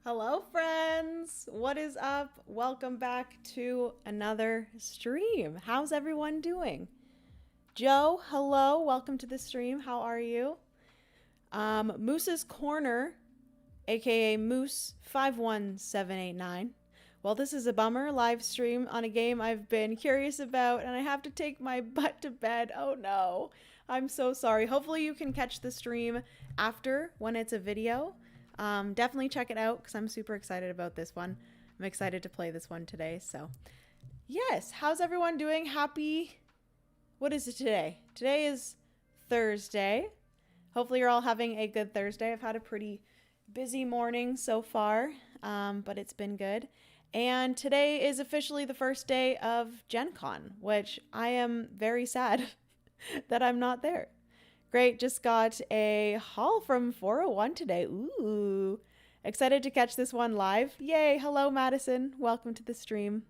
Hello friends! What is up? Welcome back to another stream. How's everyone doing? Joe, hello. Welcome to the stream. How are you? Moose's Corner, aka Moose51789. Well, this is a bummer live stream on a game I've been curious about and I have to take my butt to bed. Oh no. I'm so sorry. Hopefully you can catch the stream after when it's a video. Definitely check it out because I'm super excited about this one. I'm excited to play this one today. So yes, how's everyone doing? What is it today? Today is Thursday. Hopefully you're all having a good Thursday. I've had a pretty busy morning so far, but it's been good. And today is officially the first day of Gen Con, which I am very sad that I'm not there. Great, just got a haul from 401 today. Ooh, excited to catch this one live. Yay, hello Madison, welcome to the stream.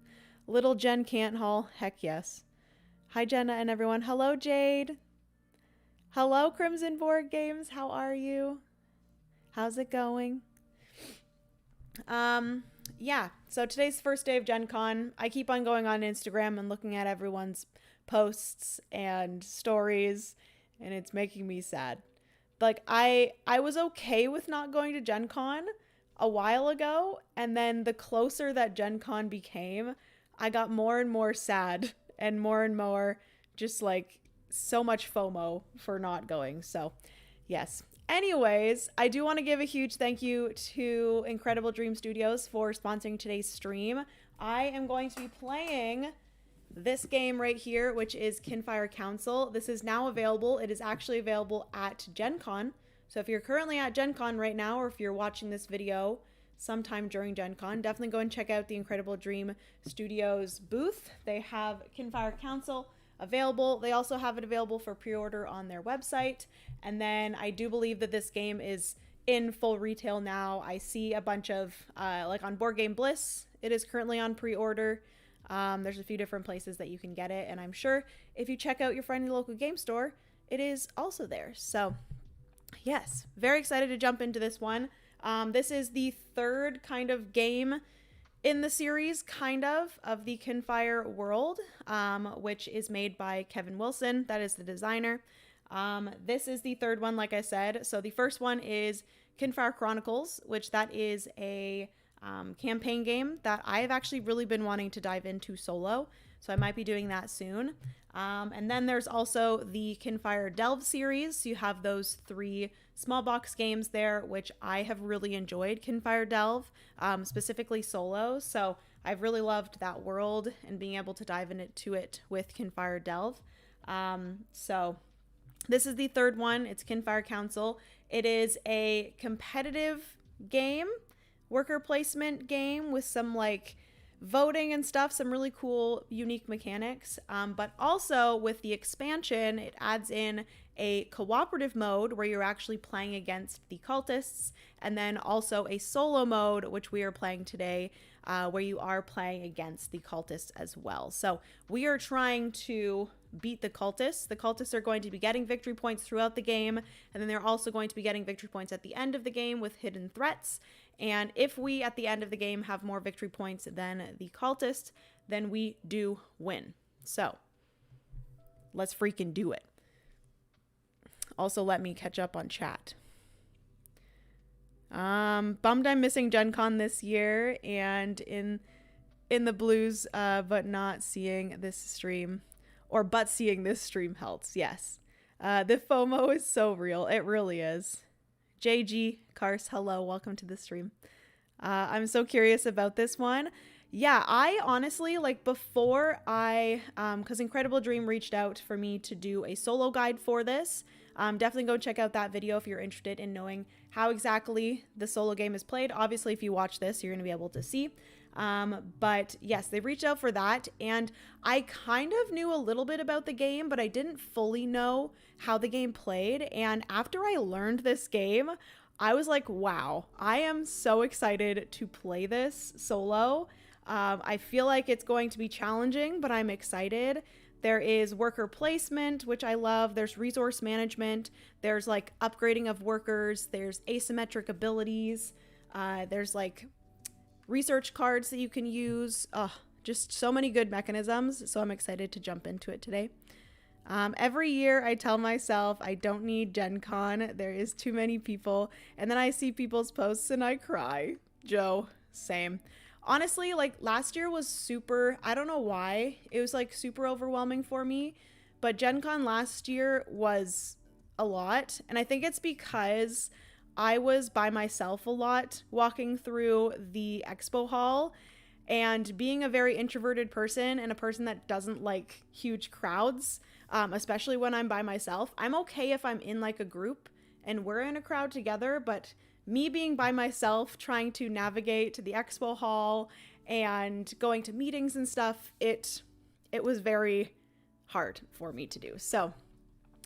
Little Jen can't haul, heck yes. Hi Jenna and everyone, hello Jade. Hello Crimson Board Games, how are you? How's it going? Yeah, so today's the first day of Gen Con. I keep on going on Instagram and looking at everyone's posts and stories, and it's making me sad. Like, I was okay with not going to Gen Con a while ago, and then the closer that Gen Con became, I got more and more sad and more just like so much FOMO for not going. So yes. Anyways, I do want to give a huge thank you to Incredible Dream Studios for sponsoring today's stream. I am going to be playing this game right here, which is Kinfire Council. This is now available. It is actually available at Gen Con. So if you're currently at Gen Con right now, or if you're watching this video sometime during Gen Con, definitely go and check out the Incredible Dream Studios booth. They have Kinfire Council available. They also have it available for pre-order on their website. And then I do believe that this game is in full retail now. I see a bunch of, like on Board Game Bliss, it is currently on pre-order. There's a few different places that you can get it, and I'm sure if you check out your friendly local game store, it is also there. So yes, very excited to jump into this one. This is the third kind of game in the series, of the Kinfire world, which is made by Kevin Wilson. That is the designer. This is the third one, like I said. So the first one is Kinfire Chronicles, which that is a campaign game that I've actually really been wanting to dive into solo, so I might be doing that soon. And then there's also the Kinfire Delve series. So you have those 3 small box games there, which I have really enjoyed. Kinfire Delve, specifically solo, so I've really loved that world and being able to dive into it with Kinfire Delve. So this is the third one. It's Kinfire Council. It is a competitive game, worker placement game with some like voting and stuff, some really cool unique mechanics, but also with the expansion it adds in a cooperative mode where you're actually playing against the cultists, and then also a solo mode, which we are playing today, where you are playing against the cultists as well. So we are trying to beat the cultists. The cultists are going to be getting victory points throughout the game, and then they're also going to be getting victory points at the end of the game with hidden threats. And if we, at the end of the game, have more victory points than the cultists, then we do win. So let's freaking do it. Also, let me catch up on chat. Bummed I'm missing Gen Con this year and in the blues, but not seeing this stream. But seeing this stream helps, yes. The FOMO is so real. It really is. JG Cars, hello, welcome to the stream. I'm so curious about this one. Yeah, I honestly, like before because Incredible Dream reached out for me to do a solo guide for this. Definitely go check out that video if you're interested in knowing how exactly the solo game is played. Obviously, if you watch this, you're going to be able to see. But yes, they reached out for that, and I kind of knew a little bit about the game, but I didn't fully know how the game played. And after I learned this game, I was like, wow, I am so excited to play this solo. I feel like it's going to be challenging, but I'm excited. There is worker placement, which I love. There's resource management. There's like upgrading of workers. There's asymmetric abilities. There's like research cards that you can use. Just so many good mechanisms. So I'm excited to jump into it today. Every year I tell myself I don't need Gen Con. There is too many people. And then I see people's posts and I cry. Joe, same. Honestly, like last year was super, I don't know why. It was like super overwhelming for me. But Gen Con last year was a lot. And I think it's because I was by myself a lot walking through the expo hall. And being a very introverted person and a person that doesn't like huge crowds, especially when I'm by myself, I'm okay if I'm in like a group and we're in a crowd together, but me being by myself, trying to navigate to the expo hall and going to meetings and stuff, it was very hard for me to do. So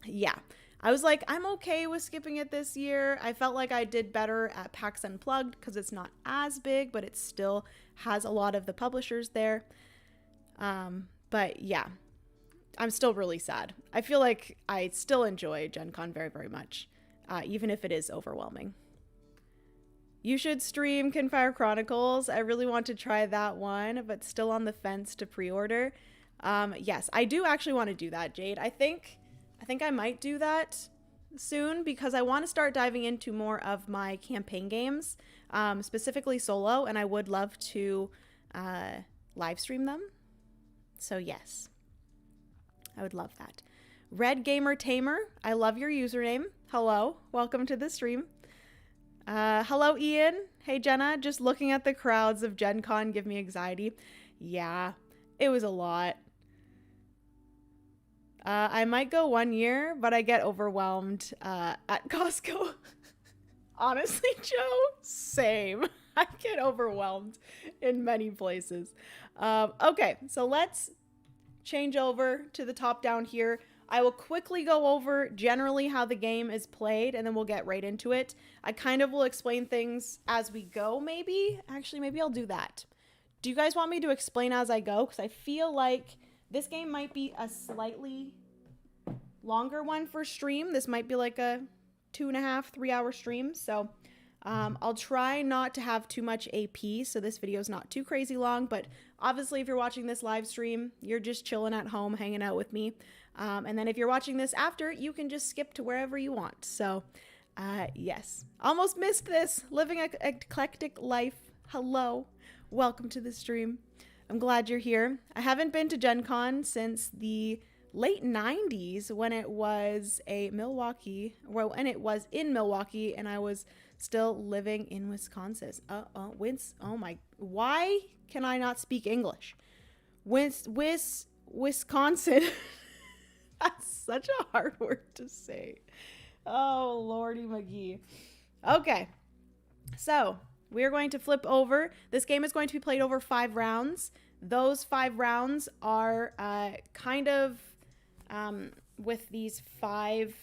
yeah, I was like, I'm okay with skipping it this year. I felt like I did better at PAX Unplugged because it's not as big, but it still has a lot of the publishers there. But yeah, I'm still really sad. I feel like I still enjoy Gen Con very, very much, even if it is overwhelming. You should stream Kinfire Chronicles. I really want to try that one, but still on the fence to pre-order. Yes, I do actually want to do that, Jade. I think I might do that soon because I want to start diving into more of my campaign games, specifically solo, and I would love to live stream them. So yes, I would love that. Red Gamer Tamer, I love your username. Hello, welcome to the stream. Hello, Ian. Hey, Jenna. Just looking at the crowds of Gen Con give me anxiety. Yeah, it was a lot. I might go 1 year, but I get overwhelmed at Costco. Honestly, Joe, same. I get overwhelmed in many places. Okay, so let's change over to the top down here. I will quickly go over generally how the game is played, and then we'll get right into it. I kind of will explain things as we go, maybe. Actually, maybe I'll do that. Do you guys want me to explain as I go? Because I feel like this game might be a slightly longer one for stream. This might be like a 2.5, 3 hour stream. So I'll try not to have too much AP, so this video is not too crazy long. But obviously, if you're watching this live stream, you're just chilling at home, hanging out with me. And then if you're watching this after, you can just skip to wherever you want. So yes, almost missed this. Living an eclectic life. Hello, welcome to the stream. I'm glad you're here. I haven't been to Gen Con since the late 90s when it was in Milwaukee, and I was still living in Wisconsin. Why can I not speak English? Wisconsin. That's such a hard word to say. Oh, Lordy McGee. Okay, so we're going to flip over. This game is going to be played over 5 rounds. Those 5 rounds are kind of with these 5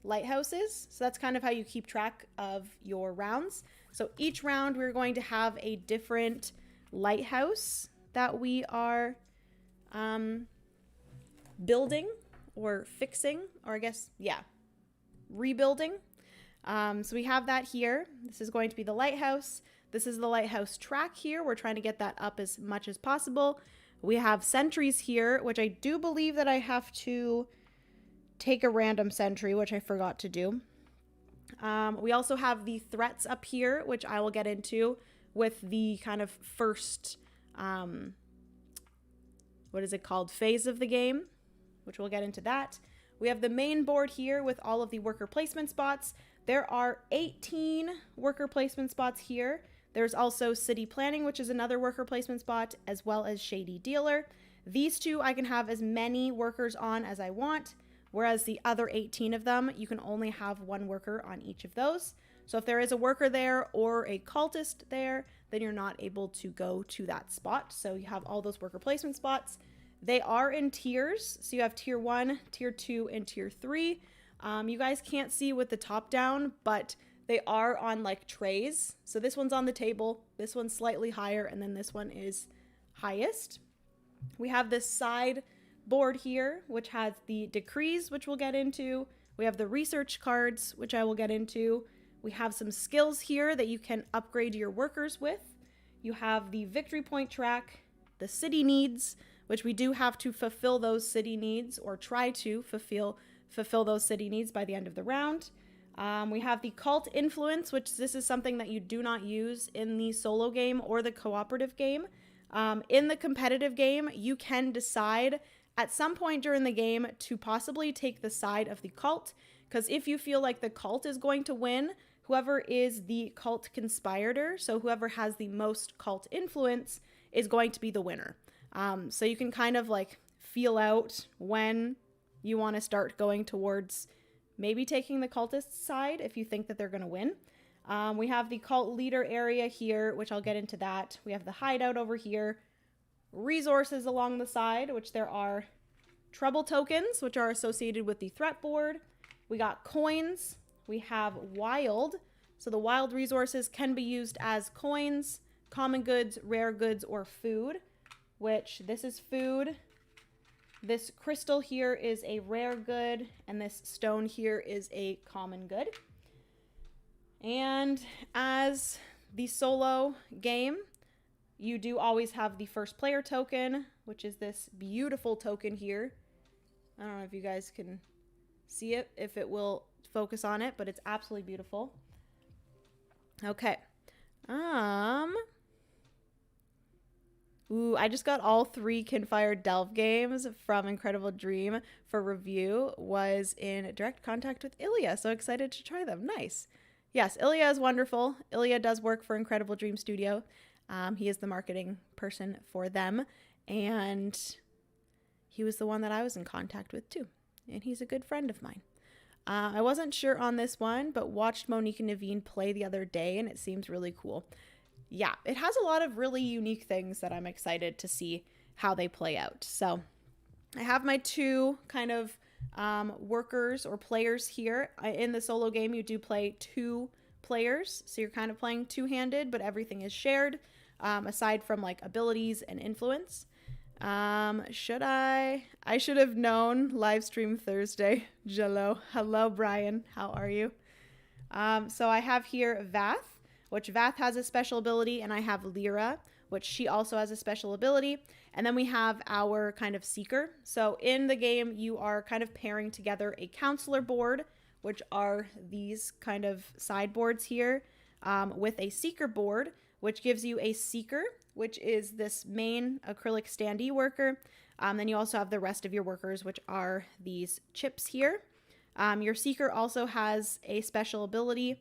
lighthouses. So that's kind of how you keep track of your rounds. So each round we're going to have a different lighthouse that we are building or fixing, or I guess, yeah, rebuilding. So we have that here. This is going to be the lighthouse. This is the lighthouse track here. We're trying to get that up as much as possible. We have sentries here, which I do believe that I have to take a random sentry, which I forgot to do. We also have the threats up here, which I will get into with the kind of first, what is it called, phase of the game, which we'll get into that. We have the main board here with all of the worker placement spots. There are 18 worker placement spots here. There's also city planning, which is another worker placement spot, as well as shady dealer. These two I can have as many workers on as I want, whereas the other 18 of them, you can only have 1 worker on each of those. So if there is a worker there or a cultist there, then you're not able to go to that spot. So you have all those worker placement spots. They are in tiers. So you have tier 1, tier 2, and tier 3. You guys can't see with the top down, but they are on like trays. So this one's on the table, this one's slightly higher, and then this one is highest. We have this side board here, which has the decrees, which we'll get into. We have the research cards, which I will get into. We have some skills here that you can upgrade your workers with. You have the victory point track, the city needs, which we do have to fulfill those city needs, or try to fulfill those city needs by the end of the round. We have the cult influence, which this is something that you do not use in the solo game or the cooperative game. In the competitive game, you can decide at some point during the game to possibly take the side of the cult, because if you feel like the cult is going to win, whoever is the cult conspirator, so whoever has the most cult influence, is going to be the winner. So you can kind of like feel out when you want to start going towards maybe taking the cultist side if you think that they're going to win. We have the cult leader area here, which I'll get into that. We have the hideout over here. Resources along the side, which there are trouble tokens, which are associated with the threat board. We got coins. We have wild. So the wild resources can be used as coins, common goods, rare goods, or food, which this is food. This crystal here is a rare good, and this stone here is a common good. And as the solo game, you do always have the first player token, which is this beautiful token here. I don't know if you guys can see it, if it will focus on it, but it's absolutely beautiful. Okay. Ooh, I just got all 3 Kinfire Delve games from Incredible Dream for review. Was in direct contact with Ilya, so excited to try them. Nice. Yes, Ilya is wonderful. Ilya does work for Incredible Dream Studio. He is the marketing person for them, and he was the one that I was in contact with too, and he's a good friend of mine. I wasn't sure on this one, but watched Monique and Naveen play the other day, and it seems really cool. Yeah, it has a lot of really unique things that I'm excited to see how they play out. So I have my 2 kind of workers or players here. In the solo game, you do play 2 players, so you're kind of playing two-handed, but everything is shared, aside from like abilities and influence. I should have known. Livestream Thursday. Jello. Hello, Brian. How are you? So I have here Vath, which Vath has a special ability, and I have Lyra, which she also has a special ability. And then we have our kind of seeker. So in the game, you are kind of pairing together a counselor board, which are these kind of sideboards here, with a seeker board, which gives you a seeker, which is this main acrylic standee worker. Then you also have the rest of your workers, which are these chips here. Your seeker also has a special ability,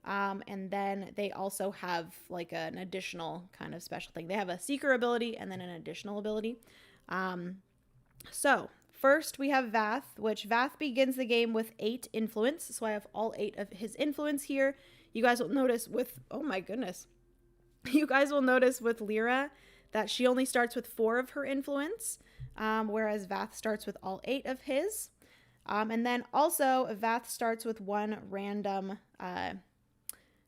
and then they also have like an additional kind of special thing. They have a seeker ability and then an additional ability. So first we have Vath, which Vath begins the game with 8 influence. So I have all 8 of his influence here. You guys will notice with, oh my goodness. You guys will notice with Lyra that she only starts with 4 of her influence, whereas Vath starts with all 8 of his. And then also Vath starts with 1 random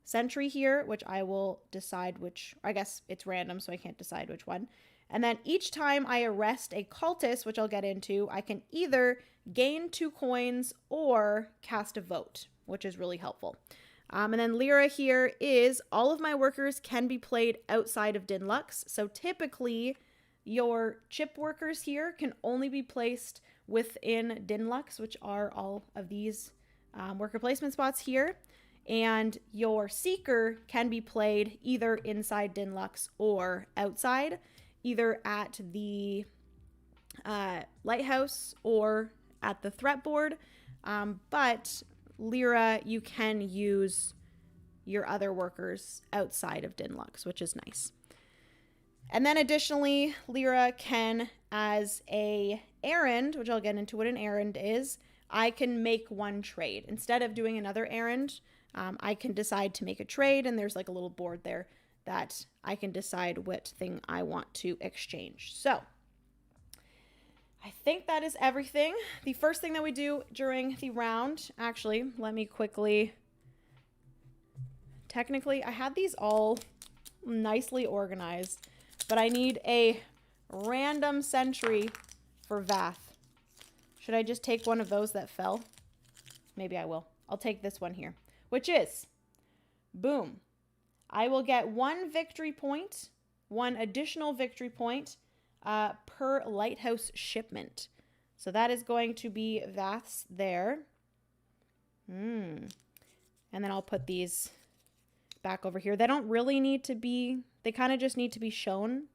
sentry here, which I will decide which, I guess it's random, so I can't decide which one. And then each time I arrest a cultist, which I'll get into, I can either gain 2 coins or cast a vote, which is really helpful. And then Lyra here is all of my workers can be played outside of Dinlux. So typically your chip workers here can only be placed within Dinlux, which are all of these worker placement spots here. And your seeker can be played either inside Dinlux or outside, either at the lighthouse or at the threat board. But Lyra, you can use your other workers outside of Dinlux, which is nice. And then additionally, Lyra can, as a errand, which I'll get into what an errand is, I can make 1 trade. Instead of doing another errand, I can decide to make a trade, and there's like a little board there that I can decide what thing I want to exchange. So I think that is everything. The first thing that we do during the round, actually, let me quickly, technically, I had these all nicely organized, but I need a random sentry for Vath. Should I just take one of those that fell? Maybe I will. I'll take this one here, which is Boom. I will get 1 victory point, 1 additional victory point per lighthouse shipment. So that is going to be Vath's there. And then I'll put these back over here. They don't really need to be, they kind of just need to be shown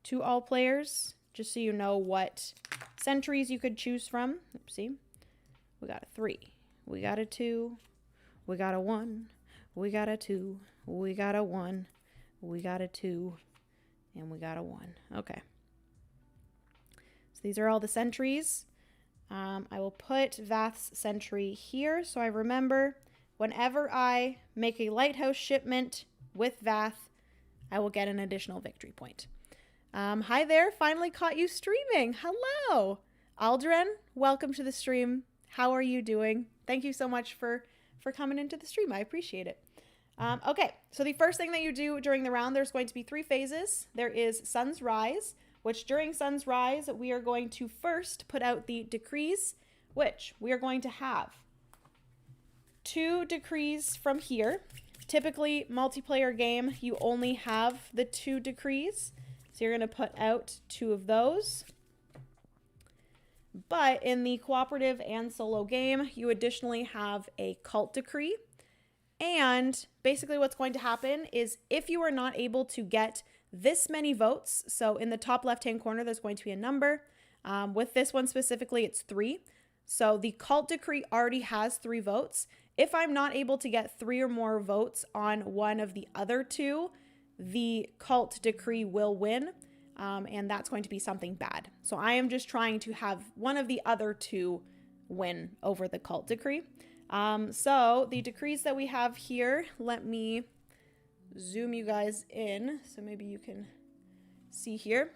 to all players, just so you know what sentries you could choose from. Oopsie. We got a 3. We got a 2. We got a 1. We got a 2. We got a 1. We got a 2. And we got a 1. Okay. So these are all the sentries. I will put Vath's sentry here so I remember whenever I make a lighthouse shipment with Vath, I will get an additional victory point. Hi there, finally caught you streaming. Hello. Aldrin, welcome to the stream. How are you doing? Thank you so much for coming into the stream. I appreciate it. Okay, so the first thing that you do during the round, there's going to be 3 phases. There is Sun's Rise, which during Sun's Rise, we are going to first put out the decrees, which we are going to have 2 decrees from here. Typically, multiplayer game, you only have the 2 decrees. So you're going to put out 2 of those. But in the cooperative and solo game, you additionally have a cult decree. And basically what's going to happen is if you are not able to get this many votes, so in the top left-hand corner, there's going to be a number. With this one specifically, it's 3. So the cult decree already has 3 votes. If I'm not able to get 3 or more votes on one of the other 2, the cult decree will win. And that's going to be something bad. So I am just trying to have one of the other 2 win over the cult decree. So the decrees that we have here, let me zoom you guys in so maybe you can see here.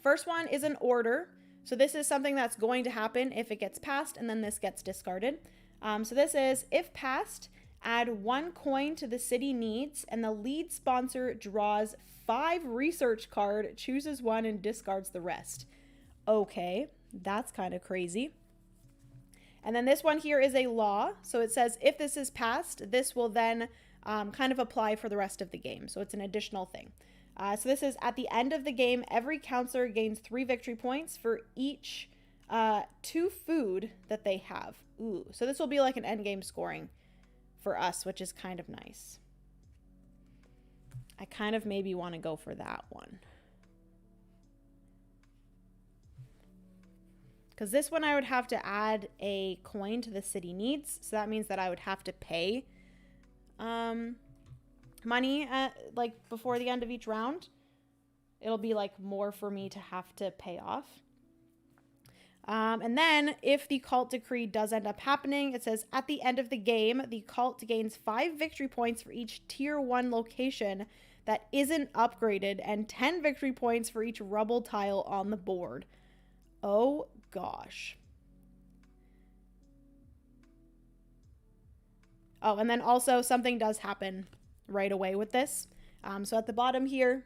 First one is an order. So this is something that's going to happen if it gets passed, and then this gets discarded. So this is, if passed, add 1 coin to the city needs, and the lead sponsor draws 5 research card, chooses 1, and discards the rest. Okay, that's kind of crazy. And then this one here is a law. So it says if this is passed, this will then kind of apply for the rest of the game. So it's an additional thing. So this is at the end of the game, every counselor gains 3 victory points for each 2 food that they have. Ooh, so this will be like an end game scoring for us, which is kind of nice. I kind of maybe want to go for that one. Because this one I would have to add a coin to the city needs. So that means that I would have to pay money like before the end of each round. It'll be like more for me to have to pay off. And then if the cult decree does end up happening, it says at the end of the game, the cult gains 5 victory points for each tier 1 location that isn't upgraded and 10 victory points for each rubble tile on the board. Oh gosh. Oh, and then also something does happen right away with this. So at the bottom here,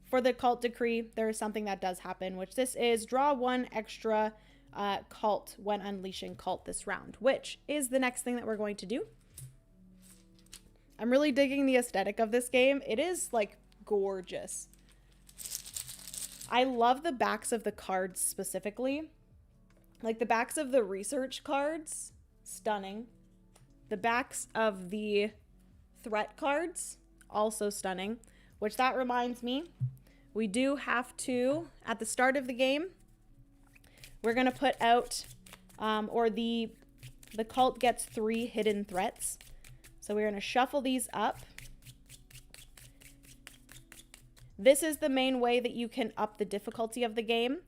for the cult decree, there is something that does happen, which this is draw 1 extra cult when unleashing cult this round, which is the next thing that we're going to do. I'm really digging the aesthetic of this game. It is like gorgeous. I love the backs of the cards specifically. Like the backs of the research cards, stunning. The backs of the threat cards, also stunning. Which that reminds me, we do have to, at the start of the game, we're going to put out, or the cult gets 3 hidden threats. So we're going to shuffle these up. This is the main way that you can up the difficulty of the game.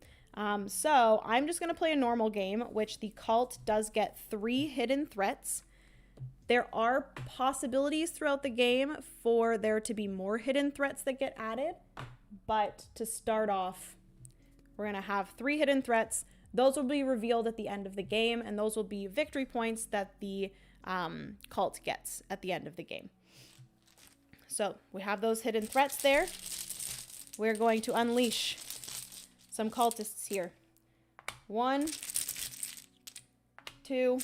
So I'm just going to play a normal game, which the cult does get 3 hidden threats. There are possibilities throughout the game for there to be more hidden threats that get added. But to start off, we're going to have 3 hidden threats. Those will be revealed at the end of the game, and those will be victory points that the cult gets at the end of the game. So we have those hidden threats there. We're going to unleash some cultists here. 1, 2,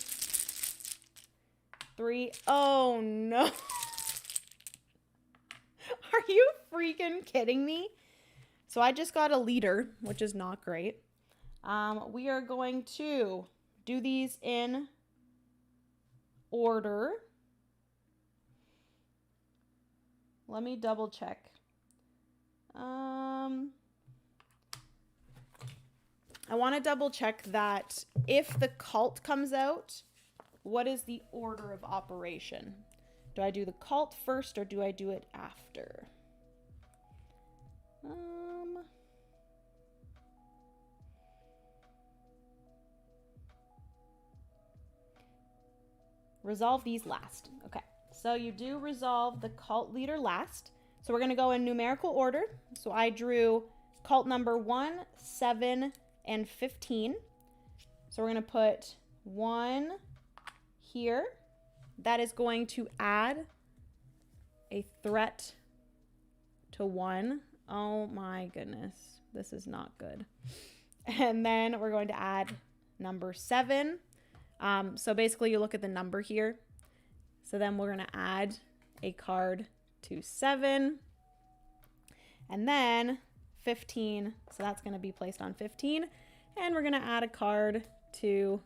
3. Oh no. Are you freaking kidding me? So I just got a leader, which is not great. We are going to do these in order. Let me double check. I want to double check that if the cult comes out, what is the order of operation? Do I do the cult first or do I do it after? Resolve these last. Okay, so you do resolve the cult leader last. So we're going to go in numerical order. So I drew cult number 1, 7, and 15. So we're going to put 1 here. That is going to add a threat to 1. Oh my goodness. This is not good. And then we're going to add number 7. So basically you look at the number here. So then we're going to add a card to 7. And then 15. So that's going to be placed on 15. And we're going to add a card to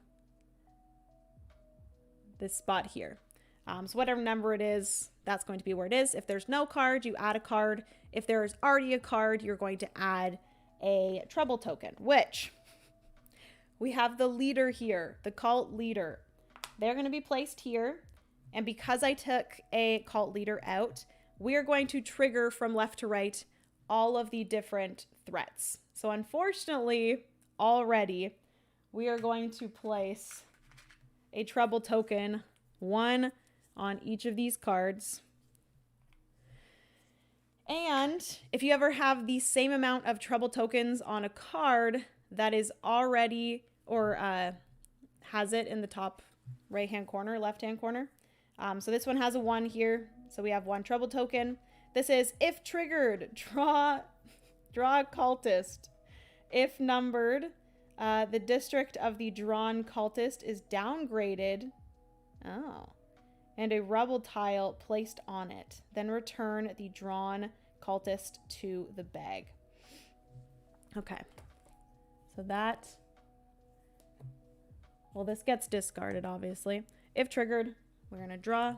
this spot here. So whatever number it is, that's going to be where it is. If there's no card, you add a card. If there is already a card, you're going to add a trouble token, which we have the leader here, the cult leader. They're going to be placed here. And because I took a cult leader out, we are going to trigger from left to right all of the different threats. So unfortunately, already, we are going to place a trouble token, 1 on each of these cards. And if you ever have the same amount of trouble tokens on a card that is already, or has it in the top right-hand corner, left-hand corner. So this one has a 1 here. So we have 1 trouble token. This is, if triggered, draw a cultist. If numbered, the district of the drawn cultist is downgraded. Oh. And a rubble tile placed on it. Then return the drawn cultist to the bag. Okay. So that... Well, this gets discarded, obviously. If triggered, we're going to draw.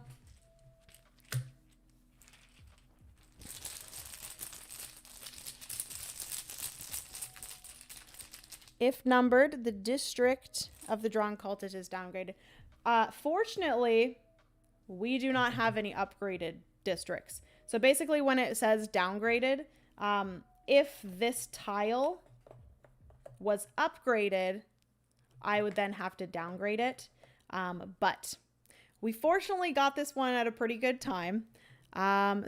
If numbered, the district of the drawn cultist is downgraded. Fortunately, we do not have any upgraded districts. So basically when it says downgraded, if this tile was upgraded, I would then have to downgrade it. But we fortunately got this one at a pretty good time.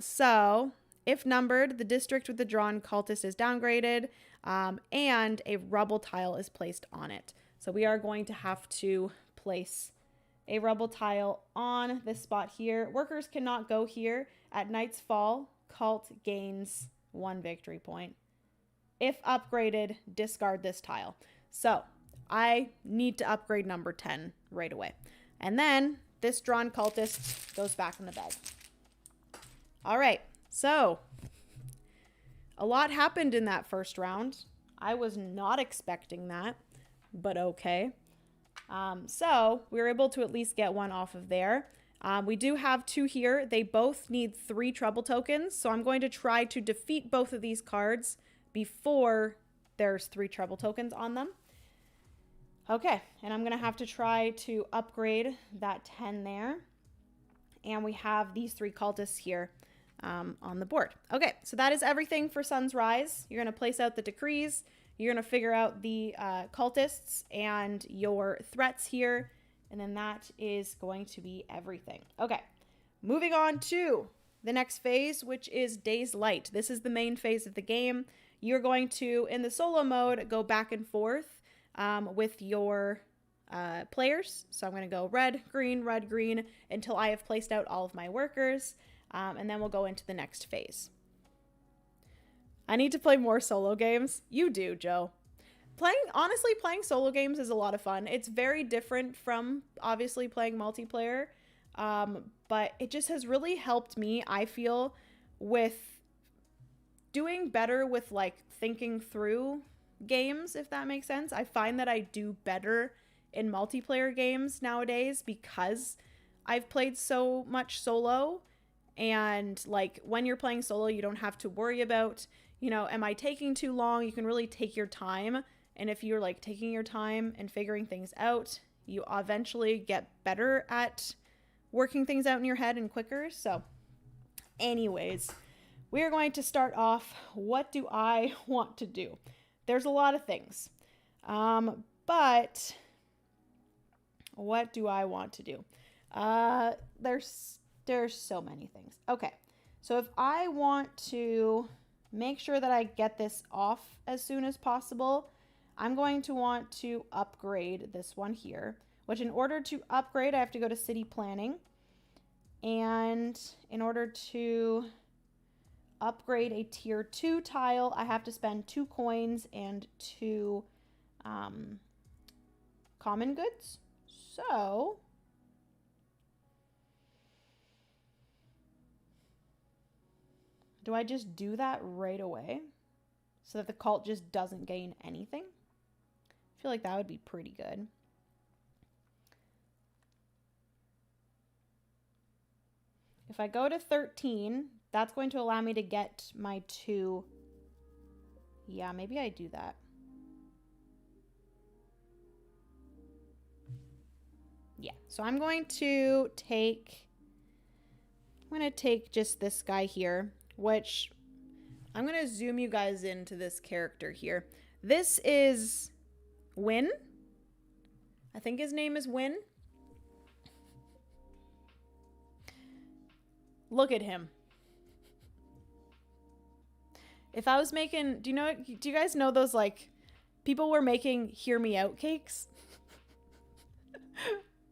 So if numbered, the district with the drawn cultist is downgraded, and a rubble tile is placed on it. So we are going to have to place a rubble tile on this spot here. Workers cannot go here. At Night's Fall, cult gains 1 victory point. If upgraded, discard this tile. So I need to upgrade number 10 right away. And then this drawn cultist goes back in the bag. All right, so a lot happened in that first round. I was not expecting that, but okay. So we were able to at least get 1 off of there. We do have 2 here. They both need 3 trouble tokens. So I'm going to try to defeat both of these cards before there's 3 trouble tokens on them. Okay, and I'm going to have to try to upgrade that 10 there. And we have these 3 cultists here on the board. Okay, so that is everything for Sun's Rise. You're going to place out the decrees. You're going to figure out the cultists and your threats here. And then that is going to be everything. Okay, moving on to the next phase, which is Day's Light. This is the main phase of the game. You're going to, in the solo mode, go back and forth with your players. So I'm going to go red, green, until I have placed out all of my workers. And then we'll go into the next phase. I need to play more solo games. You do, Joe. Honestly, playing solo games is a lot of fun. It's very different from, obviously, playing multiplayer. But it just has really helped me, I feel, with doing better with like thinking through games, if that makes sense. I find that I do better in multiplayer games nowadays because I've played so much solo. And like when you're playing solo, you don't have to worry about, you know, am I taking too long? You can really take your time. And if you're like taking your time and figuring things out, you eventually get better at working things out in your head and quicker. So anyways, we are going to start off. What do I want to do? There's a lot of things. But what do I want to do? There's so many things. Okay. So if I want to make sure that I get this off as soon as possible, I'm going to want to upgrade this one here, which in order to upgrade, I have to go to city planning. And in order to upgrade a tier 2 tile, I have to spend 2 coins and 2 common goods. So do I just do that right away so that the cult just doesn't gain anything? I feel like that would be pretty good. If I go to 13, that's going to allow me to get my 2. Yeah, maybe I do that. Yeah, so I'm going to take just this guy here, which I'm going to zoom you guys into this character here. This is Win. I think his name is Win. Look at him. If I was making, do you guys know those like people were making hear me out cakes?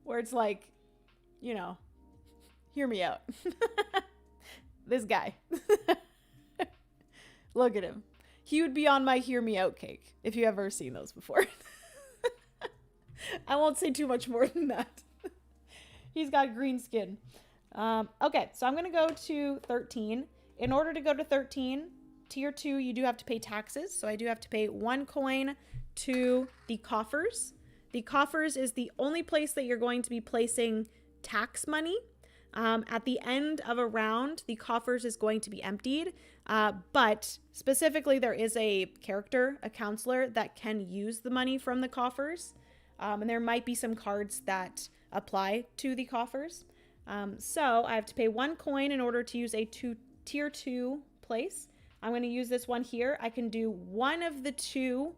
Where it's like, you know, hear me out. This guy. Look at him. He would be on my hear me out cake if you ever seen those before. I won't say too much more than that. He's got green skin. Okay, so I'm going to go to 13. In order to go to 13, tier 2, you do have to pay taxes. So I do have to pay 1 coin to the coffers. The coffers is the only place that you're going to be placing tax money. At the end of a round, the coffers is going to be emptied. But specifically, there is a character, a counselor, that can use the money from the coffers. And there might be some cards that apply to the coffers. So I have to pay 1 coin in order to use a tier 2 place. I'm going to use this one here. I can do one of the 2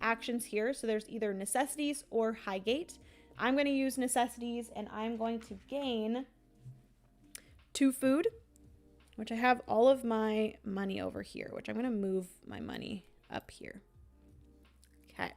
actions here. So there's either necessities or Highgate. I'm going to use necessities and I'm going to gain 2 food, which I have all of my money over here, which I'm going to move my money up here. Okay.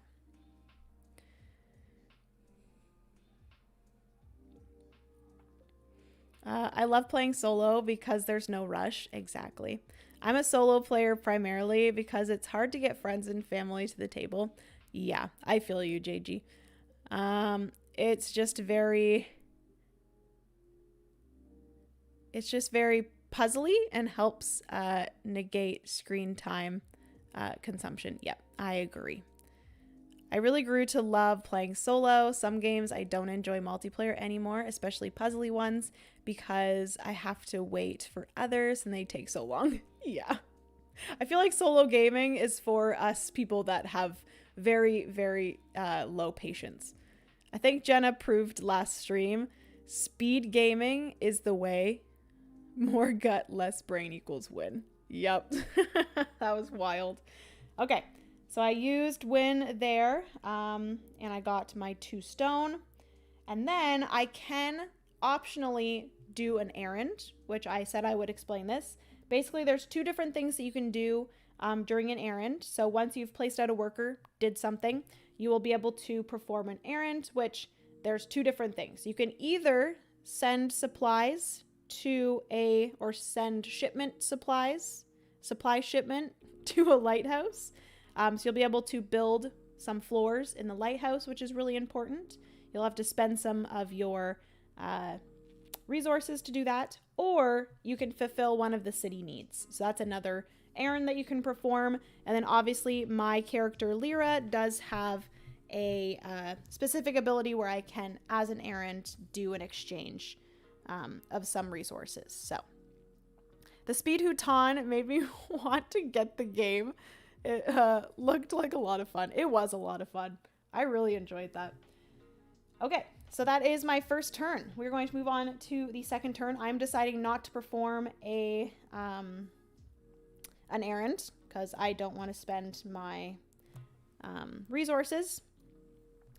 I love playing solo because there's no rush. Exactly. I'm a solo player primarily because it's hard to get friends and family to the table. Yeah, I feel you, JG. It's just very puzzly and helps negate screen time consumption. Yep, I agree. I really grew to love playing solo. Some games I don't enjoy multiplayer anymore, especially puzzly ones, because I have to wait for others and they take so long. Yeah. I feel like solo gaming is for us people that have very, very low patience. I think Jenna proved last stream, speed gaming is the way. More gut, less brain equals win. Yep. That was wild. Okay. So I used win there, and I got my 2 stone. And then I can optionally do an errand, which I said I would explain this. Basically, there's 2 different things that you can do during an errand. So once you've placed out a worker, did something, you will be able to perform an errand, which there's 2 different things. You can either send supplies to or send supply shipment to a lighthouse. So you'll be able to build some floors in the lighthouse, which is really important. You'll have to spend some of your resources to do that, or you can fulfill one of the city needs. So that's another errand that you can perform. And then obviously my character Lyra does have a specific ability where I can, as an errand, do an exchange of some resources. So the Speed Huton made me want to get the game. It looked like a lot of fun. It was a lot of fun. I really enjoyed that. Okay, so that is my first turn. We're going to move on to the second turn. I'm deciding not to perform an errand because I don't want to spend my resources.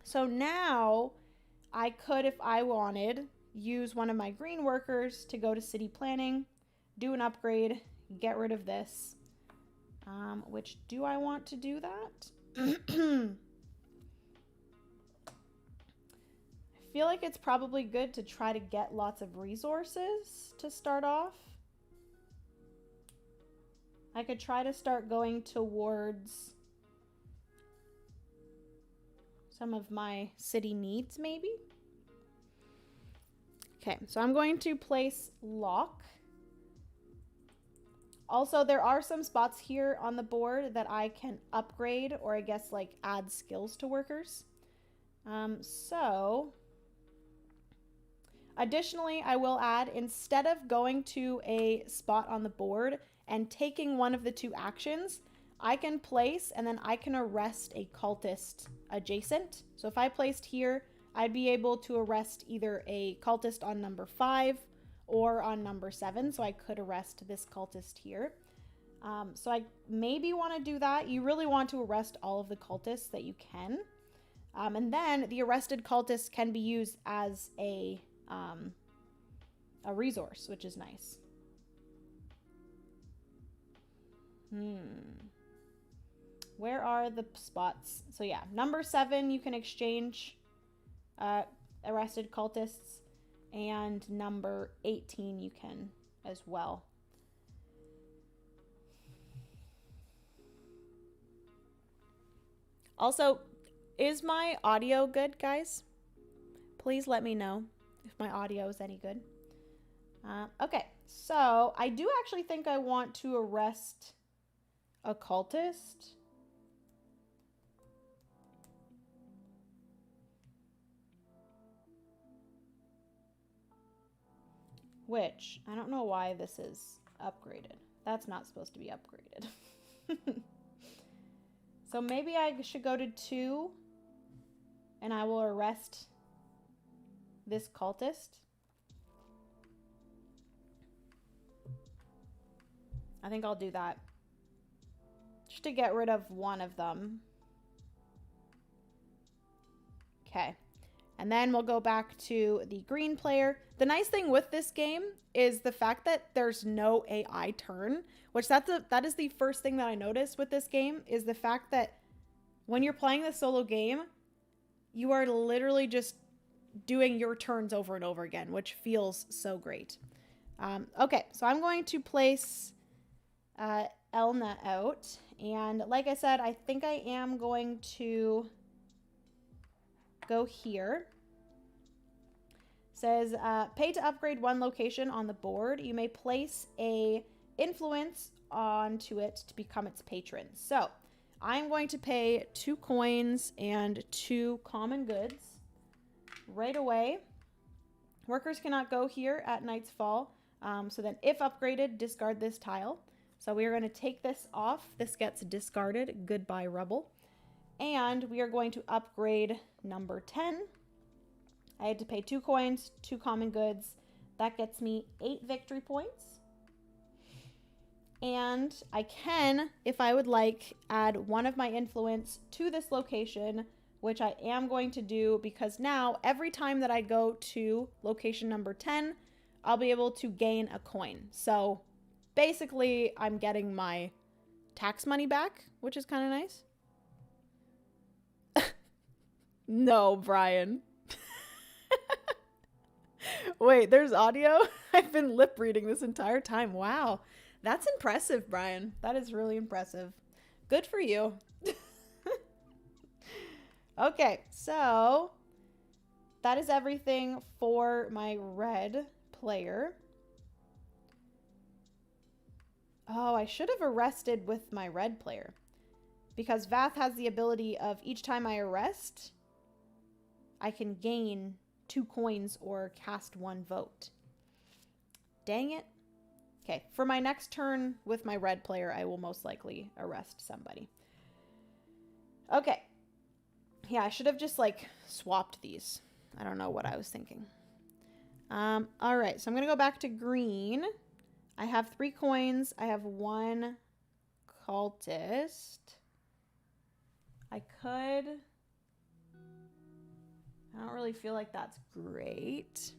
So now I could, if I wanted, use one of my green workers to go to city planning, do an upgrade, get rid of this. Which, do I want to do that? I feel like it's probably good to try to get lots of resources to start off. I could try to start going towards some of my city needs, maybe. Okay, so I'm going to place lock. Also, there are some spots here on the board that I can upgrade, or I guess like add skills to workers. Additionally, I will add, instead of going to a spot on the board and taking one of the two actions, I can place and then I can arrest a cultist adjacent. So if I placed here, I'd be able to arrest either a cultist on number 5 or on number 7. So I could arrest this cultist here. So I maybe want to do that. You really want to arrest all of the cultists that you can. And then the arrested cultists can be used as a resource, which is nice. Where are the spots? So yeah, number 7, you can exchange arrested cultists, and number 18 you can as well. Also, is my audio good, guys? Please let me know if my audio is any good. Okay, so I do actually think I want to arrest a cultist. Which, I don't know why this is upgraded. That's not supposed to be upgraded. So maybe I should go to 2 and I will arrest this cultist. I think I'll do that. Just to get rid of one of them. Okay. And then we'll go back to the green player. The nice thing with this game is the fact that there's no AI turn, which that is the first thing that I noticed with this game, is the fact that when you're playing the solo game, you are literally just doing your turns over and over again, which feels so great. Okay, so I'm going to place Elna out. And like I said, I think I am going to go here. Says, pay to upgrade one location on the board. You may place a influence onto it to become its patron. So I'm going to pay 2 coins and 2 common goods right away. Workers cannot go here at Night's Fall. So then if upgraded, discard this tile. So we are going to take this off. This gets discarded. Goodbye, rubble. And we are going to upgrade number 10. I had to pay 2 coins, 2 common goods. That gets me 8 victory points. And I can, if I would like, add one of my influence to this location, which I am going to do because now every time that I go to location number 10, I'll be able to gain a coin. So basically, I'm getting my tax money back, which is kind of nice. No, Brian. Wait, there's audio? I've been lip reading this entire time. Wow. That's impressive, Brian. That is really impressive. Good for you. Okay, so that is everything for my red player. Oh, I should have arrested with my red player. Because Vath has the ability of each time I arrest, I can gain 2 coins or cast 1 vote. Dang it. Okay, for my next turn with my red player, I will most likely arrest somebody. Okay. Yeah, I should have just, like, swapped these. I don't know what I was thinking. Alright, so I'm going to go back to green. I have 3 coins. I have 1 cultist. I don't really feel like that's great.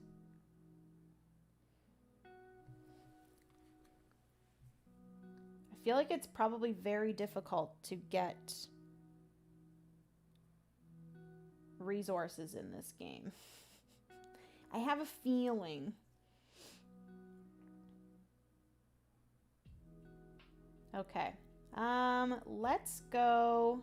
I feel like it's probably very difficult to get resources in this game. I have a feeling. Okay. Let's go.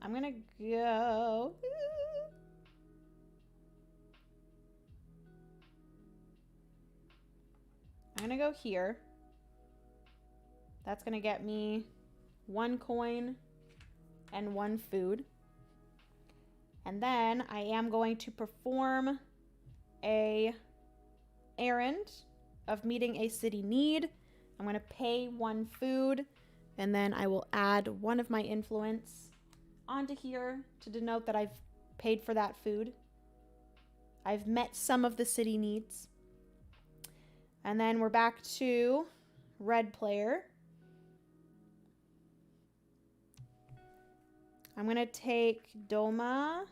I'm gonna go. I'm gonna go here. That's gonna get me 1 coin and 1 food. And then I am going to perform a errand of meeting a city need. I'm going to pay 1 food, and then I will add 1 of my influence onto here to denote that I've paid for that food. I've met some of the city needs. And then we're back to red player. I'm going to take Doma,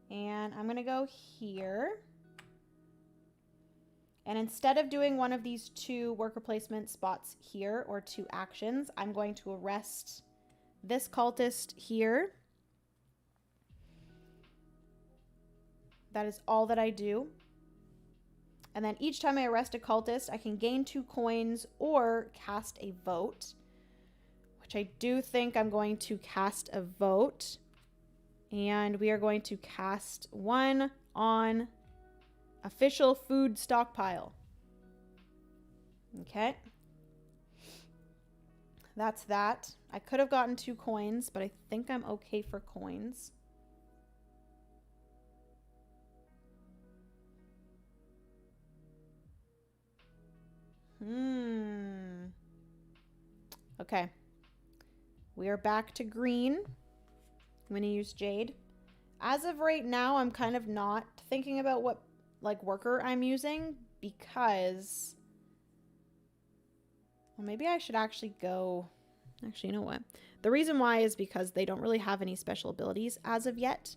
and I'm going to go here. And instead of doing one of these 2 worker placement spots here, or 2 actions, I'm going to arrest this cultist here. That is all that I do. And then each time I arrest a cultist, I can gain 2 coins or cast a vote, which I do think I'm going to cast a vote. And we are going to cast 1 on official food stockpile. Okay. That's that. I could have gotten 2 coins, but I think I'm okay for coins. Okay. We are back to green. I'm going to use Jade. As of right now, I'm kind of not thinking about what, like, worker I'm using because... Well, maybe I should actually go... Actually, you know what? The reason why is because they don't really have any special abilities as of yet.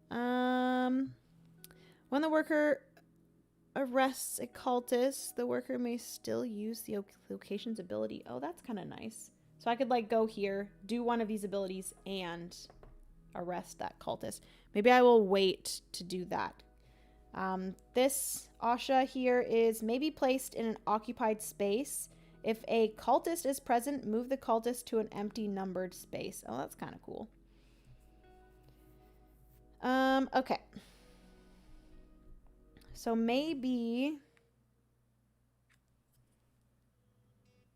When the worker arrests a cultist, the worker may still use the location's ability. Oh, that's kind of nice. So I could, like, go here, do one of these abilities, and arrest that cultist. Maybe I will wait to do that. This Asha here is maybe placed in an occupied space. If a cultist is present, move the cultist to an empty numbered space. Oh, that's kind of cool. Okay. So maybe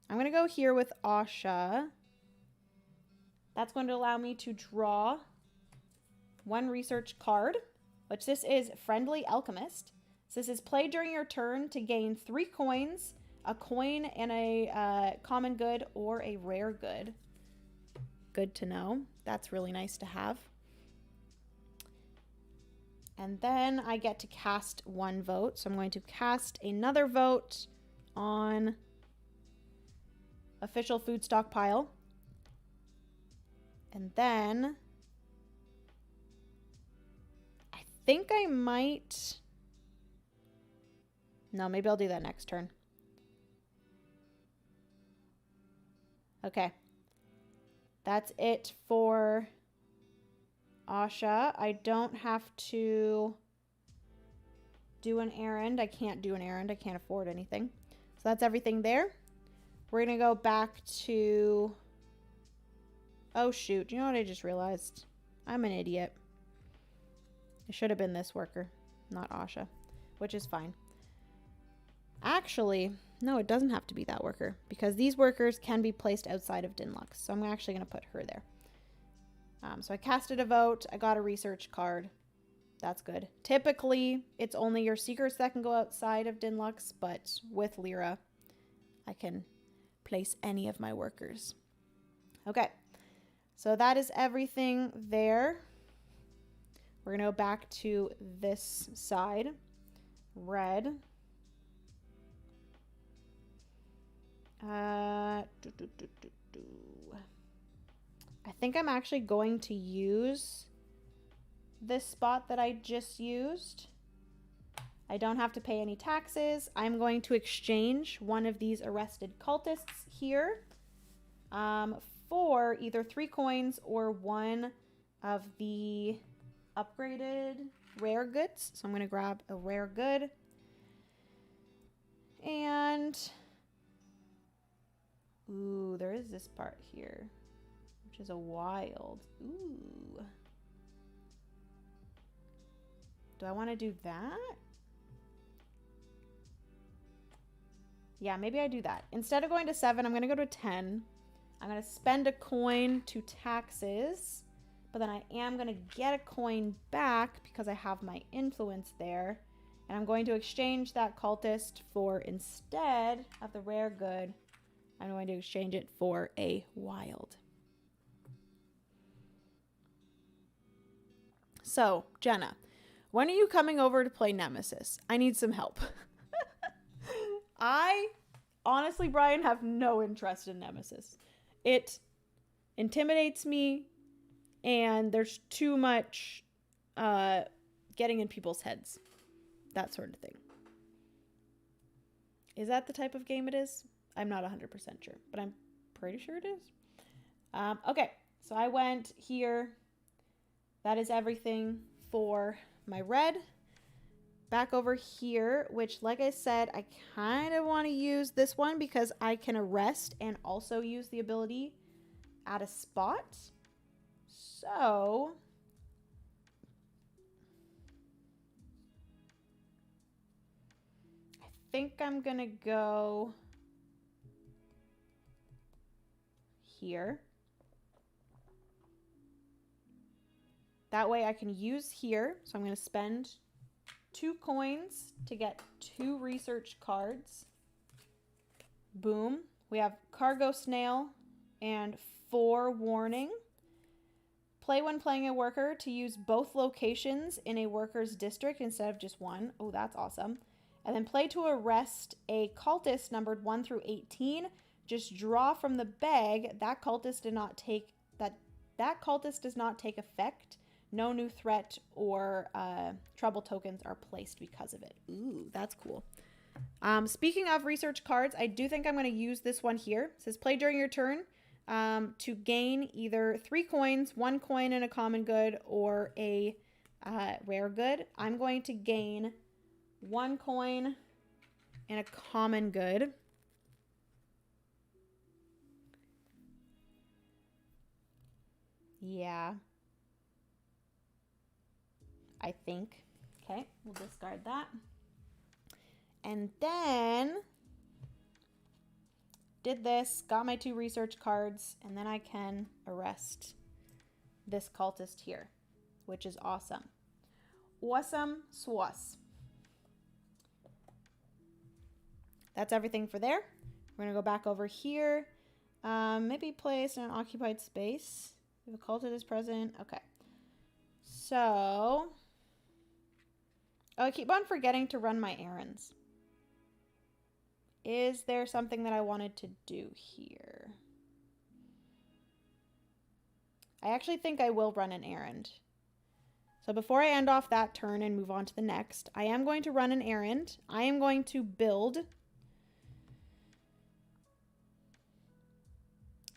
I'm going to go here with Asha. That's going to allow me to draw 1 research card, which this is Friendly Alchemist. So this is play during your turn to gain 3 coins, a coin and a common good or a rare good. Good to know. That's really nice to have. And then I get to cast 1 vote. So I'm going to cast another vote on official food stockpile. And then I think I might... No, maybe I'll do that next turn. Okay. That's it for Asha. I don't have to do an errand. I can't do an errand. I can't afford anything. So that's everything there. We're going to go back to... Oh, shoot. You know what I just realized? I'm an idiot. It should have been this worker, not Asha, which is fine. Actually, no, it doesn't have to be that worker because these workers can be placed outside of Dinlux. So I'm actually going to put her there. So I casted a vote. I got a research card. That's good. Typically, it's only your secrets that can go outside of Dinlux, but with Lyra, I can place any of my workers. Okay, so that is everything there. We're going to go back to this side. Red. I think I'm actually going to use this spot that I just used. I don't have to pay any taxes. I'm going to exchange one of these arrested cultists here for either 3 coins or one of the upgraded rare goods. So I'm going to grab a rare good. And ooh, there is this part here, which is a wild. Ooh. Do I want to do that? Yeah, maybe I do that. Instead of going to 7, I'm going to go to 10. I'm going to spend a coin to taxes, but then I am going to get a coin back because I have my influence there. And I'm going to exchange that cultist for, instead of the rare good, I'm going to exchange it for a wild. So, Jenna, when are you coming over to play Nemesis? I need some help. I, honestly, Brian, have no interest in Nemesis. It intimidates me, and there's too much getting in people's heads. That sort of thing. Is that the type of game it is? I'm not 100% sure, but I'm pretty sure it is. Okay, so I went here. That is everything for my red. Back over here, which, like I said, I kind of want to use this one because I can arrest and also use the ability at a spot. So I think I'm gonna go here. That way I can use here. So I'm going to spend 2 coins to get 2 research cards. Boom. We have Cargo Snail and 4 Warning. Play when playing a worker to use both locations in a worker's district instead of just one. Oh, that's awesome. And then play to arrest a cultist numbered 1 through 18. Just draw from the bag. That cultist did not take that cultist does not take effect. No new threat or trouble tokens are placed because of it. Ooh, that's cool. Speaking of research cards, I do think I'm going to use this one here. It says play during your turn to gain either 3 coins, 1 coin in a common good, or a rare good. I'm going to gain 1 coin in a common good. Yeah. I think. Okay, we'll discard that. And then did this, got my 2 research cards, and then I can arrest this cultist here, which is awesome. Awesome sauce. That's everything for there. We're going to go back over here. Maybe place in an occupied space. If a cultist is present. Okay. So I keep on forgetting to run my errands. Is there something that I wanted to do here? I actually think I will run an errand. So before I end off that turn and move on to the next, I am going to run an errand. I am going to build.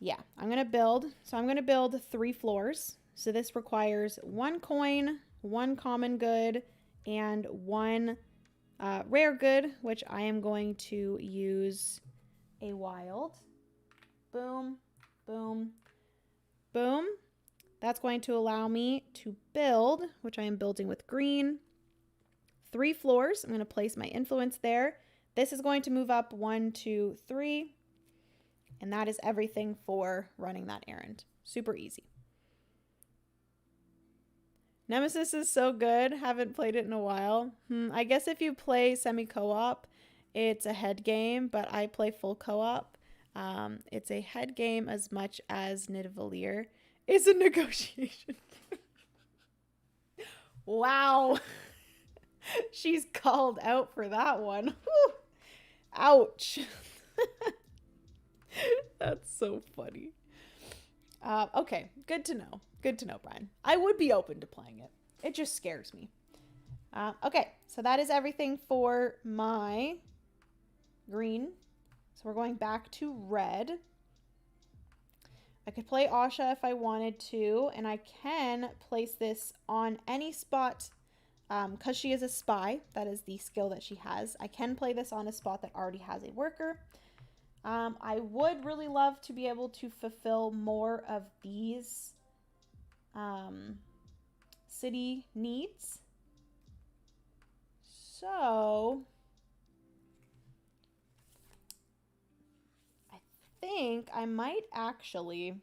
Yeah, I'm going to build. So I'm going to build 3 floors. So this requires 1 coin, 1 common good, and 1 rare good, which I am going to use a wild. Boom, boom, boom. That's going to allow me to build, which I am building with green, 3 floors. I'm going to place my influence there. This is going to move up 1, 2, 3. And that is everything for running that errand. Super easy. Nemesis is so good. Haven't played it in a while. I guess if you play semi-co-op, it's a head game, but I play full co-op. It's a head game as much as Lavalier is a negotiation. Wow. She's called out for that one. Whew. Ouch. That's so funny. Okay, good to know. Good to know, Brian. I would be open to playing it. It just scares me. Okay, so that is everything for my green. So we're going back to red. I could play Asha if I wanted to, and I can place this on any spot because she is a spy. That is the skill that she has. I can play this on a spot that already has a worker. I would really love to be able to fulfill more of these city needs. So I think I might actually,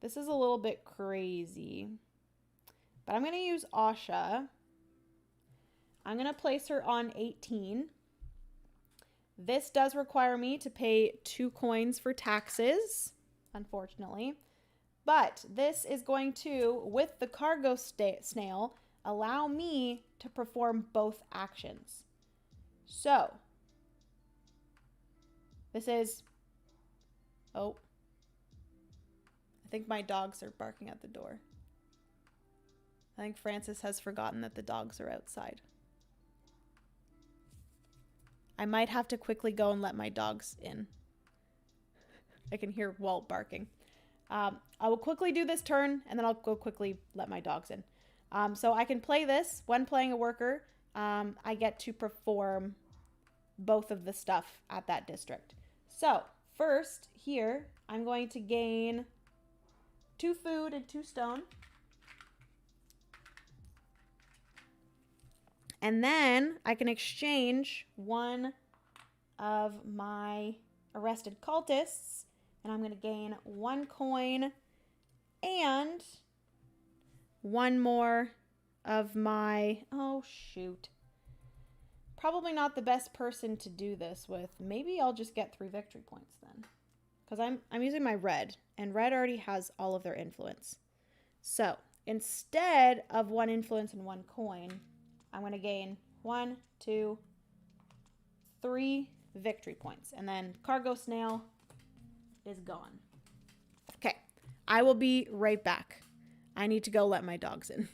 this is a little bit crazy, but I'm going to use Asha. I'm going to place her on 18. This does require me to pay 2 coins for taxes, unfortunately. But this is going to, with the cargo snail, allow me to perform both actions. So, this is, oh, I think my dogs are barking at the door. I think Francis has forgotten that the dogs are outside. I might have to quickly go and let my dogs in. I can hear Walt barking. I will quickly do this turn, and then I'll go quickly let my dogs in. So I can play this. When playing a worker, I get to perform both of the stuff at that district. So first, here, I'm going to gain 2 food and 2 stone. And then I can exchange one of my arrested cultists, and I'm going to gain 1 coin and 1 more of my, oh shoot. Probably not the best person to do this with. Maybe I'll just get 3 victory points then. Because I'm using my red, and red already has all of their influence. So instead of 1 influence and 1 coin, I'm going to gain 1, 2, 3 victory points. And then cargo snail is gone. Okay, I will be right back. I need to go let my dogs in.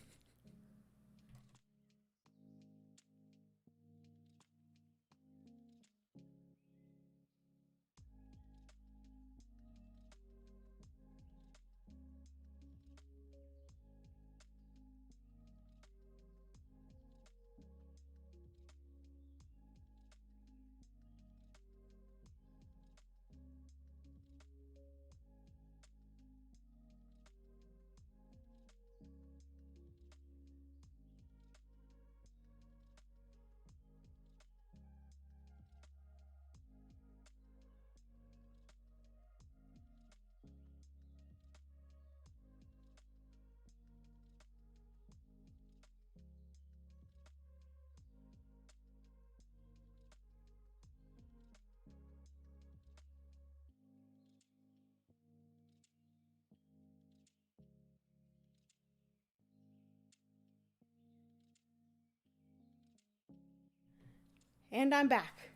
And I'm back.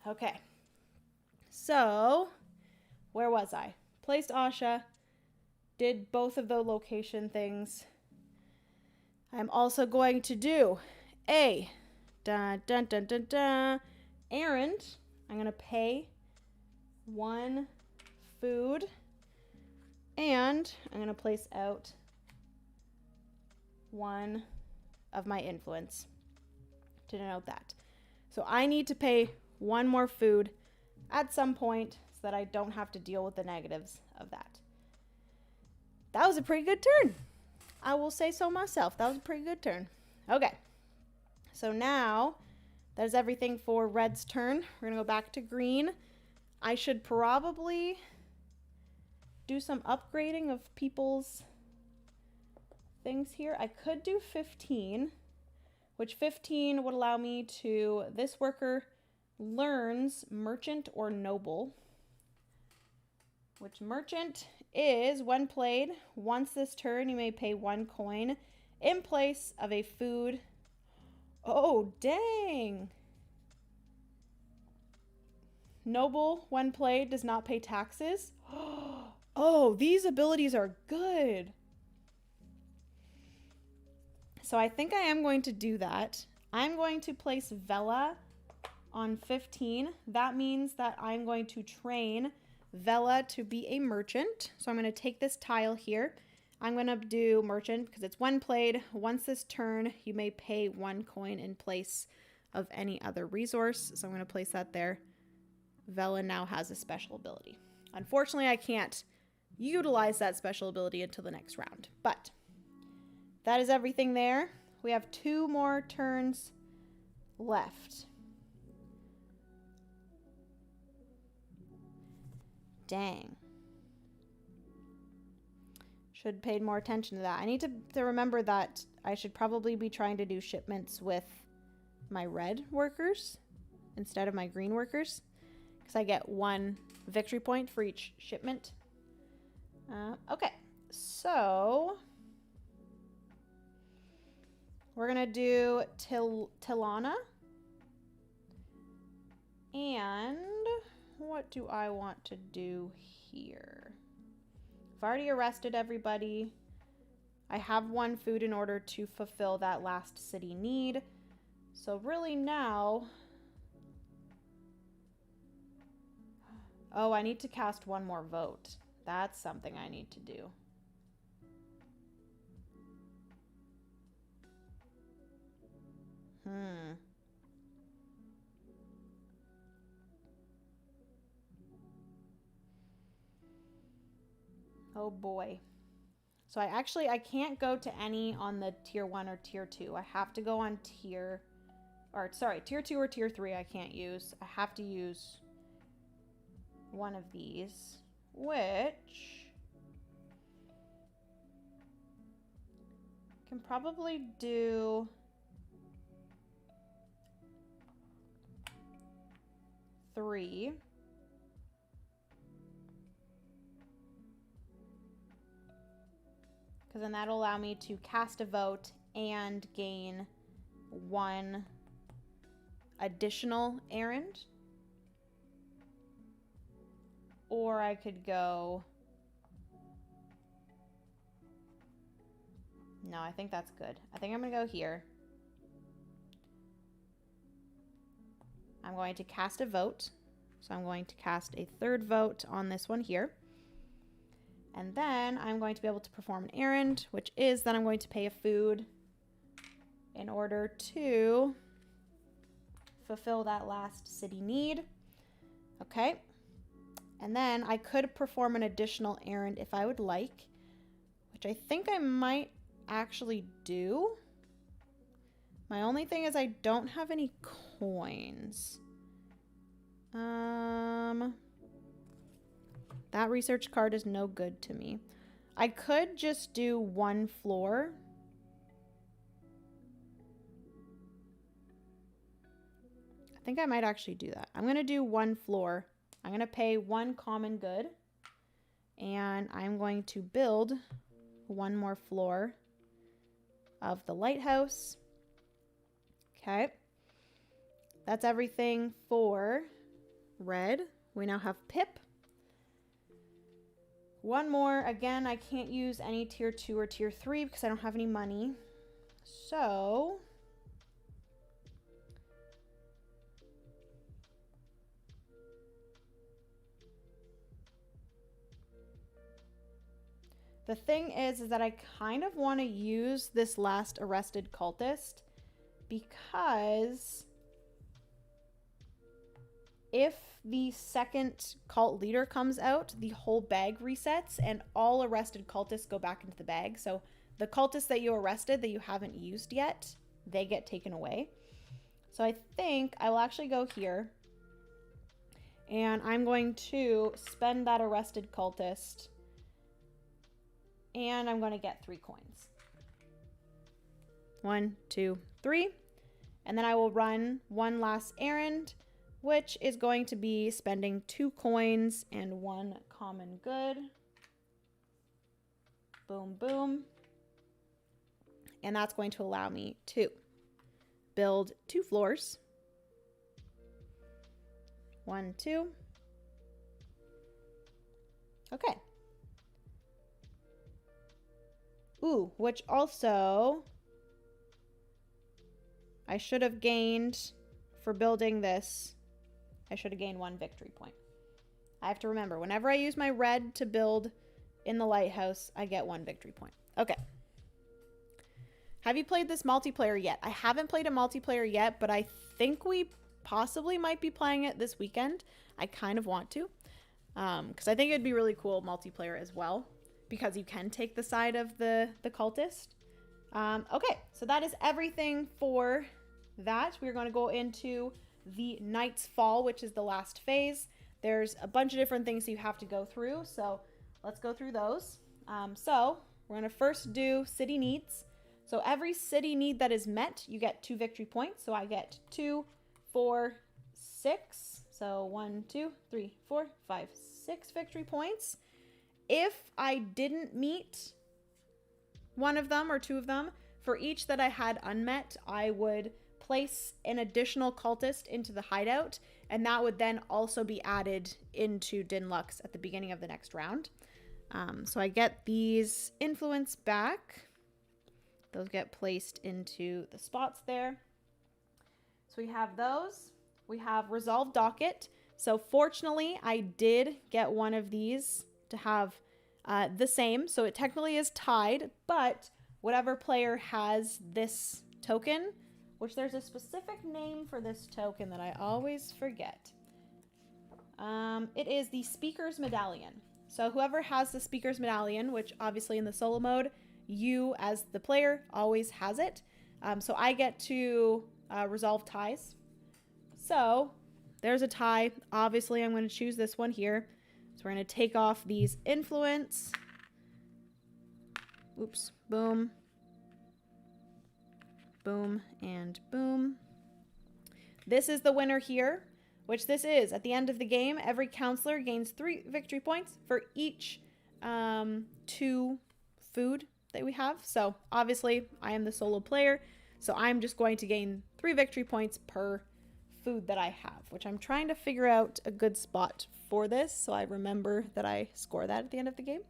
Okay. So, where was I? Placed Asha. Did both of the location things. I'm also going to do a errand. I'm going to pay 1 food. And I'm going to place out 1 of my influence to denote that. So I need to pay 1 more food at some point so that I don't have to deal with the negatives of that. That was a pretty good turn. I will say so myself. That was a pretty good turn. Okay. So now, that is everything for red's turn. We're going to go back to green. I should probably do some upgrading of people's things here. I could do 15, which 15 would allow me to, this worker learns merchant or noble, which merchant is, when played, once this turn, you may pay 1 coin in place of a food. Oh, dang. Noble, when played, does not pay taxes. Oh, these abilities are good. So I think I am going to do that. I'm going to place Vela on 15. That means that I'm going to train Vela to be a merchant. So I'm going to take this tile here. I'm going to do merchant because it's when played. Once this turn, you may pay 1 coin in place of any other resource. So I'm going to place that there. Vela now has a special ability. Unfortunately, I can't utilize that special ability until the next round. But that is everything there. We have 2 more turns left. Dang. Should have paid more attention to that. I need to remember that I should probably be trying to do shipments with my red workers instead of my green workers, because I get 1 victory point for each shipment. Okay, so we're gonna do Tilana. And what do I want to do here? I've already arrested everybody. I have 1 food in order to fulfill that last city need. So really now... Oh, I need to cast 1 more vote. That's something I need to do. Oh boy. So I can't go to any on the tier 1 or tier 2. I have to go on tier 2 or tier 3 I can't use. I have to use one of these, which can probably do 3. Because then that'll allow me to cast a vote and gain 1 additional errand. Or I could go... No, I think that's good. I think I'm going to go here. I'm going to cast a vote. So I'm going to cast a 3rd vote on this one here. And then I'm going to be able to perform an errand, which is that I'm going to pay a food in order to fulfill that last city need. Okay. And then I could perform an additional errand if I would like, which I think I might actually do. My only thing is I don't have any coins. That research card is no good to me. I could just do 1 floor. I think I might actually do that. I'm going to do 1 floor. I'm going to pay 1 common good. And I'm going to build 1 more floor of the lighthouse. Okay. That's everything for red. We now have Pip. 1 more. Again, I can't use any tier 2 or tier 3 because I don't have any money. So... the thing is that I kind of want to use this last arrested cultist because if the second cult leader comes out, the whole bag resets and all arrested cultists go back into the bag. So the cultists that you arrested that you haven't used yet, they get taken away. So I think I will actually go here and I'm going to spend that arrested cultist and I'm going to get 3 coins. 1, 2, 3. And then I will run one last errand, which is going to be spending 2 coins and 1 common good. Boom, boom. And that's going to allow me to build 2 floors. 1, 2. Okay. Ooh, which also I should have gained for building this. I should have gained 1 victory point. I have to remember, whenever I use my red to build in the lighthouse, I get 1 victory point. Okay. Have you played this multiplayer yet? I haven't played a multiplayer yet, but I think we possibly might be playing it this weekend. I kind of want to, because I think it'd be really cool multiplayer as well, because you can take the side of the cultist. Okay, so that is everything for that. We're going to go into the Night's Fall, which is the last phase. There's a bunch of different things you have to go through, so let's go through those. So we're going to first do city needs. So every city need that is met, you get 2 victory points. So I get 2, 4, 6. So 1, 2, 3, 4, 5, 6 victory points. If I didn't meet one of them or 2 of them, for each that I had unmet, I would place an additional cultist into the hideout, and that would then also be added into Dinlux at the beginning of the next round. So I get these influence back. Those get placed into the spots there. So we have those. We have Resolve Docket. So fortunately, I did get one of these to have the same. So it technically is tied, but whatever player has this token, which there's a specific name for this token that I always forget. It is the Speaker's Medallion. So whoever has the Speaker's Medallion, which obviously in the solo mode, you as the player always has it. So I get to resolve ties. So there's a tie. Obviously, I'm going to choose this one here. So we're going to take off these influence. Oops. Boom. Boom and boom. This is the winner here, which this is. At the end of the game, every counselor gains 3 victory points for each 2 food that we have. So obviously I am the solo player, so I'm just going to gain 3 victory points per food that I have, which I'm trying to figure out a good spot for this so I remember that I score that at the end of the game.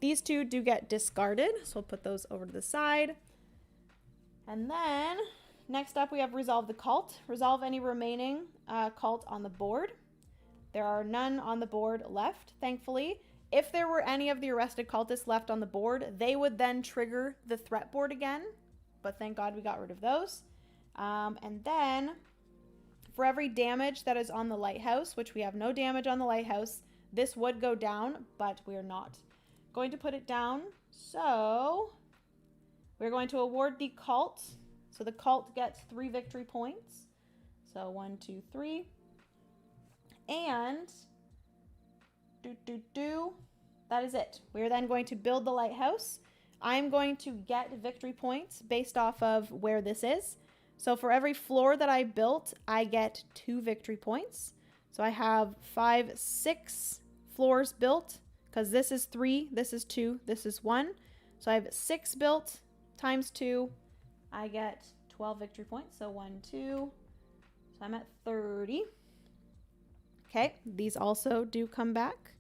These 2 do get discarded, so we'll put those over to the side. And then next up we have Resolve the Cult. Resolve any remaining cult on the board. There are none on the board left, thankfully. If there were any of the arrested cultists left on the board, they would then trigger the threat board again. But thank God we got rid of those. And then for every damage that is on the lighthouse, which we have no damage on the lighthouse, this would go down, but we're not going to put it down. So we're going to award the cult. So the cult gets 3 victory points. So 1, 2, 3. And that is it. We're then going to build the lighthouse. I'm going to get victory points based off of where this is. So for every floor that I built, I get 2 victory points. So I have 5, 6 floors built, because this is 3, this is 2, this is 1. So I have 6 built times 2. I get 12 victory points. So 1, 2. So I'm at 30. Okay, these also do come back.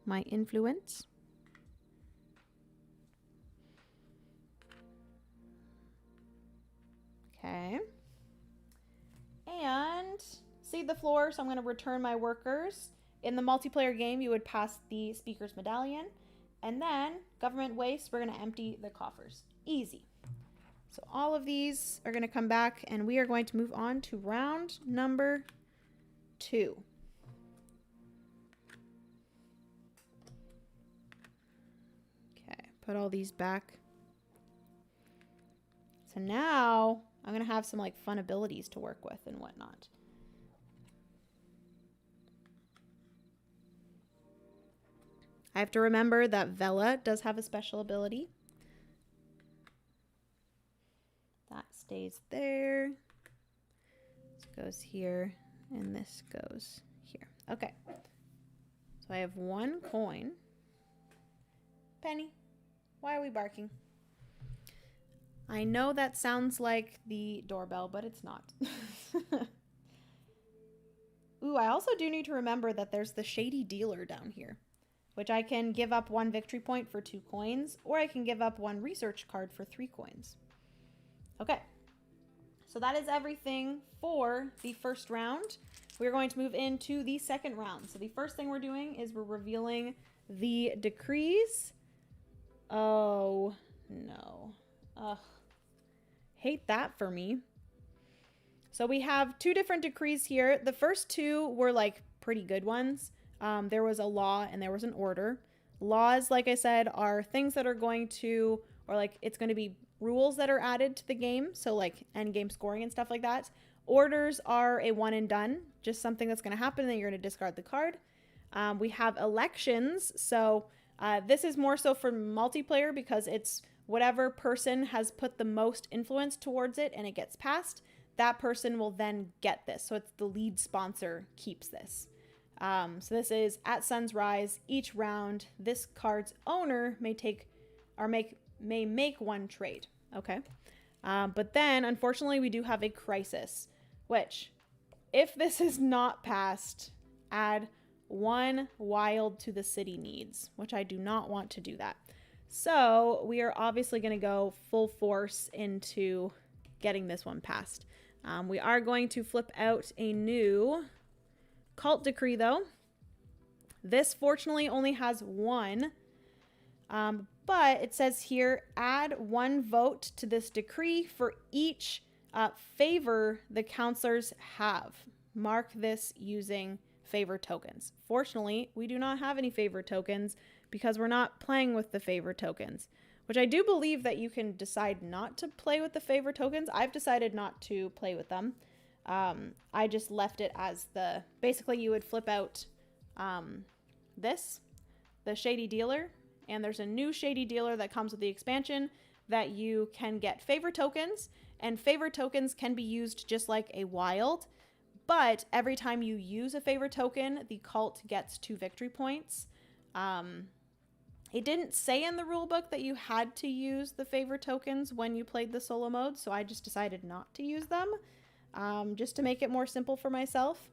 My influence. Okay. And see the floor, so I'm going to return my workers. In the multiplayer game, you would pass the Speaker's Medallion. And then, government waste, we're going to empty the coffers. Easy. So all of these are going to come back, and we are going to move on to round number 2. Okay, put all these back. So now I'm going to have some like fun abilities to work with and whatnot. I have to remember that Vela does have a special ability. That stays there. This goes here, and this goes here. Okay. So I have 1 coin. Penny, why are we barking? I know that sounds like the doorbell, but it's not. Ooh, I also do need to remember that there's the shady dealer down here, which I can give up 1 victory point for 2 coins, or I can give up 1 research card for 3 coins. Okay, so that is everything for the first round. We're going to move into the second round. So the first thing we're doing is we're revealing the decrees. Oh, no. Ugh. Hate that for me. So we have 2 different decrees here. The first 2 were like pretty good ones. There was a law and there was an order. Laws, like I said, are things that are going to, or like it's going to be rules that are added to the game. So like end game scoring and stuff like that. Orders are a one and done, just something that's going to happen and then you're going to discard the card. We have elections. So this is more so for multiplayer because it's whatever person has put the most influence towards it and it gets passed, that person will then get this. So it's the lead sponsor keeps this. So this is at sun's rise. Each round, this card's owner may make 1 trade. Okay. But then, unfortunately, we do have a crisis, which, if this is not passed, add 1 wild to the city needs, which I do not want to do that. So we are obviously going to go full force into getting this one passed. We are going to flip out a new cult decree, though. This fortunately only has 1, but it says here, add 1 vote to this decree for each favor the counselors have. Mark this using favor tokens. Fortunately, we do not have any favor tokens because we're not playing with the favor tokens, which I do believe that you can decide not to play with the favor tokens. I've decided not to play with them. I just left it as basically you would flip out the shady dealer, and there's a new shady dealer that comes with the expansion that you can get favor tokens, and favor tokens can be used just like a wild, but every time you use a favor token, the cult gets 2 victory points. It didn't say in the rulebook that you had to use the favor tokens when you played the solo mode, so I just decided not to use them, just to make it more simple for myself.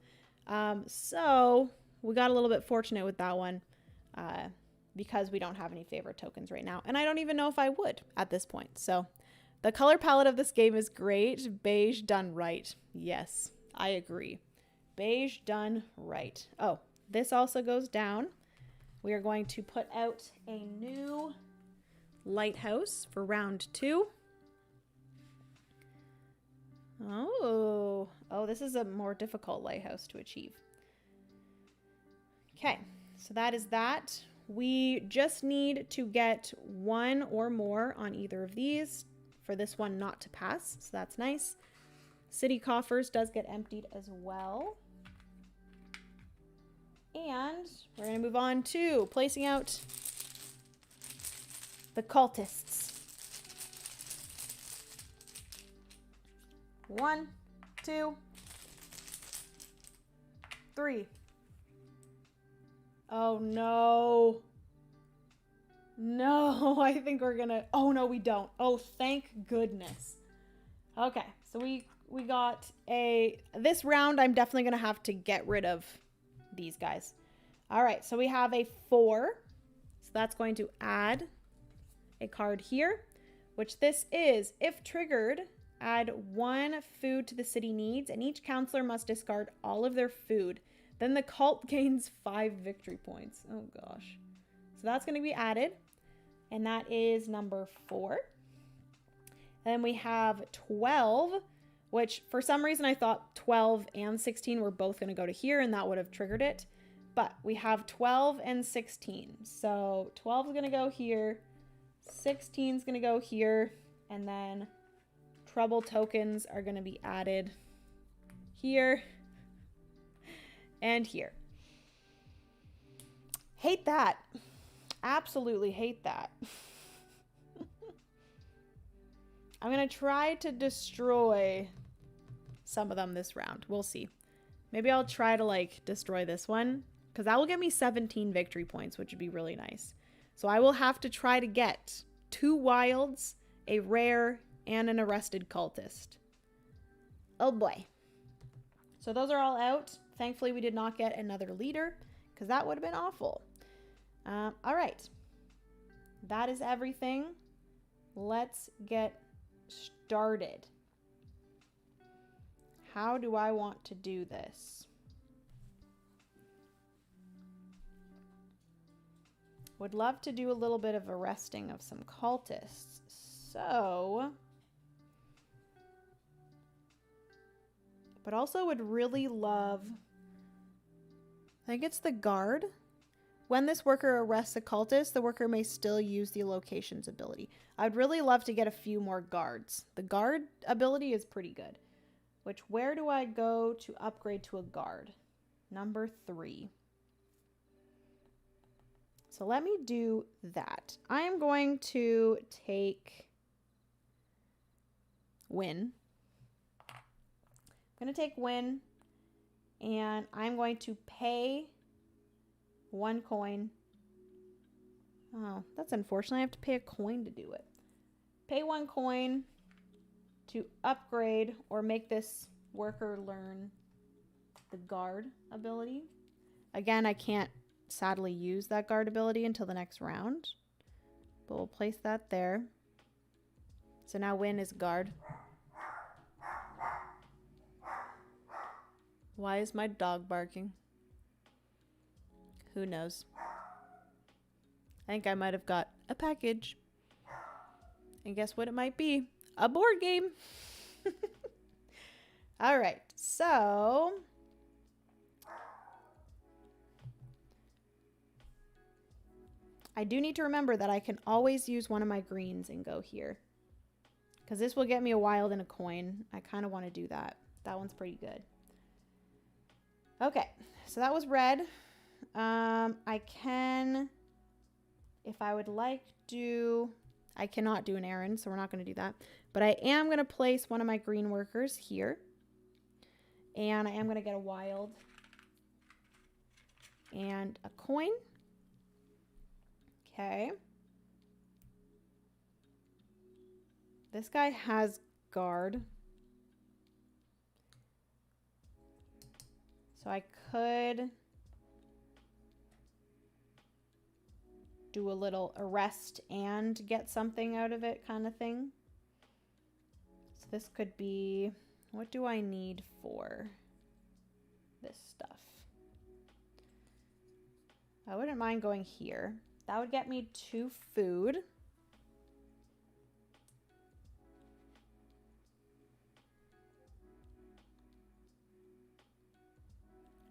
So we got a little bit fortunate with that one, because we don't have any favor tokens right now, and I don't even know if I would at this point. So the color palette of this game is great. Beige done right. Yes, I agree. Beige done right. Oh, this also goes down. We are going to put out a new lighthouse for round 2. Oh, this is a more difficult lighthouse to achieve. Okay, so that is that. We just need to get 1 or more on either of these for this one not to pass, so that's nice. City coffers does get emptied as well. And we're going to move on to placing out the cultists. 1, 2, 3. Oh no. No, I think we're gonna, oh no, we don't. Oh, thank goodness. Okay, so we got this round I'm definitely gonna have to get rid of these guys. All right, so we have a 4. So that's going to add a card here, which this is, if triggered, add 1 food to the city needs, and each counselor must discard all of their food. Then the cult gains 5 victory points. Oh gosh. So that's going to be added, and that is number 4. And then we have 12, which for some reason I thought 12 and 16 were both going to go to here and that would have triggered it. But we have 12 and 16. So 12 is going to go here, 16 is going to go here, and then trouble tokens are going to be added here and here. Hate that. Absolutely hate that. I'm going to try to destroy some of them this round. We'll see. Maybe I'll try to like destroy this one because that will get me 17 victory points, which would be really nice. So I will have to try to get 2 wilds, a rare, and an arrested cultist. Oh boy. So those are all out. Thankfully, we did not get another leader because that would have been awful. All right. That is everything. Let's get started. How do I want to do this? Would love to do a little bit of arresting of some cultists. So, but also would really love, I think it's the guard. When this worker arrests a cultist, the worker may still use the locations ability. I'd really love to get a few more guards. The guard ability is pretty good. Which, where do I go to upgrade to a guard? Number 3. So let me do that. I am going to take Win. I'm going to take Win, and I'm going to pay 1 coin. Oh, that's unfortunate. I have to pay a coin to do it. Pay 1 coin to upgrade or make this worker learn the guard ability. Again, I can't sadly use that guard ability until the next round, but we'll place that there. So now Win is guard. Why is my dog barking? Who knows? I think I might have got a package. And guess what it might be? A board game. All right, so I do need to remember that I can always use one of my greens and go here, because this will get me a wild and a coin. I kind of want to do that. That one's pretty good. Okay, so that was red. I can, if I would like to, I cannot do an errand, so we're not going to do that. But I am going to place one of my green workers here. And I am going to get a wild and a coin. Okay. This guy has guard. So I could do a little arrest and get something out of it kind of thing. So this could be, what do I need for this stuff? I wouldn't mind going here. That would get me 2 food.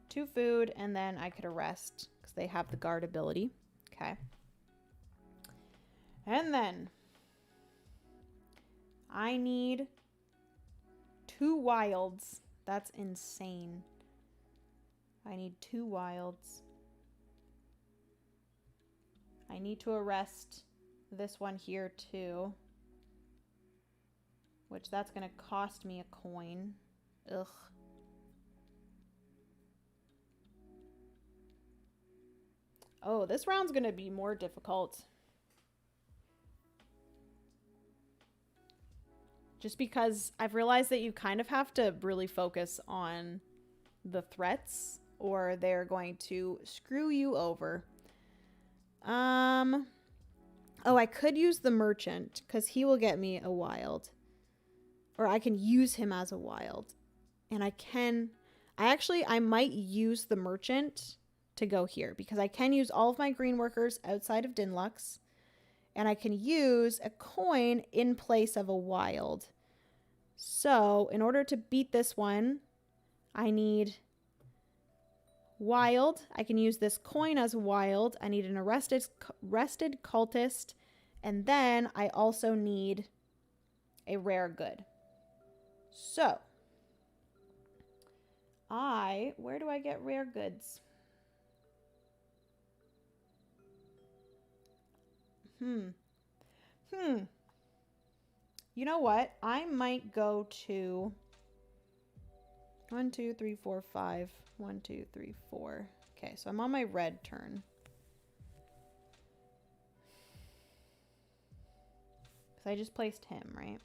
Two food, and then I could arrest because they have the guard ability. Okay. And then I need 2 wilds. That's insane. I need 2 wilds. I need to arrest this one here too, which that's going to cost me a coin. Ugh. Oh, this round's going to be more difficult. Just because I've realized that you kind of have to really focus on the threats or they're going to screw you over. Oh, I could use the merchant because he will get me a wild. Or I can use him as a wild. And I might use the merchant to go here because I can use all of my green workers outside of Dinlux. And I can use a coin in place of a wild. So in order to beat this one, I need wild. I can use this coin as wild. I need an arrested cultist. And then I also need a rare good. So where do I get rare goods? You know what? I might go to 1, 2, 3, 4, 5. 1, 2, 3, 4. Okay, so I'm on my red turn. Because I just placed him, right?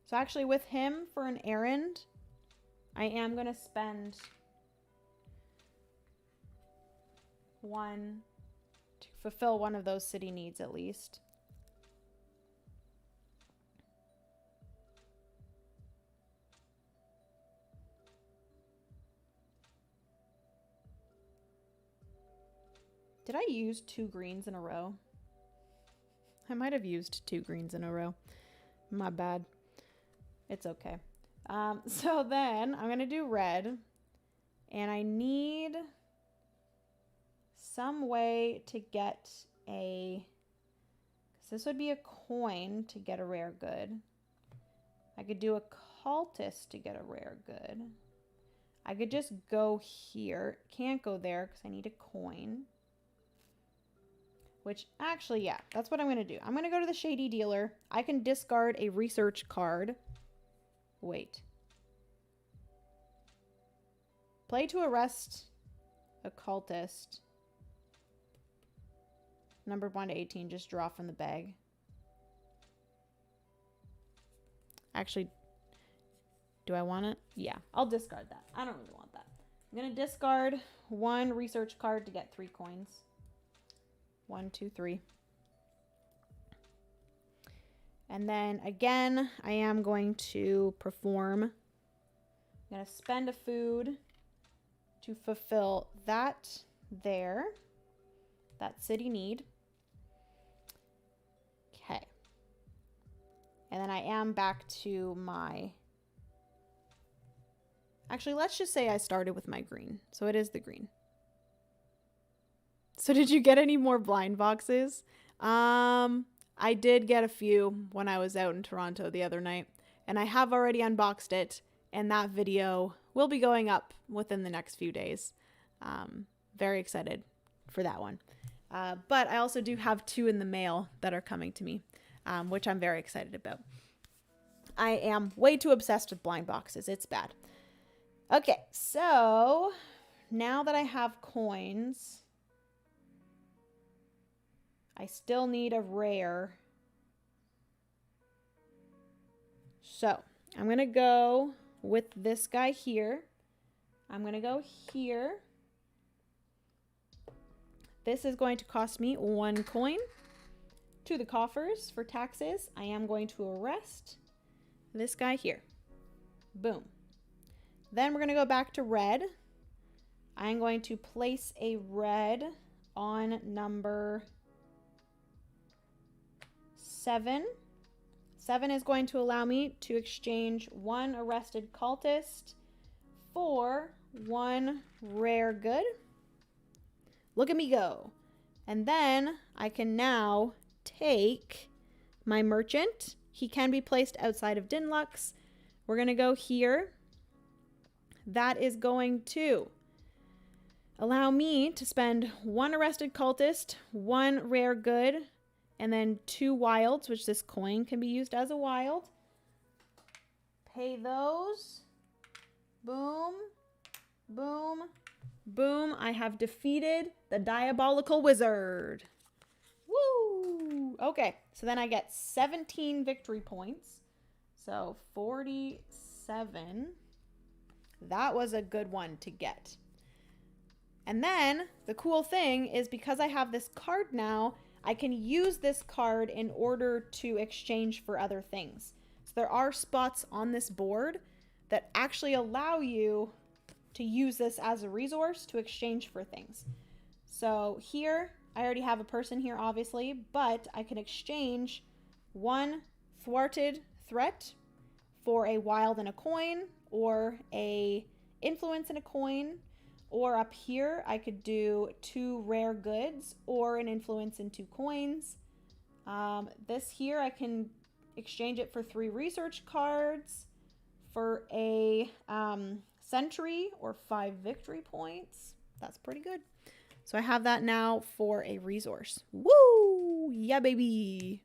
So actually with him for an errand, I am going to spend 1 to fulfill one of those city needs at least. Did I use 2 greens in a row? I might have used 2 greens in a row. My bad. It's okay. So then I'm going to do red. And I need some way to get a... because this would be a coin to get a rare good. I could do a cultist to get a rare good. I could just go here. Can't go there because I need a coin. Which, actually, yeah, that's what I'm going to do. I'm going to go to the Shady Dealer. I can discard a research card. Wait. Play to arrest a cultist. Numbered 1 to 18, just draw from the bag. Actually, do I want it? Yeah, I'll discard that. I don't really want that. I'm going to discard 1 research card to get 3 coins. 1, 2, 3. And then again, I am going to perform. I'm going to spend a food to fulfill that there. That city need. Okay. And then I am back to my... actually, let's just say I started with my green. So it is the green. So did you get any more blind boxes? I did get a few when I was out in Toronto the other night. And I have already unboxed it. And that video will be going up within the next few days. Very excited for that one. But I also do have 2 in the mail that are coming to me, which I'm very excited about. I am way too obsessed with blind boxes. It's bad. Okay, so now that I have coins... I still need a rare. So I'm going to go with this guy here. I'm going to go here. This is going to cost me 1 coin. To the coffers for taxes, I am going to arrest this guy here. Boom. Then we're going to go back to red. I'm going to place a red on number 7. 7 is going to allow me to exchange 1 arrested cultist for 1 rare good. Look at me go. And then I can now take my merchant. He can be placed outside of Dinlux. We're going to go here. That is going to allow me to spend 1 arrested cultist, 1 rare good, and then 2 wilds, which this coin can be used as a wild. Pay those. Boom. Boom. Boom. I have defeated the diabolical wizard. Woo! Okay, so then I get 17 victory points. So 47. That was a good one to get. And then the cool thing is because I have this card now, I can use this card in order to exchange for other things. So there are spots on this board that actually allow you to use this as a resource to exchange for things. So here, I already have a person here, obviously, but I can exchange 1 thwarted threat for a wild and a coin, or a influence and a coin, or up here I could do 2 rare goods or an influence and 2 coins. This here I can exchange it for 3 research cards, for a sentry or 5 victory points. That's pretty good. So I have that now for a resource. Woo! Yeah, baby.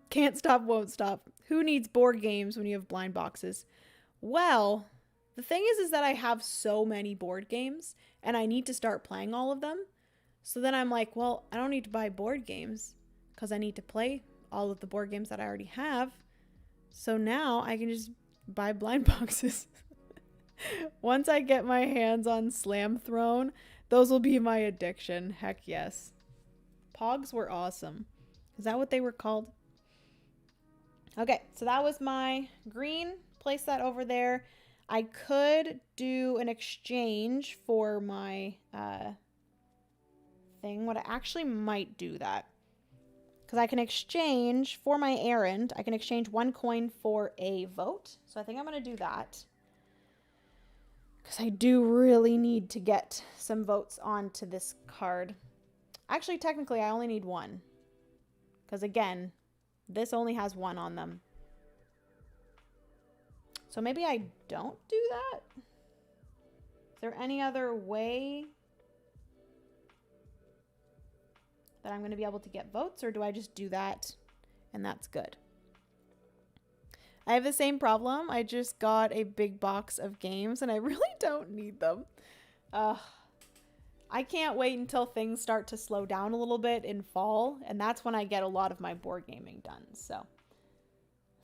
Can't stop, won't stop. Who needs board games when you have blind boxes? Well, the thing is that I have so many board games and I need to start playing all of them. So then I'm like, well, I don't need to buy board games because I need to play all of the board games that I already have. So now I can just buy blind boxes. Once I get my hands on Slam Throne, those will be my addiction. Heck yes. Pogs were awesome. Is that what they were called? Okay, so that was my green. Place that over there. I could do an exchange for my thing. What I actually might do that. Because I can exchange for my errand. I can exchange 1 coin for a vote. So I think I'm going to do that. Because I do really need to get some votes onto this card. Actually, technically, I only need 1. Because again, this only has 1 on them. So maybe I don't do that? Is there any other way that I'm going to be able to get votes? Or do I just do that and that's good? I have the same problem. I just got a big box of games and I really don't need them. I can't wait until things start to slow down a little bit in fall. And that's when I get a lot of my board gaming done. So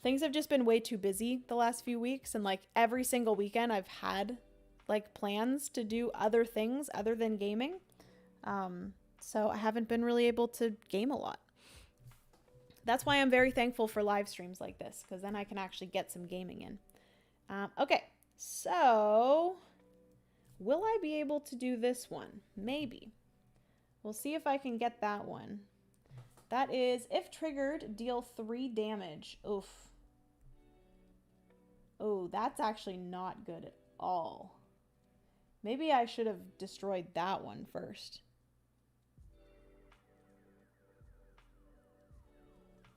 things have just been way too busy the last few weeks. And like every single weekend I've had like plans to do other things other than gaming. So I haven't been really able to game a lot. That's why I'm very thankful for live streams like this, because then I can actually get some gaming in. Okay, so will I be able to do this one? Maybe. We'll see if I can get that one. That is, if triggered, deal 3 damage. Oof. Oh, that's actually not good at all. Maybe I should have destroyed that one first.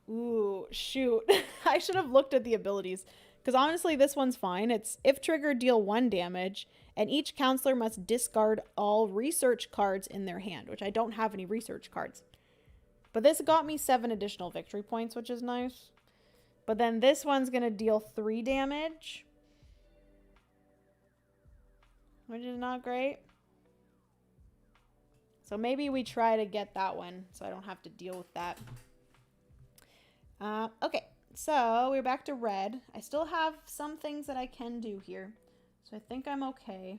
Ooh, shoot. I should have looked at the abilities. Because honestly, this one's fine. It's if triggered, deal 1 damage. And each counselor must discard all research cards in their hand. Which I don't have any research cards. But this got me 7 additional victory points, which is nice. But then this one's going to deal 3 damage. Which is not great. So maybe we try to get that one. So I don't have to deal with that. Okay, so we're back to red. I still have some things that I can do here, so I think I'm okay.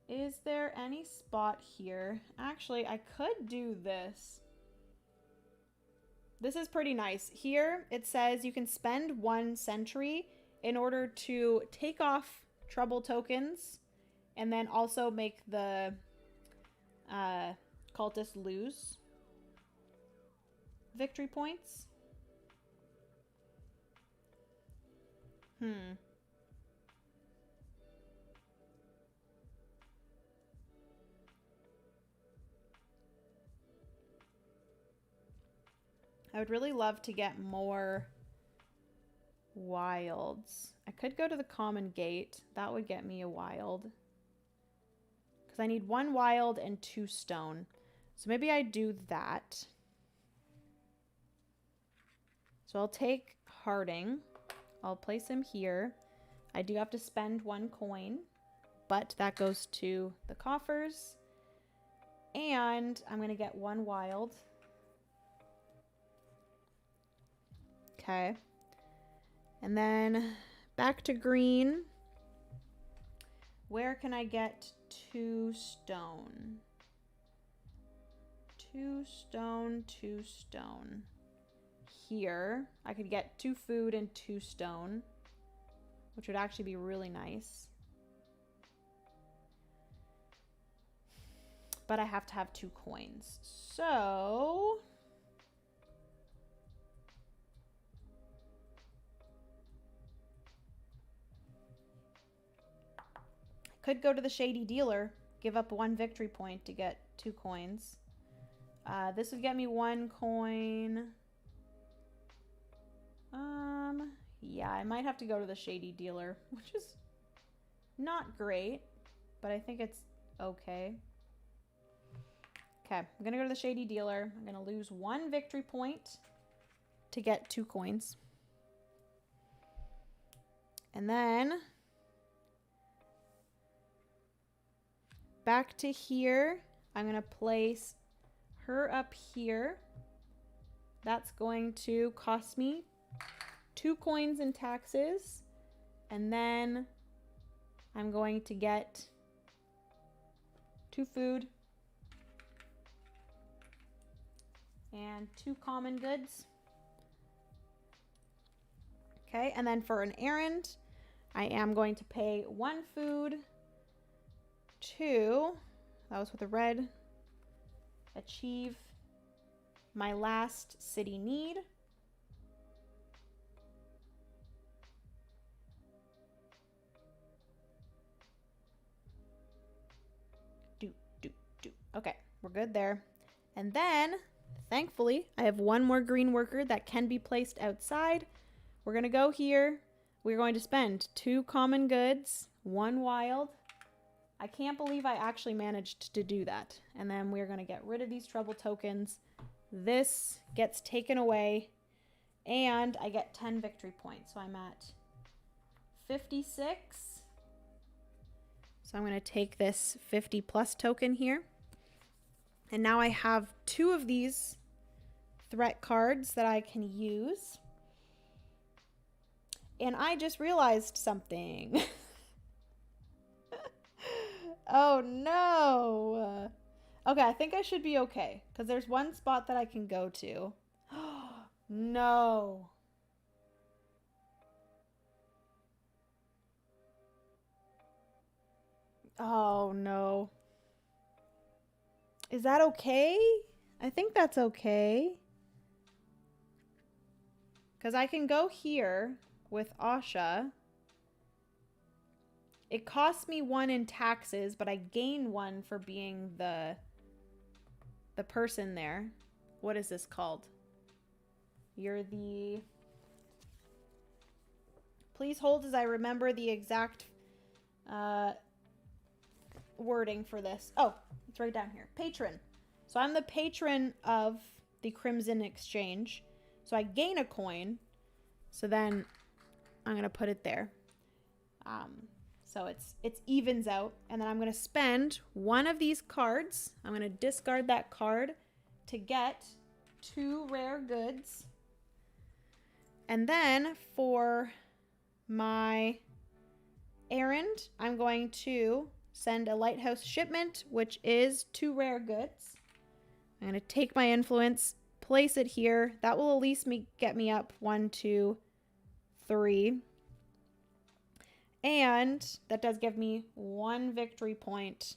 Is there any spot here? Actually, I could do this. This is pretty nice. Here, it says you can spend 1 sentry in order to take off trouble tokens and then also make the cultists lose victory points. I would really love to get more wilds. I could go to the common gate. That would get me a wild. Because I need 1 wild and 2 stone. So maybe I do that. So I'll take Harding. I'll place him here. I do have to spend 1 coin, but that goes to the coffers. And I'm going to get 1 wild. Okay. And then back to green. Where can I get 2 stone? 2 stone, 2 stone. Here, I could get 2 food and 2 stone, which would actually be really nice. But I have to have 2 coins. So could go to the Shady Dealer, give up 1 victory point to get 2 coins. This would get me 1 coin. Yeah, I might have to go to the Shady Dealer, which is not great, but I think it's okay. Okay, I'm gonna go to the Shady Dealer. I'm gonna lose 1 victory point to get 2 coins. And then back to here, I'm gonna place her up here. That's going to cost me 2 coins in taxes. And then I'm going to get 2 food and 2 common goods. Okay, and then for an errand, I am going to pay 1 food, 2, that was with a red, achieve my last city need. Okay, we're good there. And then, thankfully, I have 1 more green worker that can be placed outside. We're going to go here. We're going to spend 2 common goods, 1 wild. I can't believe I actually managed to do that. And then we're going to get rid of these trouble tokens. This gets taken away, and I get 10 victory points. So I'm at 56. So I'm going to take this 50 plus token here. And now I have 2 of these threat cards that I can use. And I just realized something. Oh no. Okay, I think I should be okay, because there's 1 spot that I can go to. No. Oh no. Is that okay? I think that's okay. Because I can go here with Asha. It costs me 1 in taxes, but I gain 1 for being the person there. What is this called? You're the... Please hold as I remember the exact wording for this. Oh, it's right down here. Patron. So I'm the patron of the Crimson Exchange. So I gain a coin. So then I'm going to put it there. So it's evens out. And then I'm going to spend 1 of these cards. I'm going to discard that card to get 2 rare goods. And then for my errand, I'm going to send a lighthouse shipment, which is 2 rare goods. I'm going to take my influence, place it here. That will at least get me up 1, 2, 3. And that does give me 1 victory point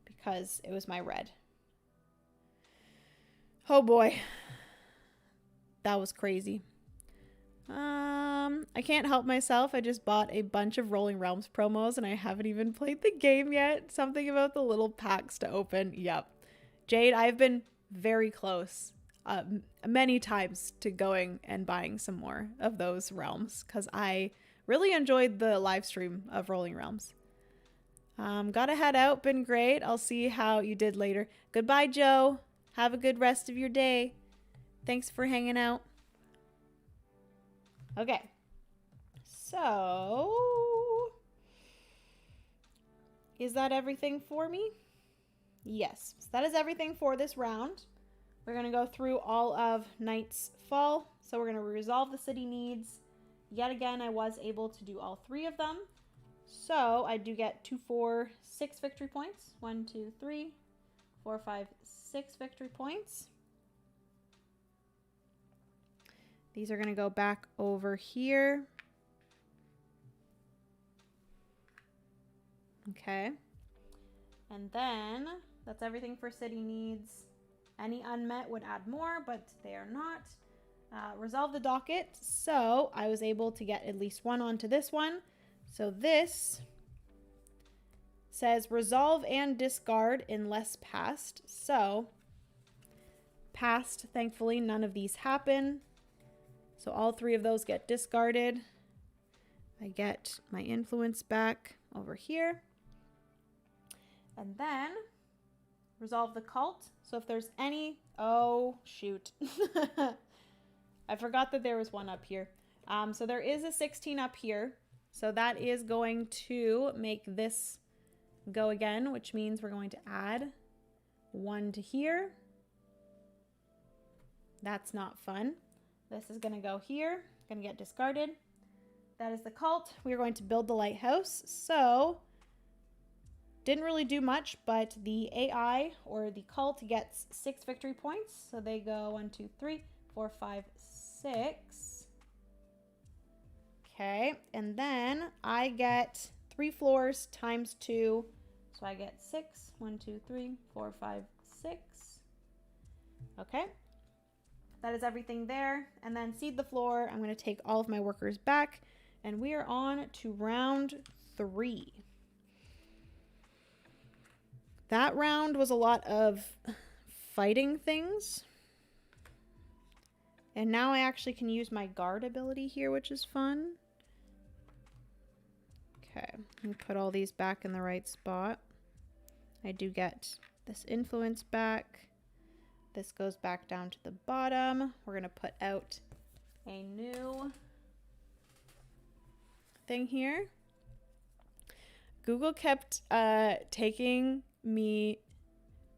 because it was my red. Oh boy. That was crazy. I can't help myself. I just bought a bunch of Rolling Realms promos and I haven't even played the game yet. Something about the little packs to open. Yep. Jade, I've been very close many times to going and buying some more of those realms because I really enjoyed the live stream of Rolling Realms. Gotta head out. Been great. I'll see how you did later. Goodbye, Joe. Have a good rest of your day. Thanks for hanging out. Okay. So, is that everything for me? Yes. So that is everything for this round. We're going to go through all of Night's Fall. So we're going to resolve the city needs. Yet again, I was able to do all 3 of them. So I do get 2, 4, 6 victory points. 1, 2, 3, 4, 5, 6 victory points. These are going to go back over here. Okay. And then that's everything for city needs. Any unmet would add more, but they are not. Resolve the docket. So I was able to get at least 1 onto this one. So this says resolve and discard unless passed. So passed, thankfully, none of these happen. So all 3 of those get discarded. I get my influence back over here. And then resolve the cult. So if there's any, oh shoot. I forgot that there was one up here. So there is a 16 up here. So that is going to make this go again, which means we're going to add 1 to here. That's not fun. This is going to go here, going to get discarded. That is the cult. We're going to build the lighthouse. So didn't really do much, but the AI or the cult gets 6 victory points. So they go 1, 2, 3, 4, 5, 6. Okay, and then I get 3 floors times 2. So I get 6. 1, 2, 3, 4, 5, 6. Okay. That is everything there. And then seed the floor. I'm going to take all of my workers back. And we are on to round 3. That round was a lot of fighting things. And now I actually can use my guard ability here, which is fun. Okay, let me put all these back in the right spot. I do get this influence back. This goes back down to the bottom. We're going to put out a new thing here. Google kept taking me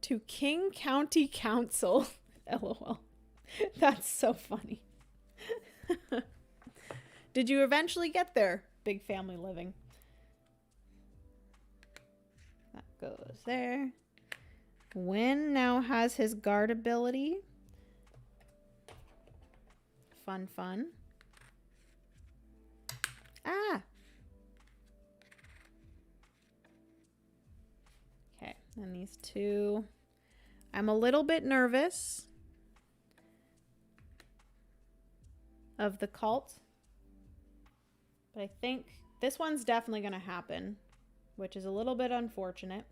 to King County Council. LOL. That's so funny. Did you eventually get there? Big family living. That goes there. Wynn now has his guard ability. Fun, fun. Ah! Okay, and these 2. I'm a little bit nervous of the cult, but I think this one's definitely going to happen, which is a little bit unfortunate.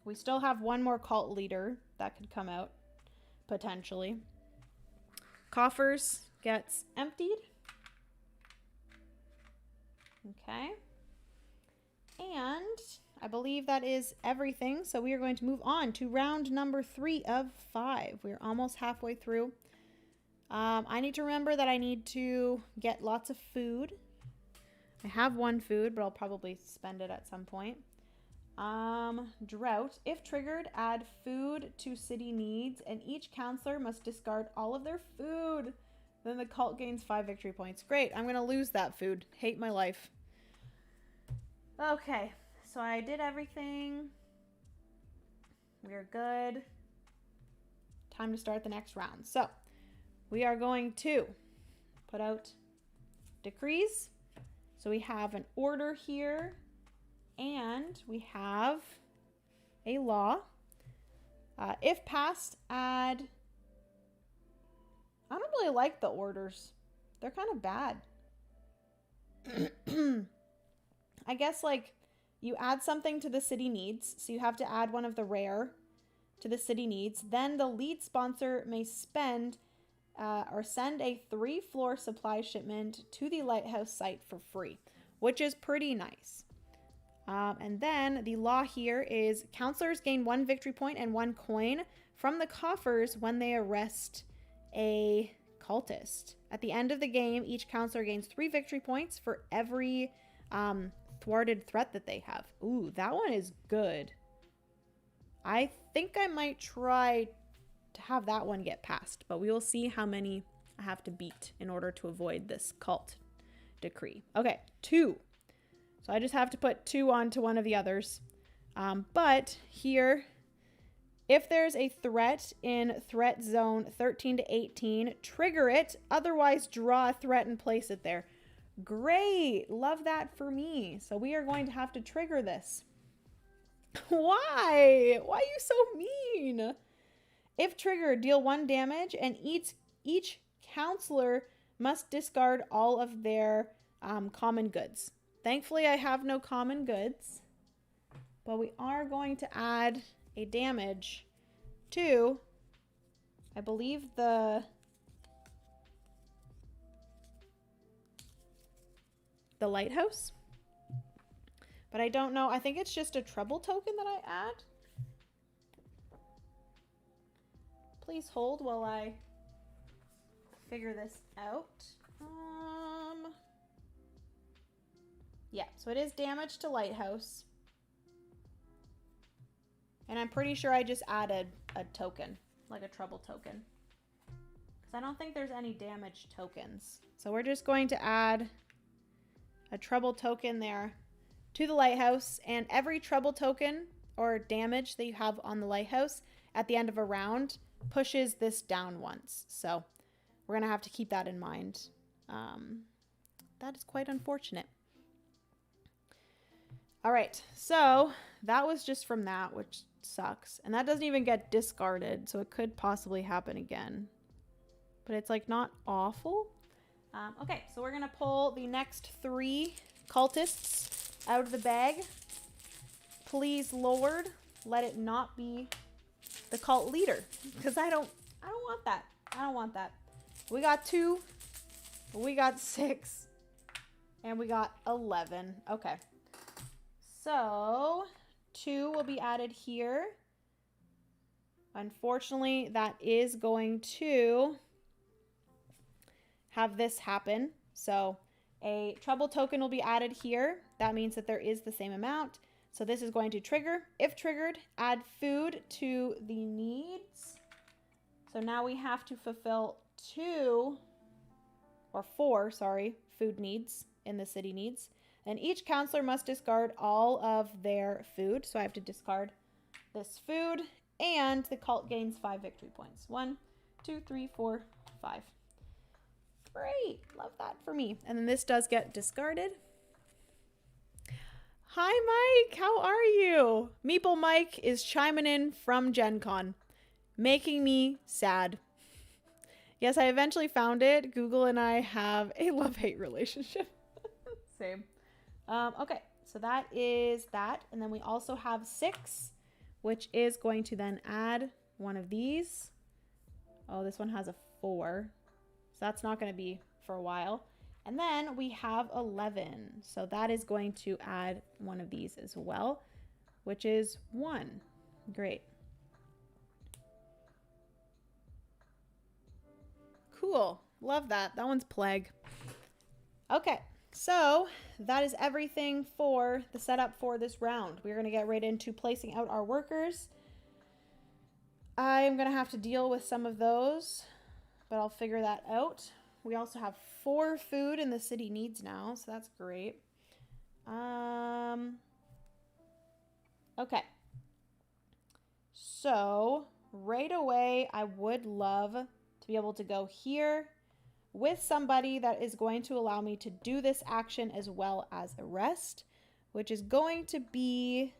We still have 1 more cult leader that could come out, potentially. Coffers gets emptied. Okay. And I believe that is everything. So we are going to move on to round number 3 of 5. We're almost halfway through. I need to remember that I need to get lots of food. I have 1 food, but I'll probably spend it at some point. Drought. If triggered, add food to city needs, and each counselor must discard all of their food. Then the cult gains 5 victory points. Great. I'm going to lose that food. Hate my life. Okay. So I did everything. We're good. Time to start the next round. So we are going to put out decrees. So we have an order here. And we have a law. If passed, add... I don't really like the orders. They're kind of bad. I guess, like, you add something to the city needs. So you have to add one of the rare to the city needs. Then the lead sponsor may spend or send a 3-floor supply shipment to the lighthouse site for free, which is pretty nice. And then the law here is counselors gain 1 victory point and 1 coin from the coffers when they arrest a cultist. At the end of the game, each counselor gains 3 victory points for every thwarted threat that they have. Ooh, that one is good. I think I might try to have that one get passed, but we will see how many I have to beat in order to avoid this cult decree. Okay, 2. So I just have to put 2 onto one of the others. But here, if there's a threat in threat zone 13 to 18, trigger it. Otherwise, draw a threat and place it there. Great. Love that for me. So we are going to have to trigger this. Why? Why are you so mean? If triggered, deal 1 damage, and each counselor must discard all of their common goods. Thankfully, I have no common goods. But we are going to add a damage to, I believe, the lighthouse. But I don't know. I think it's just a trouble token that I add. Please hold while I figure this out. Yeah, so it is damage to lighthouse. And I'm pretty sure I just added a token, like a trouble token. Because I don't think there's any damage tokens. So we're just going to add a trouble token there to the lighthouse. And every trouble token or damage that you have on the lighthouse at the end of a round pushes this down once. So we're going to have to keep that in mind. That is quite unfortunate. All right, so that was just from that, which sucks. And that doesn't even get discarded, so it could possibly happen again. But it's like not awful. Okay, so we're going to pull the next 3 cultists out of the bag. Please, Lord, let it not be the cult leader, because I don't want that. I don't want that. We got 2, we got 6, and we got 11. Okay. So 2 will be added here. Unfortunately, that is going to have this happen. So a trouble token will be added here. That means that there is the same amount. So this is going to trigger. If triggered, add food to the needs. So now we have to fulfill 4 food needs in the city needs. And each counselor must discard all of their food. So I have to discard this food, and the cult gains 5 victory points. 1, 2, 3, 4, 5. Great, love that for me. And then this does get discarded. Hi, Mike, how are you? Meeple Mike is chiming in from Gen Con, making me sad. Yes, I eventually found it. Google and I have a love-hate relationship. Same. Okay, so that is that. And then we also have 6, which is going to then add one of these. Oh, this one has a 4. So that's not going to be for a while. And then we have 11. So that is going to add one of these as well, which is 1. Great. Cool. Love that. That one's plague. Okay. So that is everything for the setup for this round. We're going to get right into placing out our workers. I'm going to have to deal with some of those, but I'll figure that out. We also have 4 food in the city needs now, so that's great. Okay. So right away, I would love to be able to go here with somebody that is going to allow me to do this action as well as a rest, which is going to be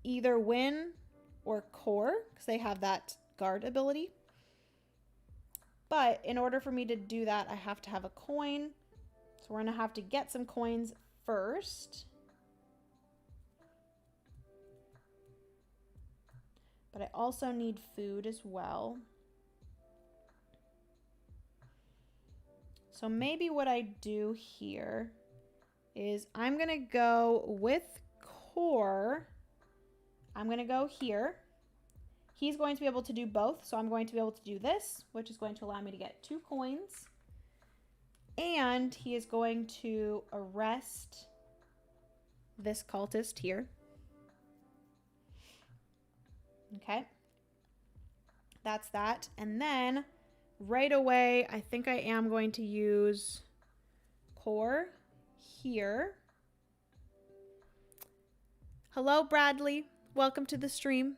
either Win or Core, because they have that guard ability. But in order for me to do that, I have to have a coin. So we're going to have to get some coins first. But I also need food as well. So maybe what I do here is I'm going to go with Core. I'm going to go here. He's going to be able to do both. So I'm going to be able to do this, which is going to allow me to get 2 coins. And he is going to arrest this cultist here. Okay. That's that. And then right away, I think I am going to use Core here. Hello, Bradley. Welcome to the stream.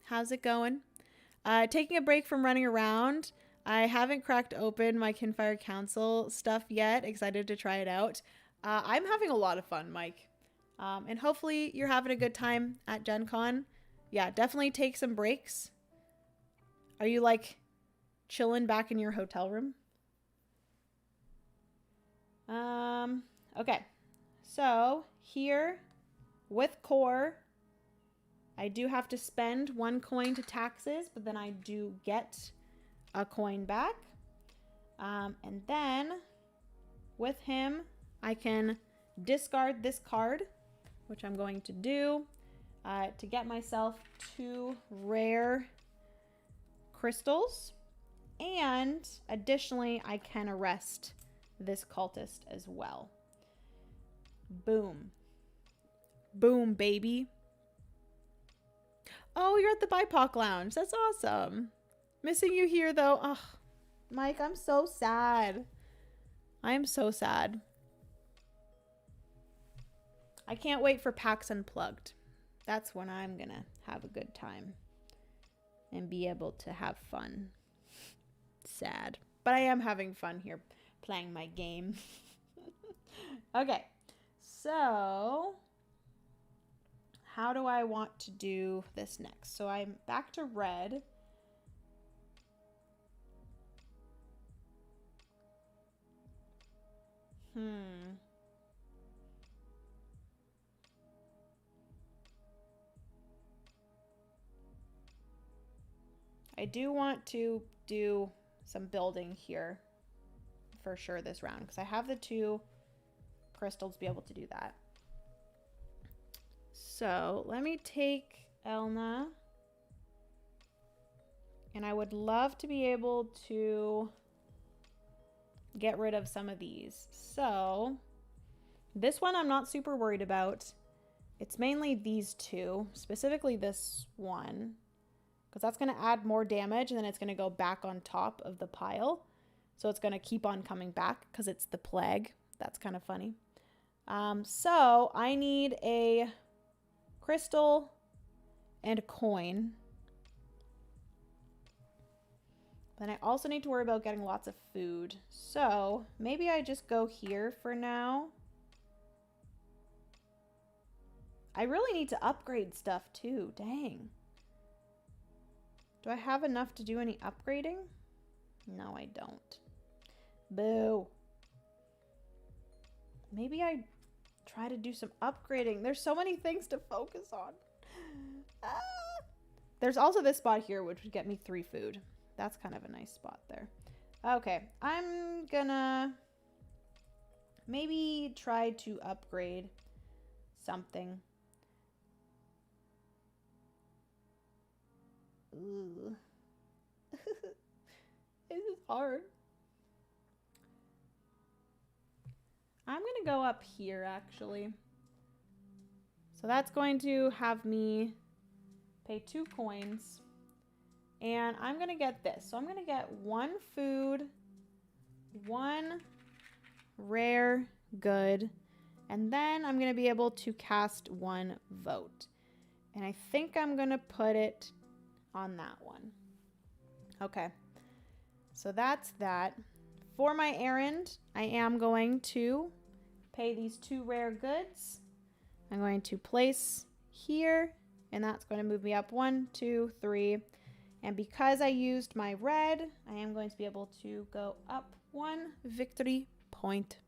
How's it going? Taking a break from running around. I haven't cracked open my Kinfire Council stuff yet. Excited to try it out. I'm having a lot of fun, Mike. And hopefully you're having a good time at Gen Con. Yeah, definitely take some breaks. Are you like chilling back in your hotel room? Okay. So here with core, I do have to spend 1 coin to taxes, but then I do get a coin back. And then with him, I can discard this card, which I'm going to do to get myself 2 rare crystals. And additionally, I can arrest this cultist as well. Boom. Boom, baby. Oh, you're at the BIPOC Lounge. That's awesome. Missing you here, though. Oh, Mike, I'm so sad. I am so sad. I can't wait for PAX Unplugged. That's when I'm gonna have a good time and be able to have fun. Sad. But I am having fun here playing my game. Okay. So, how do I want to do this next? So I'm back to red. I do want to do some building here for sure this round because I have the 2 crystals to be able to do that. So let me take Elna, and I would love to be able to get rid of some of these. So this one I'm not super worried about. It's mainly these 2, specifically this one, because that's going to add more damage and then it's going to go back on top of the pile. So it's going to keep on coming back because it's the plague. That's kind of funny. So I need a crystal and a coin. Then I also need to worry about getting lots of food. So maybe I just go here for now. I really need to upgrade stuff too. Dang. Do I have enough to do any upgrading? No, I don't. Boo. Maybe I try to do some upgrading. There's so many things to focus on. There's also this spot here, which would get me 3 food. That's kind of a nice spot there. Okay, I'm gonna maybe try to upgrade something. Ooh. This is hard. I'm gonna go up here actually. So that's going to have me pay 2 coins. And I'm gonna get this. So I'm gonna get 1 food, 1 rare good, and then I'm gonna be able to cast 1 vote. And I think I'm gonna put it on that one. Okay, so that's that. For my errand, I am going to pay these 2 rare goods. I'm going to place here, and that's going to move me up 1, 2, 3. And because I used my red, I am going to be able to go up 1 victory point.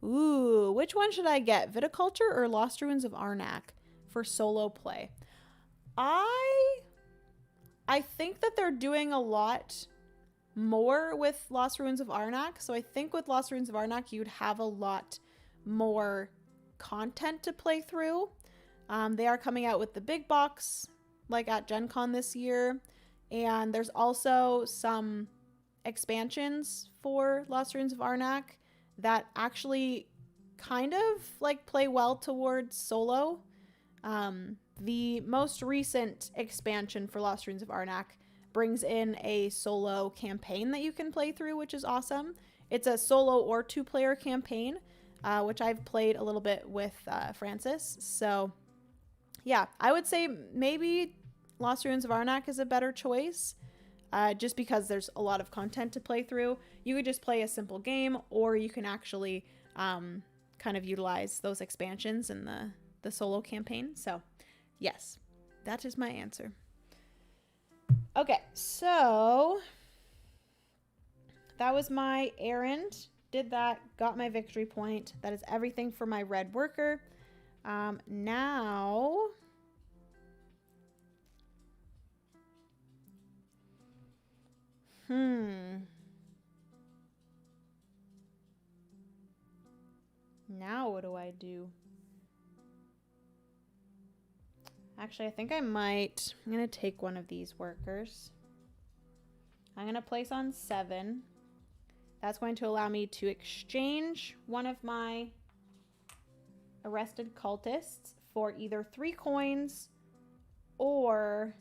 Ooh, which one should I get? Viticulture or Lost Ruins of Arnak for solo play? I think that they're doing a lot more with Lost Ruins of Arnak. So I think with Lost Ruins of Arnak, you'd have a lot more content to play through. They are coming out with the big box, like at Gen Con this year. And there's also some expansions for Lost Ruins of Arnak that actually kind of like play well towards solo. The most recent expansion for Lost Ruins of Arnak brings in a solo campaign that you can play through, which is awesome. It's a solo or 2-player campaign, which I've played a little bit with Francis. So yeah, I would say maybe Lost Ruins of Arnak is a better choice, just because there's a lot of content to play through. You could just play a simple game, or you can actually kind of utilize those expansions in the solo campaign. So yes, that is my answer. Okay, so that was my errand. Did that, got my victory point. That is everything for my red worker. Now... Now what do I do? Actually, I think I'm going to take one of these workers. I'm going to place on 7. That's going to allow me to exchange one of my arrested cultists for either 3 coins or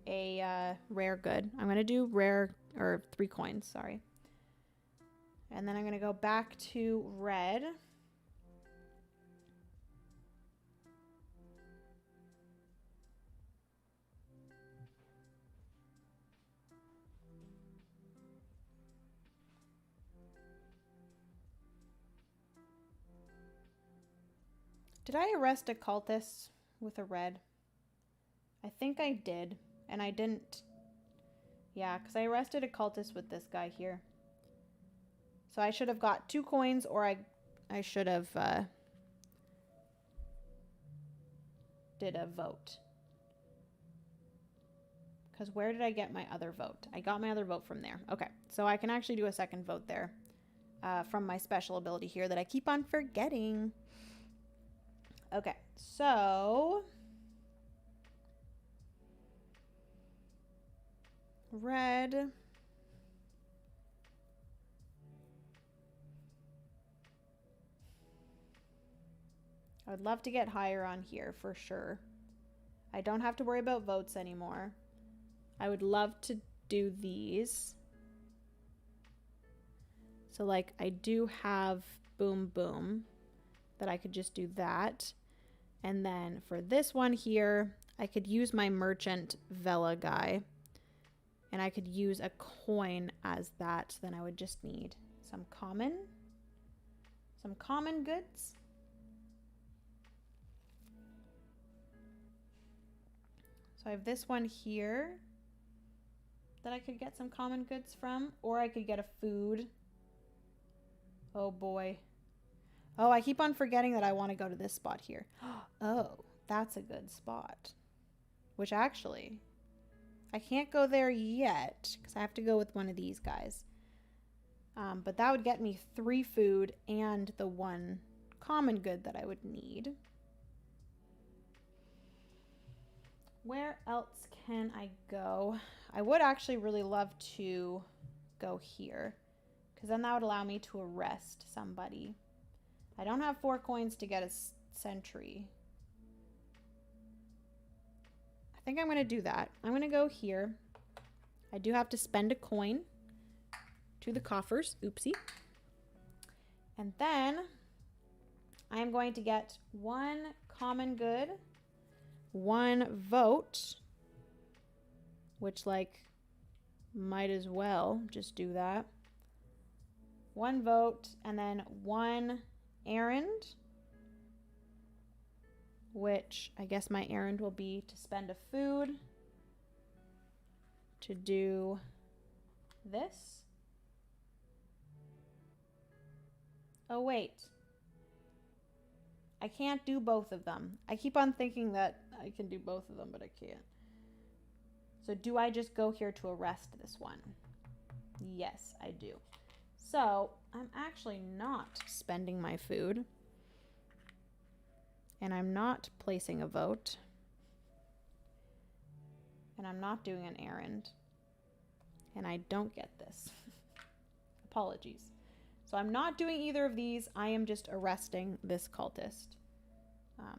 a rare good. I'm going to do rare, or 3 coins, sorry. And then I'm going to go back to red. Did I arrest a cultist with a red? I think I did, and I didn't. Yeah, because I arrested a cultist with this guy here. So I should have got 2 coins, or I should have did a vote. Because where did I get my other vote? I got my other vote from there. Okay, so I can actually do a second vote there from my special ability here that I keep on forgetting. Okay, so... red... I would love to get higher on here for sure. I don't have to worry about votes anymore. I would love to do these. So like I do have boom boom that I could just do that. And then for this one here, I could use my merchant Vela guy. And I could use a coin as that. Then I would just need some common goods. So I have this one here that I could get some common goods from, or I could get a food. Oh boy. Oh, I keep on forgetting that I want to go to this spot here. Oh, that's a good spot. Which actually, I can't go there yet because I have to go with one of these guys. But that would get me 3 food and the 1 common good that I would need. Where else can I go? I would actually really love to go here, because then that would allow me to arrest somebody. I don't have 4 coins to get a sentry. I think I'm going to do that. I'm going to go here. I do have to spend a coin to the coffers. Oopsie. And then I am going to get 1 common good, 1 vote, which like might as well just do that. 1 vote and then 1 errand, which I guess my errand will be to spend a food to do this. Oh wait, I can't do both of them. I keep on thinking that I can do both of them, but I can't. So do I just go here to arrest this one? Yes, I do. So I'm actually not spending my food. And I'm not placing a vote. And I'm not doing an errand. And I don't get this. Apologies. So I'm not doing either of these. I am just arresting this cultist.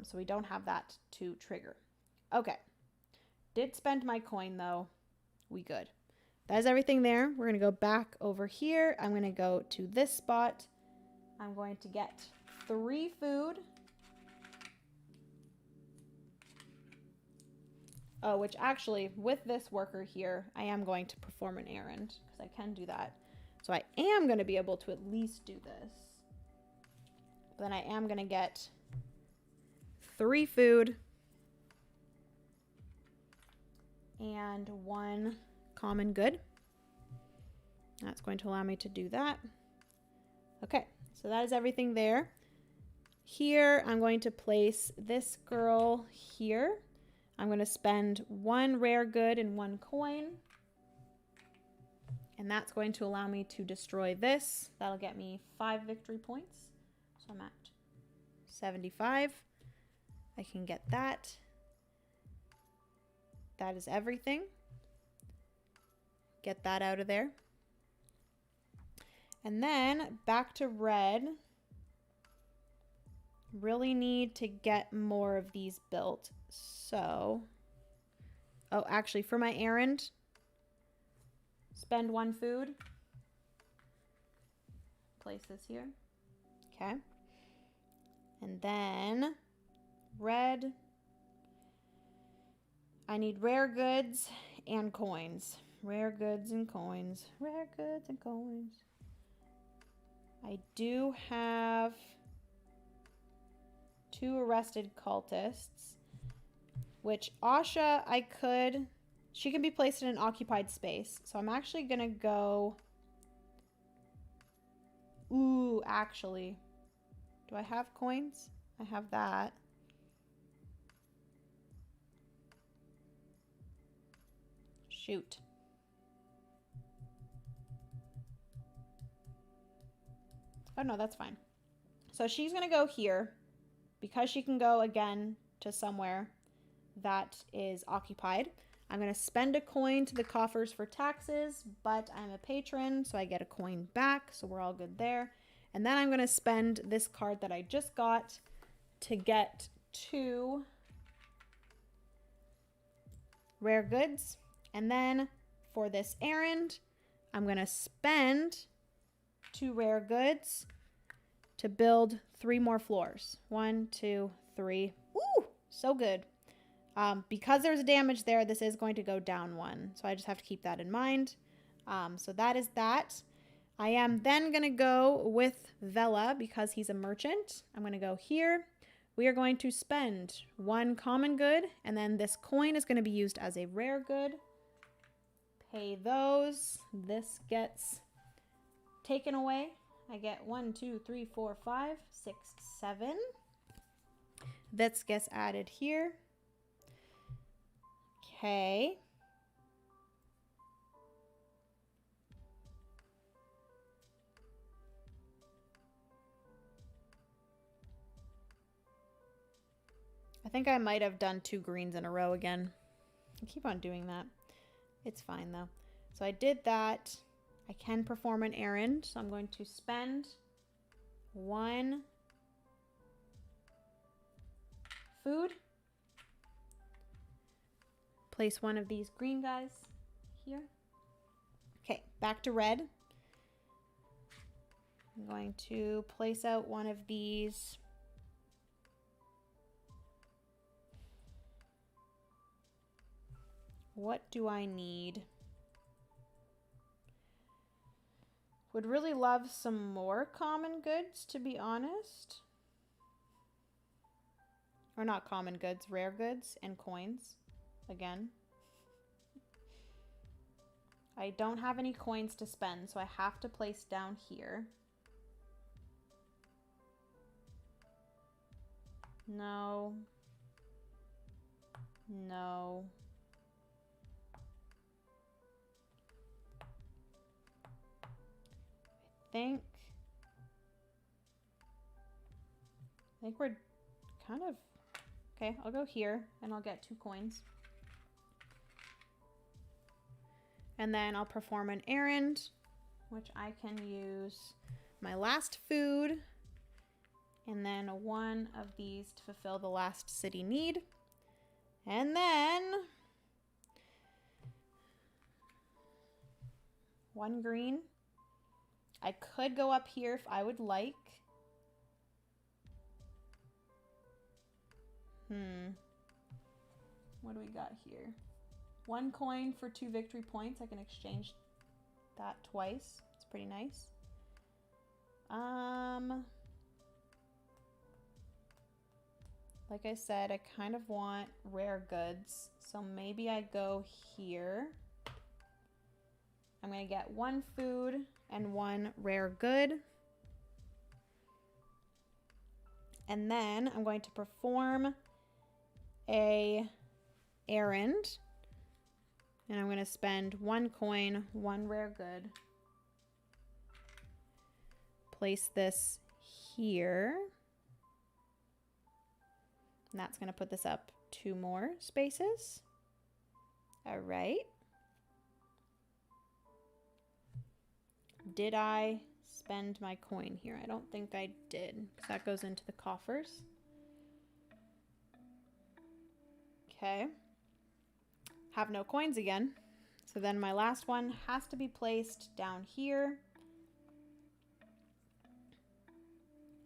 So we don't have that to trigger. Okay. Did spend my coin though. We good. That is everything there. We're going to go back over here. I'm going to go to this spot. I'm going to get 3 food. Oh, which actually, with this worker here, I am going to perform an errand because I can do that. So I am going to be able to at least do this. But then I am going to get 3 food and 1 common good. That's going to allow me to do that. Okay, so that is everything there. Here, I'm going to place this girl here. I'm going to spend 1 rare good and 1 coin. And that's going to allow me to destroy this. That'll get me 5 victory points. So I'm at 75. I can get that. That is everything. Get that out of there. And then back to red. Really need to get more of these built. So, oh, actually for my errand, spend 1 food. Place this here. Okay. And then red. I need rare goods and coins. Rare goods and coins. Rare goods and coins. I do have 2 arrested cultists, which Asha, she can be placed in an occupied space. So I'm actually gonna go, ooh, actually, do I have coins? I have that. Shoot. Oh no, that's fine. So she's gonna go here because she can go again to somewhere that is occupied. I'm gonna spend a coin to the coffers for taxes, but I'm a patron, so I get a coin back, so we're all good there. And then I'm gonna spend this card that I just got to get 2 rare goods. And then for this errand, I'm gonna spend 2 rare goods to build 3 more floors. 1, 2, 3. Ooh, so good. Because there's damage there, this is going to go down 1. So I just have to keep that in mind. So that is that. I am then going to go with Vela because he's a merchant. I'm going to go here. We are going to spend 1 common good, and then this coin is going to be used as a rare good. Pay those. This gets taken away. I get 1, 2, 3, 4, 5, 6, 7. This gets added here. Okay. I think I might have done 2 greens in a row again. I keep on doing that. It's fine though. So I did that. I can perform an errand. So I'm going to spend 1 food. Place 1 of these green guys here. Okay, back to red. I'm going to place out 1 of these. What do I need? Would really love some more common goods, to be honest. Or not common goods, rare goods and coins. Again. I don't have any coins to spend, so I have to place down here. No. No. I think we're kind of, okay, I'll go here and I'll get 2 coins. And then I'll perform an errand, which I can use my last food and then 1 of these to fulfill the last city need. And then 1 green. I could go up here if I would like. What do we got here? 1 coin for 2 victory points. I can exchange that twice. It's pretty nice. Like I said, I kind of want rare goods. So maybe I go here. I'm going to get 1 food and 1 rare good. And then I'm going to perform a errand. And I'm going to spend 1 coin, 1 rare good. Place this here. And that's going to put this up 2 more spaces. All right. Did I spend my coin here? I don't think I did, because that goes into the coffers. Okay. Have no coins again. So then my last one has to be placed down here.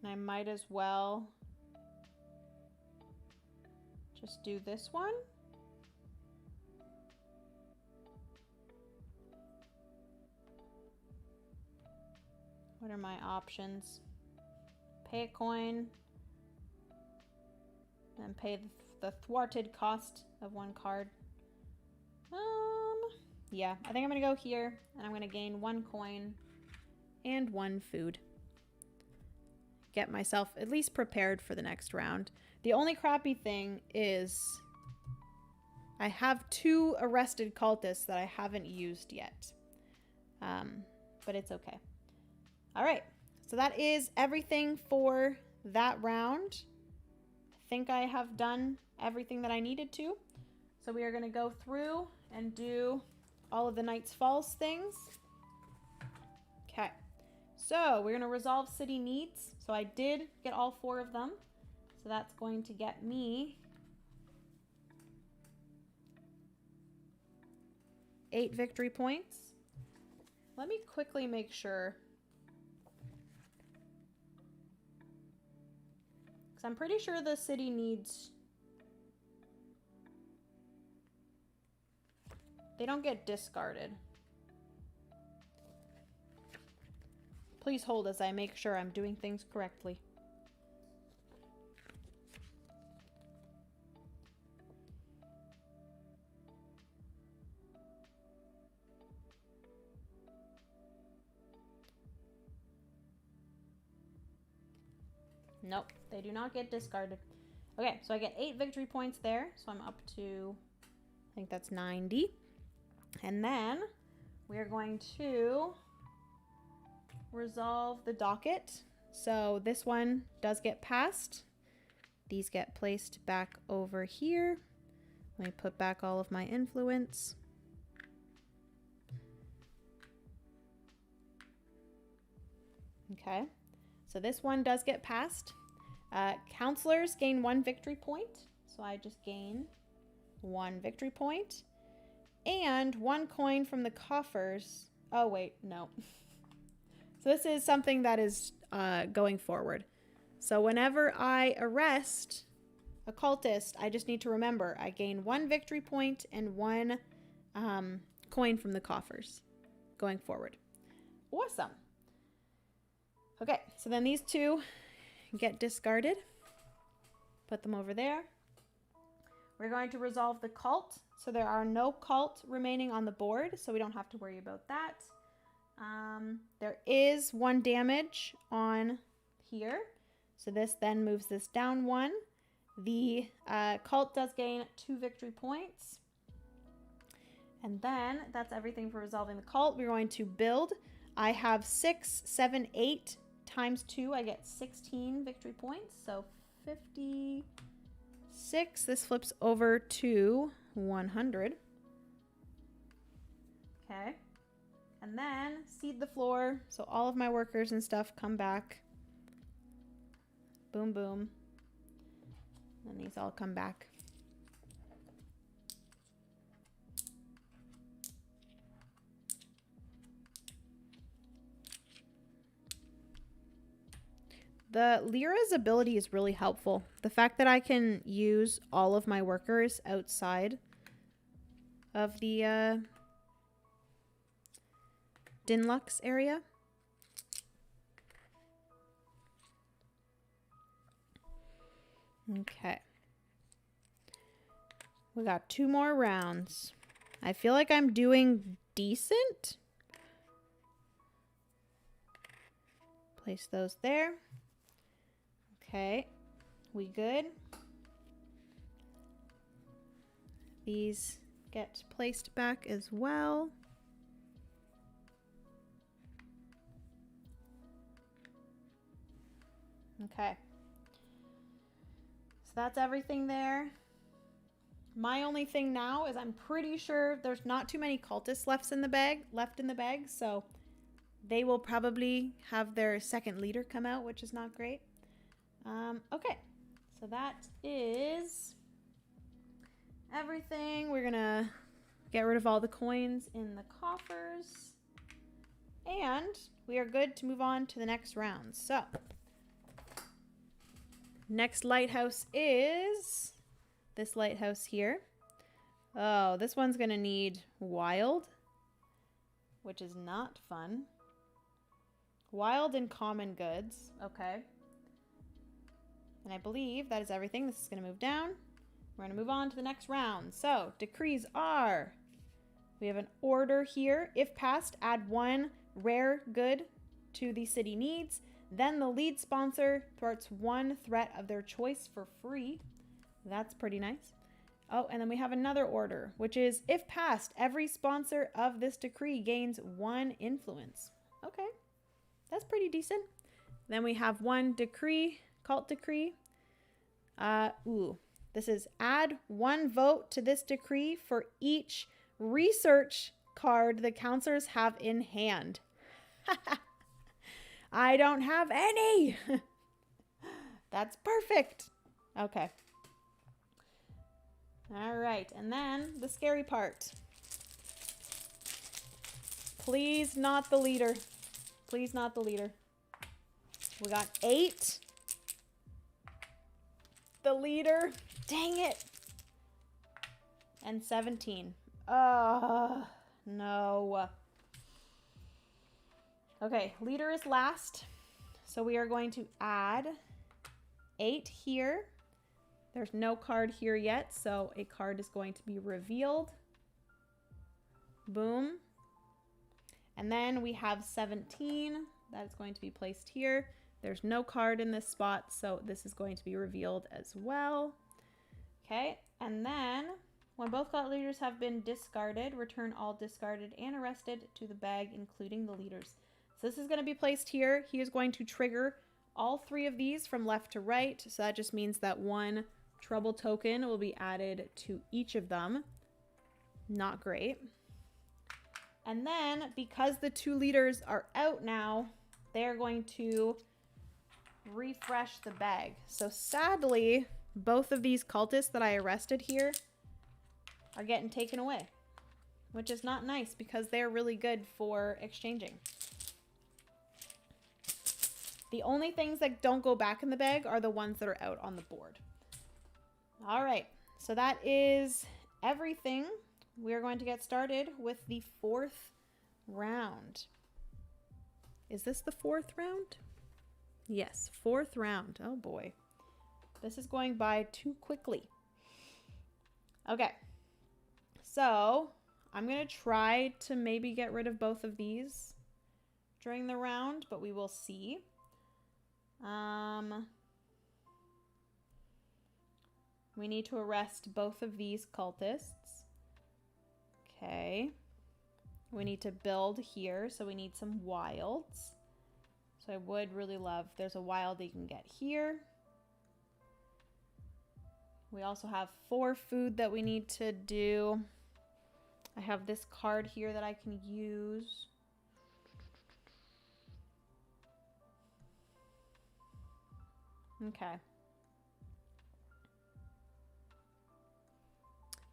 And I might as well just do this one. What are my options? Pay a coin. And pay the thwarted cost of 1 card. Yeah, I think I'm going to go here. And I'm going to gain 1 coin and 1 food. Get myself at least prepared for the next round. The only crappy thing is I have 2 arrested cultists that I haven't used yet. But it's okay. All right, so that is everything for that round. I think I have done everything that I needed to. So we are going to go through and do all of the Knights Falls things. Okay, so we're going to resolve city needs. So I did get all 4 of them. So that's going to get me 8 victory points. Let me quickly make sure. Because I'm pretty sure the city needs... They don't get discarded. Please hold as I make sure I'm doing things correctly. Nope, they do not get discarded. Okay, so I get 8 victory points there. So I'm up to, I think that's 90. And then we are going to resolve the docket. So this one does get passed. These get placed back over here. Let me put back all of my influence. Okay, so this one does get passed. Counselors gain 1 victory point. So I just gain 1 victory point. And 1 coin from the coffers. Oh, wait, no. So this is something that is going forward. So whenever I arrest a cultist, I just need to remember I gain 1 victory point and 1 coin from the coffers going forward. Awesome. Okay, so then these 2 get discarded. Put them over there. We're going to resolve the cult. So there are no cult remaining on the board, so we don't have to worry about that. There is 1 damage on here. So this then moves this down 1. The cult does gain 2 victory points. And then that's everything for resolving the cult. We're going to build. I have 6, 7, 8 times 2. I get 16 victory points. So 56. This flips over to 100. Okay. And then seed the floor. So all of my workers and stuff come back. Boom, boom. And these all come back. The Lyra's ability is really helpful. The fact that I can use all of my workers outside of the Dinlux area. Okay. We got 2 more rounds. I feel like I'm doing decent. Place those there. Okay, we good. These get placed back as well. Okay. So that's everything there. My only thing now is I'm pretty sure there's not too many cultists left in the bag, so they will probably have their second leader come out, which is not great. Okay, so that is everything. We're gonna get rid of all the coins in the coffers, and we are good to move on to the next round. So, next lighthouse is this lighthouse here. Oh, this one's gonna need wild, which is not fun. Wild and common goods. Okay. And I believe that is everything. This is gonna move down. We're gonna move on to the next round. So, decrees are, we have an order here. If passed, add 1 rare good to the city needs. Then the lead sponsor thwarts 1 threat of their choice for free. That's pretty nice. Oh, and then we have another order, which is, if passed, every sponsor of this decree gains 1 influence. Okay, that's pretty decent. Then we have 1 decree, cult decree. This is add 1 vote to this decree for each research card the counselors have in hand. I don't have any. That's perfect. Okay. All right, and then the scary part. Please not the leader. Please not the leader. We got 8. The leader. Dang it. And 17. No. Okay, leader is last. So we are going to add 8 here. There's no card here yet, so a card is going to be revealed. Boom. And then we have 17. That is going to be placed here. There's no card in this spot, so this is going to be revealed as well. Okay, and then when both cult leaders have been discarded, return all discarded and arrested to the bag, including the leaders. So this is going to be placed here. He is going to trigger all 3 of these from left to right. So that just means that 1 trouble token will be added to each of them. Not great. And then, because the 2 leaders are out now, they're going to refresh the bag. So sadly, both of these cultists that I arrested here are getting taken away, which is not nice because they're really good for exchanging. The only things that don't go back in the bag are the ones that are out on the board. All right, so that is everything. We are going to get started with the 4th round. Is this the 4th round? Yes, 4th round. Oh boy. This is going by too quickly. Okay. So, I'm going to try to maybe get rid of both of these during the round, but we will see. We need to arrest both of these cultists. Okay. We need to build here, so we need some wilds. So I would really love, there's a wild that you can get here. We also have 4 food that we need to do. I have this card here that I can use. Okay.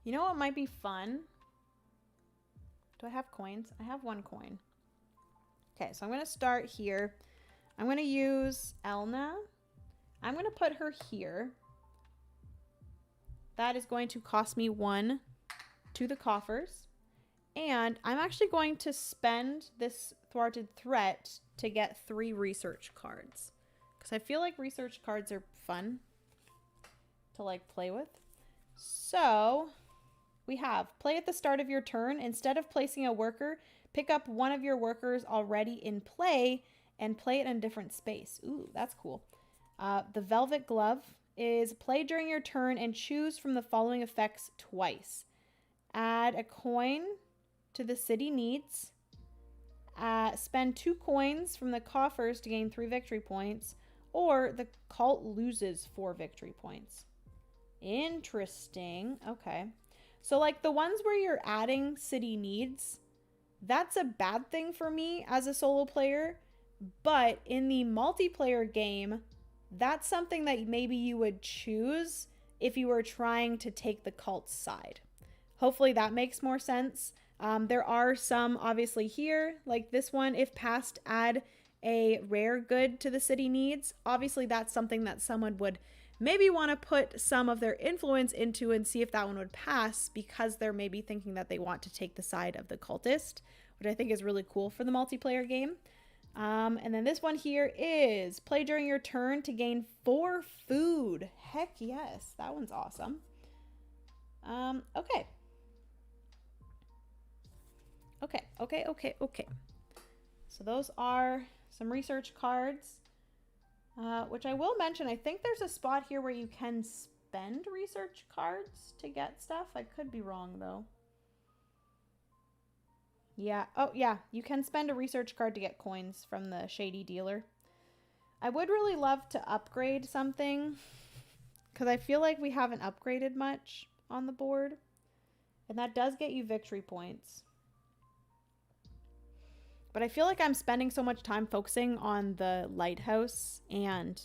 You know what might be fun? Do I have coins? I have 1 coin. Okay, so I'm going to start here. I'm going to use Elna. I'm going to put her here. That is going to cost me 1 to the coffers. And I'm actually going to spend this thwarted threat to get 3 research cards. Because I feel like research cards are fun to like play with. So we have play at the start of your turn. Instead of placing a worker, pick up one of your workers already in play and play it in a different space. Ooh, that's cool. The Velvet Glove is play during your turn and choose from the following effects twice. Add a coin to the city needs. Spend 2 coins from the coffers to gain 3 victory points. Or the cult loses 4 victory points. Interesting. Okay. So like the ones where you're adding city needs, that's a bad thing for me as a solo player. But in the multiplayer game, that's something that maybe you would choose if you were trying to take the cult's side. Hopefully that makes more sense. There are some obviously here, like this one, if passed, add a rare good to the city needs. Obviously that's something that someone would maybe want to put some of their influence into and see if that one would pass, because they're maybe thinking that they want to take the side of the cultist, which I think is really cool for the multiplayer game. And then this one here is play during your turn to gain 4 food. Heck yes, that one's awesome. Okay. Okay. So those are some research cards, which I will mention, I think there's a spot here where you can spend research cards to get stuff. I could be wrong though. Yeah. Oh, yeah. You can spend a research card to get coins from the shady dealer. I would really love to upgrade something, because I feel like we haven't upgraded much on the board. And that does get you victory points. But I feel like I'm spending so much time focusing on the lighthouse and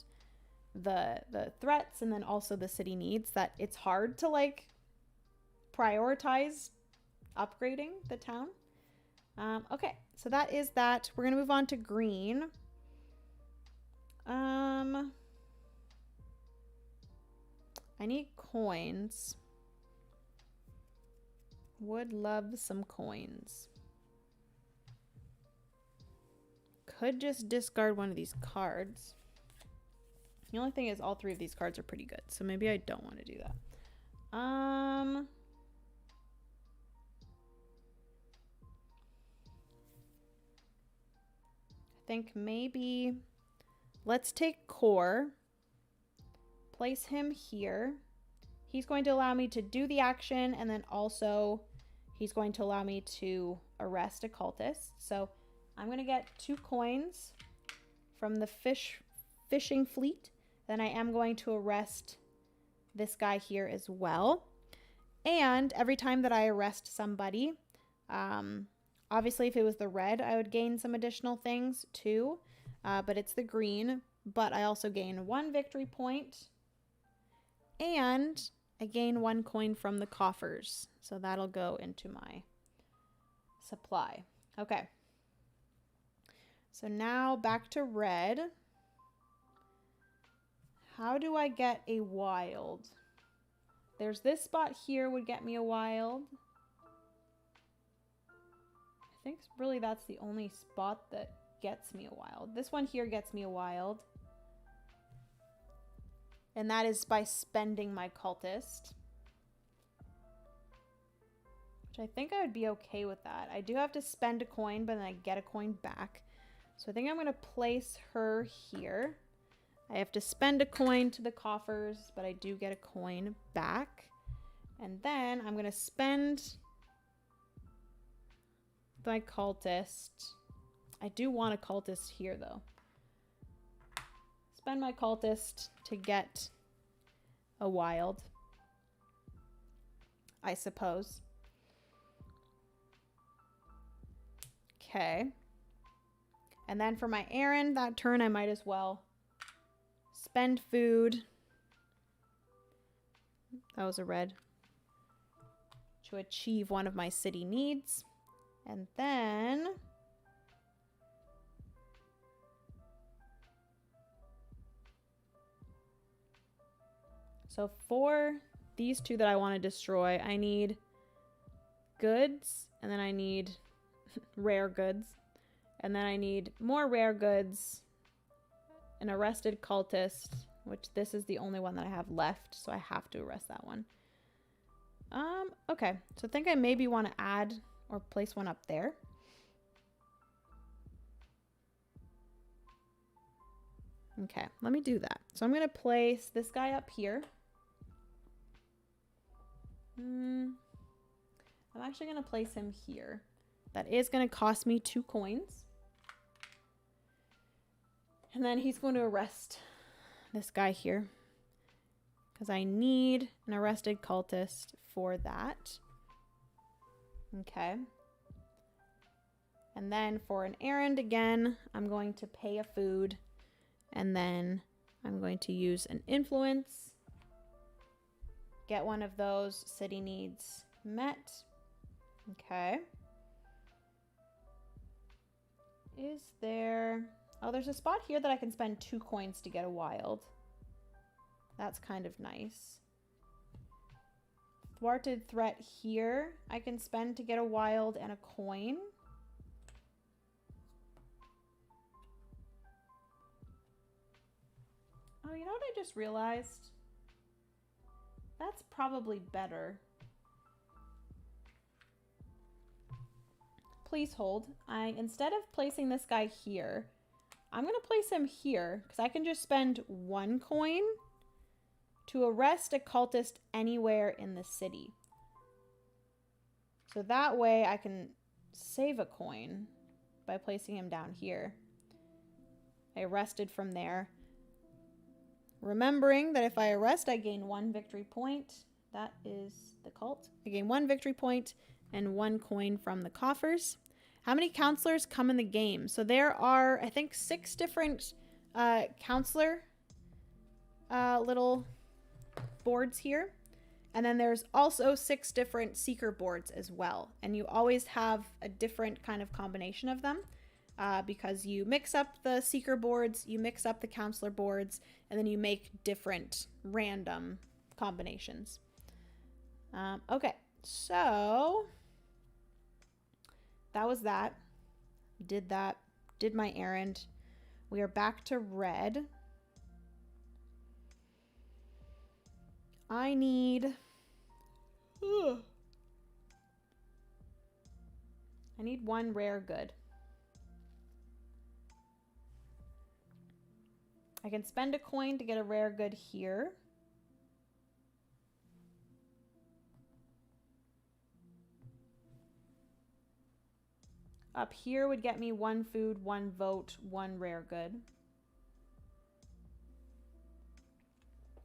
the threats and then also the city needs that it's hard to like prioritize upgrading the town. Okay, so that is that. We're gonna move on to green. I need coins. Would love some coins. Could just discard one of these cards. The only thing is all 3 of these cards are pretty good, so maybe I don't want to do that. I think maybe let's take Core, place him here. He's going to allow me to do the action, and then also he's going to allow me to arrest a cultist. So I'm going to get 2 coins from the fishing fleet. Then I am going to arrest this guy here as well. And every time that I arrest somebody, obviously if it was the red, I would gain some additional things too. But it's the green. But I also gain 1 victory point. And I gain 1 coin from the coffers. So that'll go into my supply. Okay. So now back to red. How do I get a wild? There's this spot here would get me a wild. I think really that's the only spot that gets me a wild. This one here gets me a wild. And that is by spending my cultist. Which I think I would be okay with that. I do have to spend a coin, but then I get a coin back. So I think I'm going to place her here. I have to spend a coin to the coffers, but I do get a coin back. And then I'm going to spend my cultist. I do want a cultist here, though. Spend my cultist to get a wild, I suppose. Okay. And then for my errand, that turn I might as well spend food. That was a red. To achieve one of my city needs. And then so for these 2 that I want to destroy, I need goods, and then I need rare goods. And then I need more rare goods, an arrested cultist, which this is the only one that I have left, so I have to arrest that one. Okay, so I think I maybe want to add or place one up there. Okay, let me do that. So I'm going to place this guy up here. I'm actually going to place him here. That is going to cost me 2 coins. And then he's going to arrest this guy here, because I need an arrested cultist for that. Okay. And then for an errand again, I'm going to pay a food. And then I'm going to use an influence. Get one of those city needs met. Okay. Is there... Oh, there's a spot here that I can spend 2 coins to get a wild. That's kind of nice. Thwarted threat here I can spend to get a wild and a coin. Oh, you know what I just realized? That's probably better. Please hold. Instead of placing this guy here, I'm going to place him here because I can just spend 1 coin to arrest a cultist anywhere in the city. So that way I can save a coin by placing him down here. I arrested from there. Remembering that if I arrest, I gain 1 victory point. That is the cult. I gain 1 victory point and 1 coin from the coffers. How many counselors come in the game? So there are, I think, 6 different counselor little boards here. And then there's also 6 different seeker boards as well. And you always have a different kind of combination of them. Because you mix up the seeker boards, you mix up the counselor boards, and then you make different random combinations. Okay, so that was that. Did that. Did my errand. We are back to red. I need... I need 1 rare good. I can spend a coin to get a rare good here. Up here would get me 1 food, 1 vote, 1 rare good.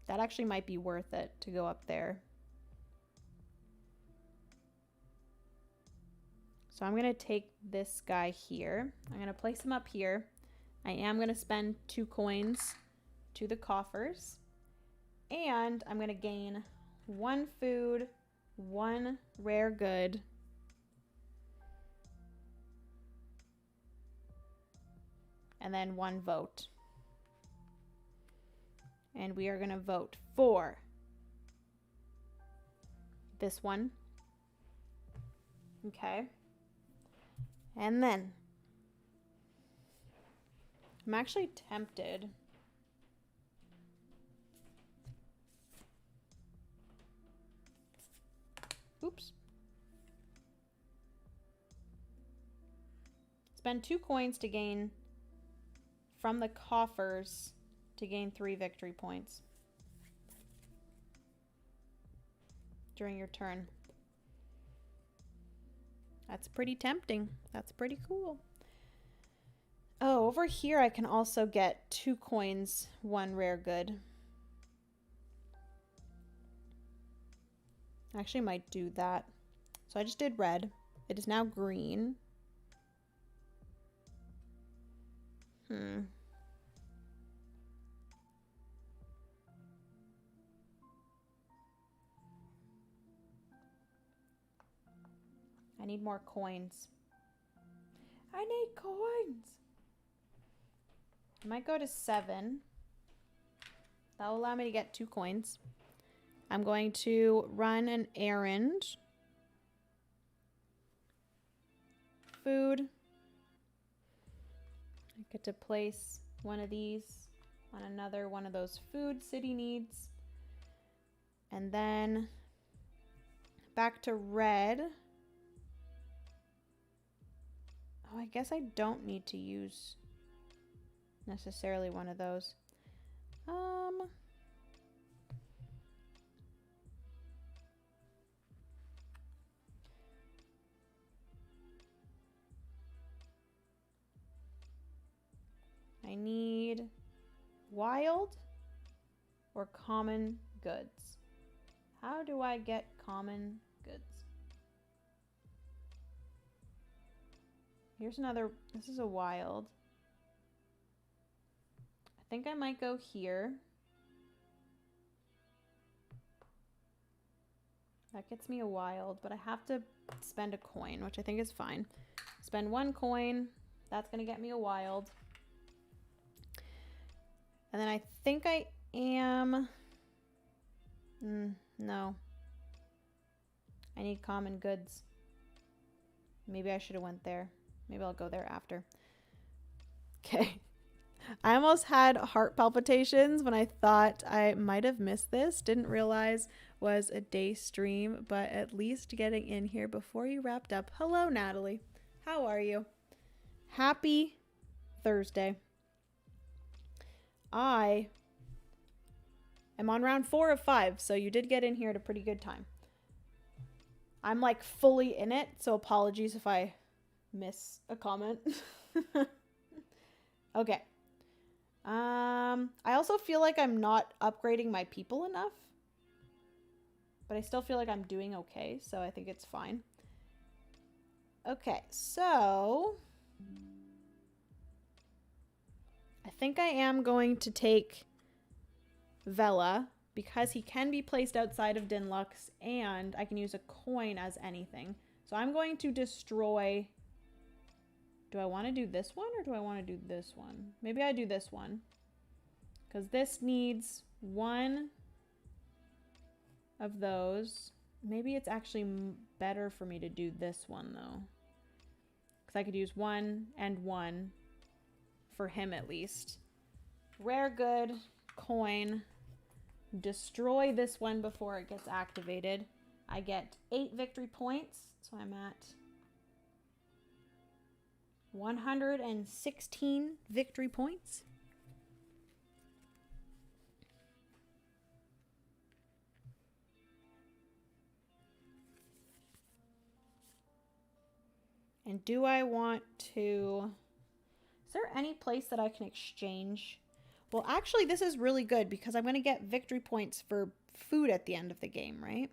That actually might be worth it to go up there. So I'm going to take this guy here. I'm going to place him up here. I am going to spend 2 coins to the coffers. And I'm going to gain 1 food, 1 rare good. And then 1 vote. And we are going to vote for this one. Okay. And then I'm actually tempted. Oops. Spend 2 coins to gain from the coffers to gain 3 victory points during your turn. That's pretty tempting. That's pretty cool. Oh, over here I can also get 2 coins, 1 rare good. I actually might do that. So I just did red. It is now green. I need more coins. I need coins. I might go to 7. That'll allow me to get 2 coins. I'm going to run an errand. Food. I get to place one of these on another one of those food city needs. And then back to red. Oh, I guess I don't need to use necessarily one of those. I need wild or common goods. How do I get common goods? Here's another, this is a wild. I think I might go here. That gets me a wild, but I have to spend a coin, which I think is fine. Spend 1 coin. That's going to get me a wild. And then I think I am... no. I need common goods. Maybe I should have went there. Maybe I'll go there after. Okay. I almost had heart palpitations when I thought I might have missed this. Didn't realize was a day stream, but at least getting in here before you wrapped up. Hello, Natalie. How are you? Happy Thursday. I am on round 4 of 5, so you did get in here at a pretty good time. I'm like fully in it, so apologies if I miss a comment. Okay. I also feel like I'm not upgrading my people enough, but I still feel like I'm doing okay, so I think it's fine. Okay, so I think I am going to take Vela because he can be placed outside of Dinlux and I can use a coin as anything. So I'm going to destroy... Do I want to do this one or do I want to do this one? Maybe I do this one. Because this needs 1 of those. Maybe it's actually better for me to do this one though. Because I could use 1 and 1 for him at least. Rare good, coin. Destroy this one before it gets activated. I get 8 victory points. So I'm at 116 victory points. And do I want to... Is there any place that I can exchange? Well, actually, this is really good because I'm going to get victory points for food at the end of the game, right?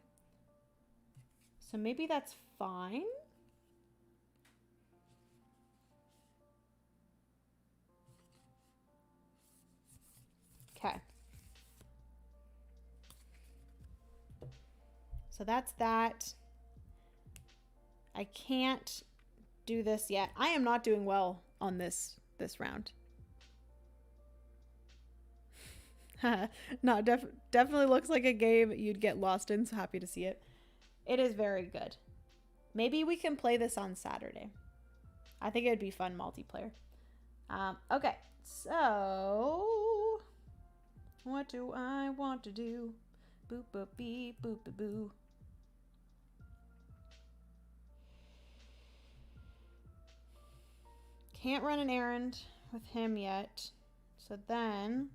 So maybe that's fine. Okay. So that's that. I can't do this yet. I am not doing well on this round. No, definitely looks like a game you'd get lost in, so happy to see it. It is very good. Maybe we can play this on Saturday. I think it would be fun multiplayer. Okay, so what do I want to do? Boop boop beep boop boop boo. Can't run an errand with him yet. So then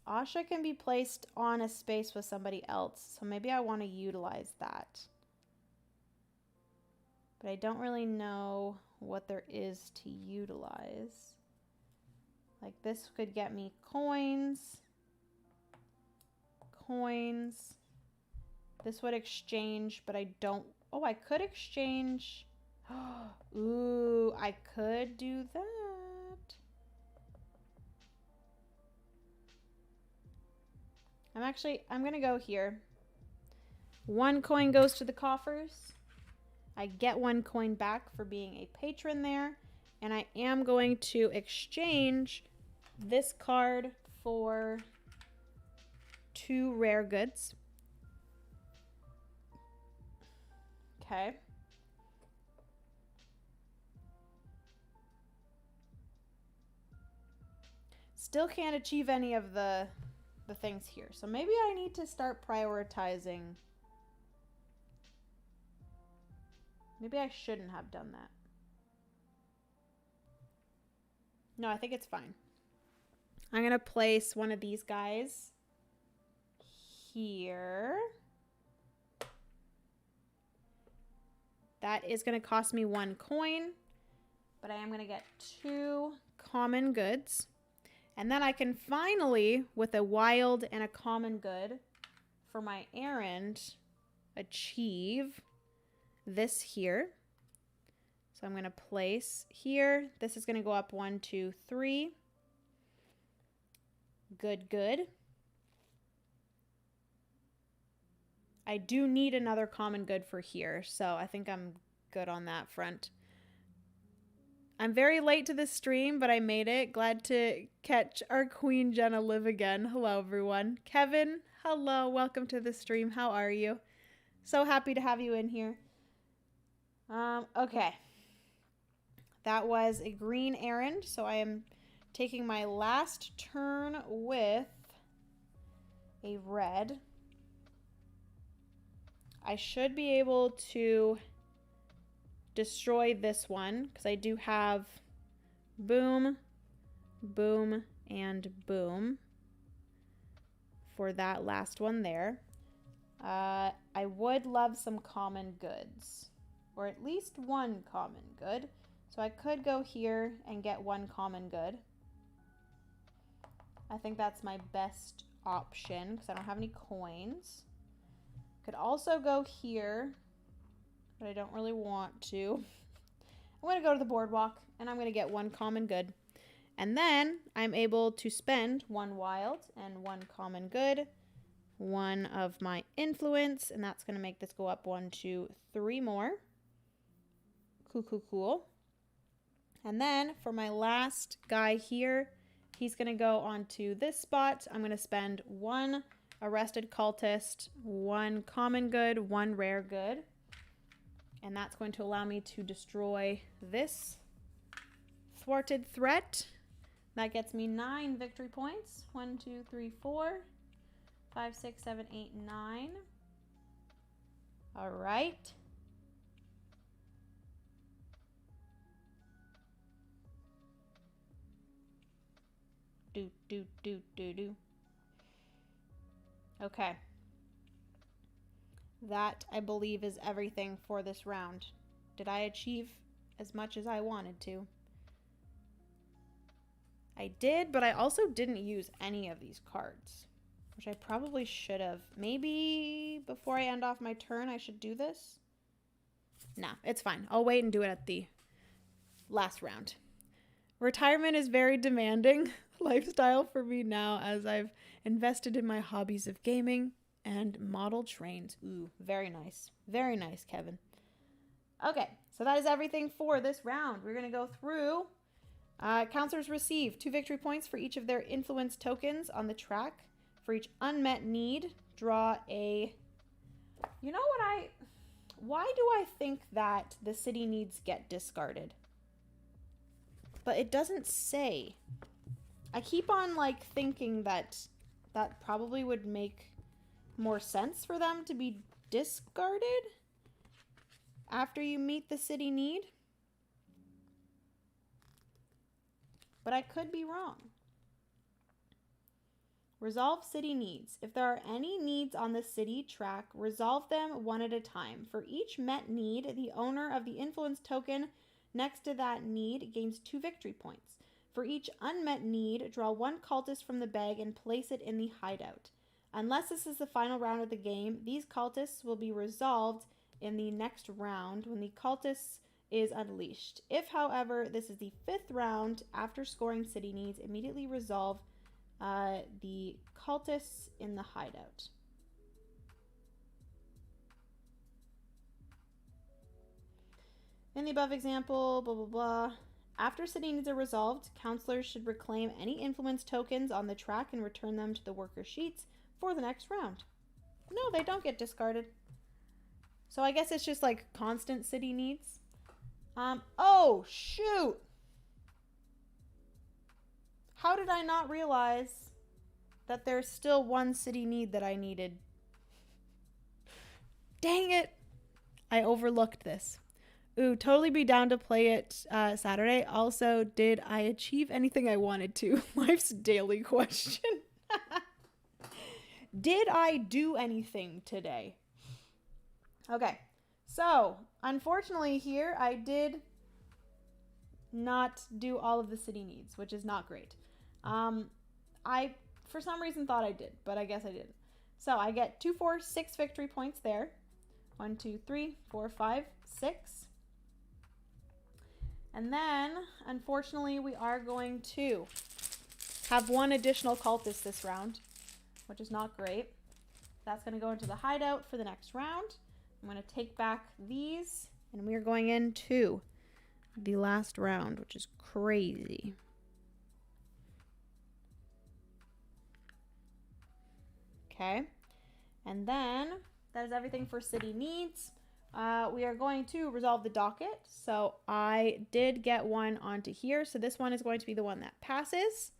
Asha can be placed on a space with somebody else. So maybe I want to utilize that. But I don't really know what there is to utilize. Like this could get me coins. Coins. This would exchange, but I don't... Oh, I could exchange... Ooh, I could do that. I'm going to go here. 1 coin goes to the coffers. I get 1 coin back for being a patron there. And I am going to exchange this card for 2 rare goods. Okay. Still can't achieve any of the things here. So maybe I need to start prioritizing. Maybe I shouldn't have done that. No, I think it's fine. I'm going to place one of these guys here. That is going to cost me 1 coin, but I am going to get 2 common goods. And then I can finally, with a wild and a common good for my errand, achieve this here. So I'm going to place here. This is going to go up 1, 2, 3. Good, good. I do need another common good for here, so I think I'm good on that front. I'm very late to this stream, but I made it. Glad to catch our Queen Jenna live again. Hello, everyone. Kevin, hello. Welcome to the stream. How are you? So happy to have you in here. Okay. That was a green errand, so I am taking my last turn with a red. I should be able to destroy this one because I do have boom, boom, and boom for that last one there. I would love some common goods, or at least 1 common good. So I could go here and get 1 common good. I think that's my best option because I don't have any coins. Could also go here, but I don't really want to. I'm going to go to the boardwalk, and I'm going to get 1 common good. And then I'm able to spend 1 wild and 1 common good, 1 of my influence, and that's going to make this go up 1, 2, 3 more. Cool, cool, cool. And then for my last guy here, he's going to go onto this spot. I'm going to spend 1 arrested cultist, 1 common good, 1 rare good. And that's going to allow me to destroy this thwarted threat. That gets me 9 victory points. 1, 2, 3, 4, 5, 6, 7, 8, 9. All right. Do. Okay. That, I believe, is everything for this round. Did I achieve as much as I wanted to? I did, but I also didn't use any of these cards, which I probably should have. Maybe before I end off my turn, I should do this? Nah, it's fine. I'll wait and do it at the last round. Retirement is very demanding lifestyle for me now as I've invested in my hobbies of gaming and model trains. Ooh, very nice. Very nice, Kevin. Okay, so that is everything for this round. We're going to go through. Counselors receive 2 victory points for each of their influence tokens on the track. For each unmet need, draw a... You know what Why do I think that the city needs get discarded? But it doesn't say. I keep on, like, thinking that that probably would make more sense for them to be discarded after you meet the city need. But I could be wrong. Resolve city needs. If there are any needs on the city track, resolve them 1 at a time. For each met need, the owner of the influence token next to that need gains 2 victory points. For each unmet need, draw 1 cultist from the bag and place it in the hideout. Unless this is the final round of the game, these cultists will be resolved in the next round when the cultist is unleashed. If, however, this is the 5th round after scoring city needs, immediately resolve the cultists in the hideout. In the above example, blah, blah, blah. After city needs are resolved, counselors should reclaim any influence tokens on the track and return them to the worker sheets for the next round. No, they don't get discarded. So I guess it's just like constant city needs. Oh, shoot. How did I not realize that there's still 1 city need that I needed? Dang it. I overlooked this. Ooh, totally be down to play it Saturday. Also, did I achieve anything I wanted to? Life's daily question. Did I do anything today? Okay, so unfortunately here I did not do all of the city needs, which is not great. I, for some reason, thought I did, but I guess I didn't. So I get 2, 4, 6 victory points there. 1, 2, 3, 4, 5, 6. And then, unfortunately, we are going to have one additional cultist this round, which is not great. That's going to go into the hideout for the next round. I'm going to take back these, and we are going into the last round, which is crazy. Okay, and then that is everything for city needs. We are going to resolve the docket. So I did get one onto here. So this one is going to be the one that passes.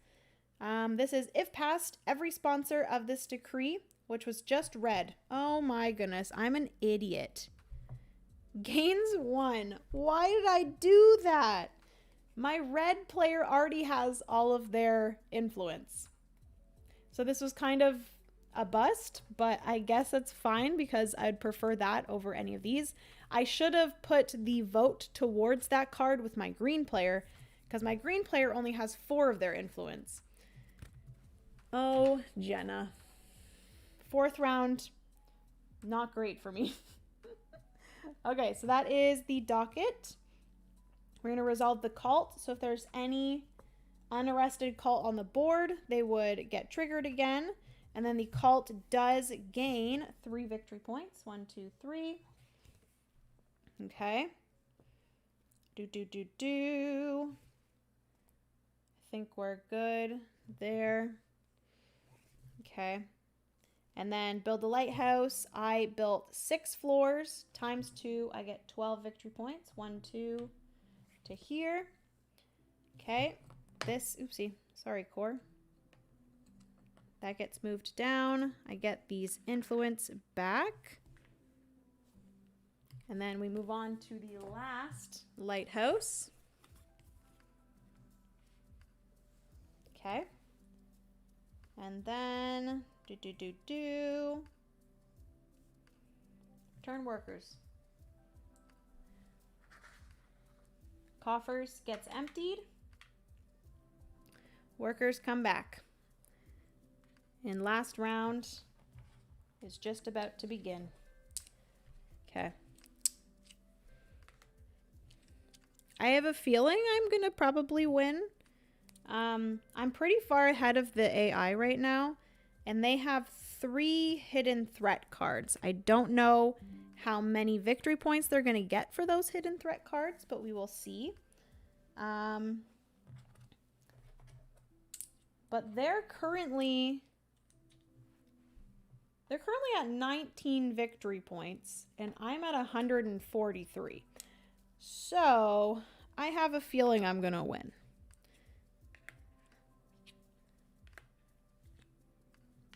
This is, if passed, every sponsor of this decree, which was just read. Oh my goodness, I'm an idiot. Gains 1. Why did I do that? My red player already has all of their influence. So this was kind of a bust, but I guess that's fine because I'd prefer that over any of these. I should have put the vote towards that card with my green player because my green player only has 4 of their influence. Oh, Jenna. 4th round, not great for me. Okay, so that is the docket. We're going to resolve the cult. So if there's any unarrested cult on the board, they would get triggered again. And then the cult does gain 3 victory points. 1, 2, 3. Okay. I think we're good there. Okay. And then build the lighthouse. I built 6 floors times 2. I get 12 victory points. 1, 2 to here. Okay. This, oopsie. Sorry, core. That gets moved down. I get these influence back. And then we move on to the last lighthouse. Okay. And then turn workers. Coffers gets emptied. Workers come back. And last round is just about to begin. Okay. I have a feeling I'm going to probably win. I'm pretty far ahead of the AI right now, and they have 3 hidden threat cards. I don't know how many victory points they're going to get for those hidden threat cards, but we will see. But they're currently at 19 victory points, and I'm at 143. So I have a feeling I'm going to win.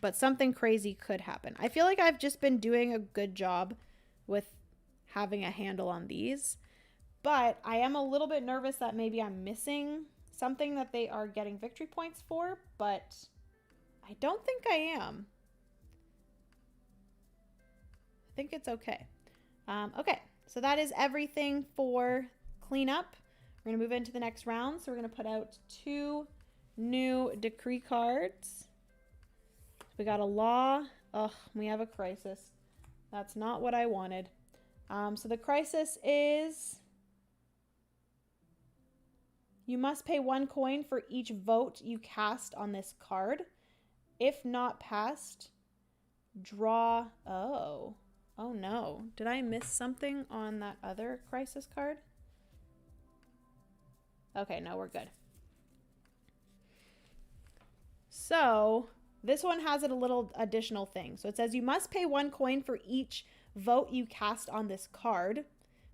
But something crazy could happen. I feel like I've just been doing a good job with having a handle on these. But I am a little bit nervous that maybe I'm missing something that they are getting victory points for. But I don't think I am. I think it's okay. Okay, so that is everything for cleanup. We're going to move into the next round. So we're going to put out 2 new decree cards. We got a law. Ugh, we have a crisis. That's not what I wanted. So the crisis is you must pay 1 coin for each vote you cast on this card. If not passed, draw. Oh no. Did I miss something on that other crisis card? Okay, no, we're good. So this one has a little additional thing. So it says you must pay 1 coin for each vote you cast on this card.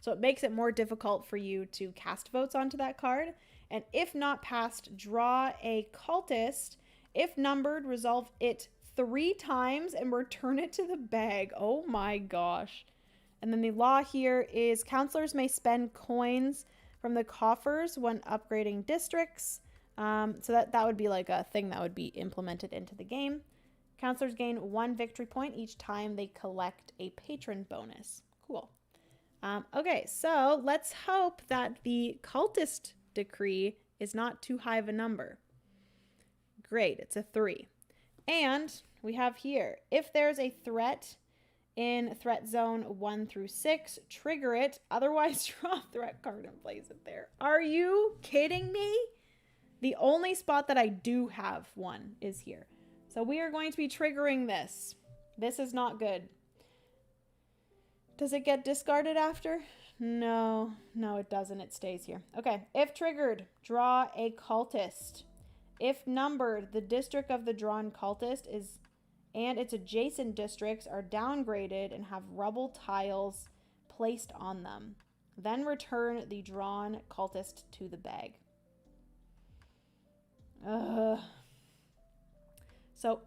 So it makes it more difficult for you to cast votes onto that card. And if not passed, draw a cultist. If numbered, resolve it 3 times and return it to the bag. Oh my gosh. And then the law here is counselors may spend coins from the coffers when upgrading districts. So that would be like a thing that would be implemented into the game. Counselors gain 1 victory point each time they collect a patron bonus. Cool. Okay, so let's hope that the cultist decree is not too high of a number. Great, it's a 3. And we have here, if there's a threat in threat zone 1 through 6, trigger it. Otherwise, draw a threat card and place it there. Are you kidding me? The only spot that I do have one is here. So we are going to be triggering this. This is not good. Does it get discarded after? No, it doesn't. It stays here. Okay, if triggered, draw a cultist. If numbered, the district of the drawn cultist is and its adjacent districts are downgraded and have rubble tiles placed on them. Then return the drawn cultist to the bag. So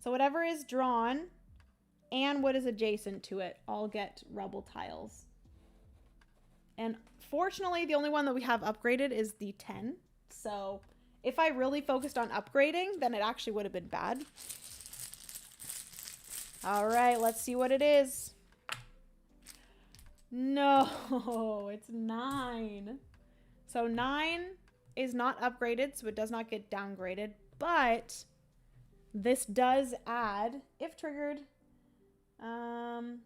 whatever is drawn and what is adjacent to it all get rubble tiles. And fortunately, the only one that we have upgraded is the 10. So if I really focused on upgrading, then it actually would have been bad. All right, let's see what it is. No, it's 9. So 9 is not upgraded, so it does not get downgraded. But this does add, if triggered, the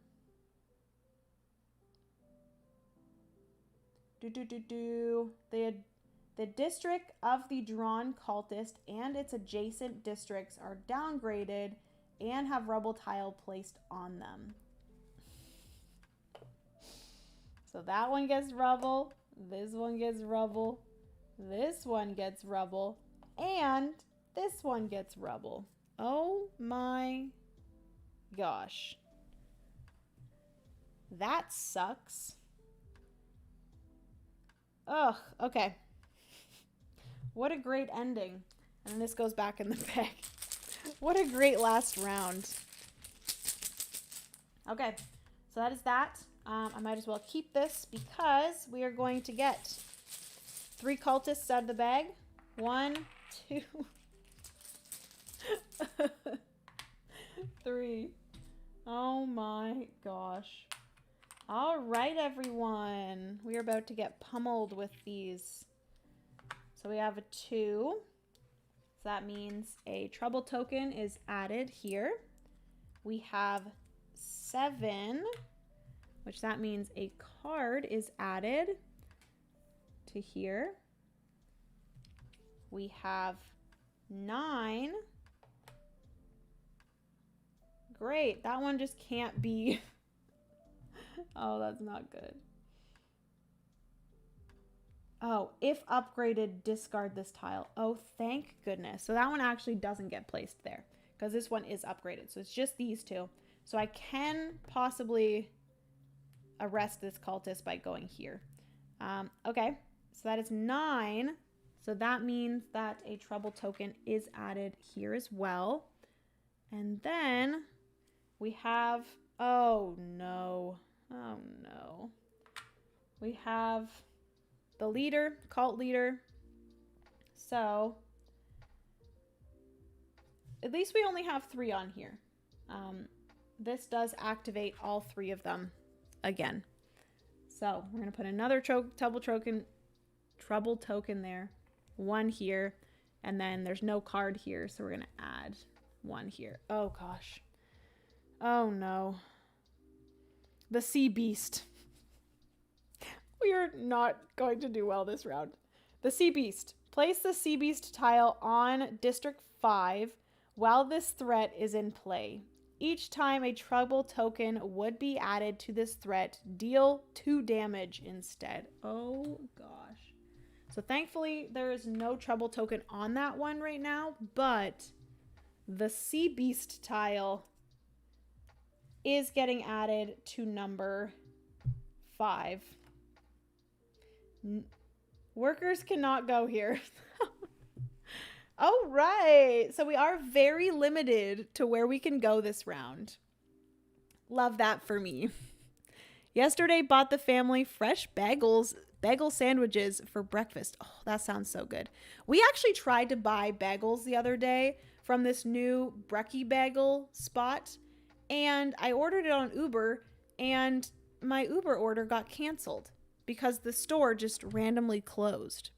district of the drawn cultist and its adjacent districts are downgraded and have rubble tile placed on them. So that one gets rubble, this one gets rubble, this one gets rubble, and this one gets rubble. Oh my gosh. That sucks. Ugh, okay. What a great ending. And then this goes back in the bag. What a great last round. Okay, so that is that. I might as well keep this because we are going to get 3 cultists out of the bag. 1, 2, 3. Oh my gosh. All right, everyone. We are about to get pummeled with these. So we have a 2. So that means a trouble token is added here. We have 7, which that means a card is added to here. We have 9. Great, that one just can't be. Oh, that's not good. Oh, if upgraded, discard this tile. Oh, thank goodness. So that one actually doesn't get placed there because this one is upgraded. So it's just these 2. So I can possibly arrest this cultist by going here. Okay, so that is 9. So that means that a trouble token is added here as well. And then we have, oh no, we have the leader, cult leader. So at least we only have 3 on here. This does activate all 3 of them again. So we're going to put another trouble token there, 1 here, and then there's no card here, so we're going to add 1 here. Oh gosh. Oh no. The sea beast. We are not going to do well this round. The sea beast. Place the sea beast tile on District 5 while this threat is in play. Each time a trouble token would be added to this threat, deal 2 damage instead. Oh gosh. So thankfully there is no trouble token on that one right now, but the sea beast tile is getting added to number 5. Workers cannot go here. All right. So we are very limited to where we can go this round. Love that for me. Yesterday bought the family fresh bagel sandwiches for breakfast. Oh, that sounds so good. We actually tried to buy bagels the other day from this new brekkie bagel spot, and I ordered it on Uber, and my Uber order got canceled because the store just randomly closed.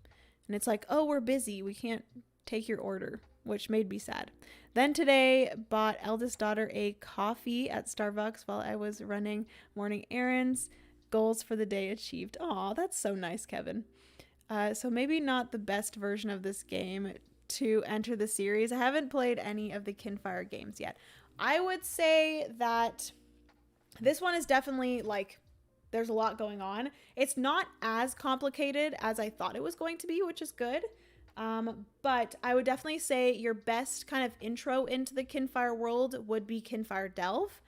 And it's like, oh, we're busy, we can't take your order, which made me sad. Then today, bought eldest daughter a coffee at Starbucks while I was running morning errands. Goals for the day achieved. Aw, that's so nice, Kevin. So maybe not the best version of this game to enter the series. I haven't played any of the Kinfire games yet. I would say that this one is definitely like, there's a lot going on. It's not as complicated as I thought it was going to be, which is good. But I would definitely say your best kind of intro into the Kinfire world would be Kinfire Delve.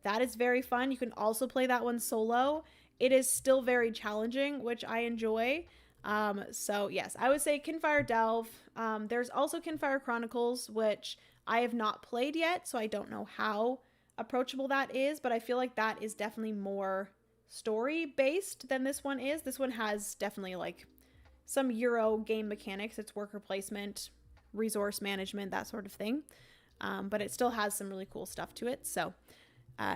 That is very fun. You can also play that one solo. It is still very challenging, which I enjoy. So yes, I would say Kinfire Delve. There's also Kinfire Chronicles, which I have not played yet, so I don't know how approachable that is, but I feel like that is definitely more story based than this one is. This one has definitely like some Euro game mechanics. It's worker placement, resource management, that sort of thing. But it still has some really cool stuff to it. So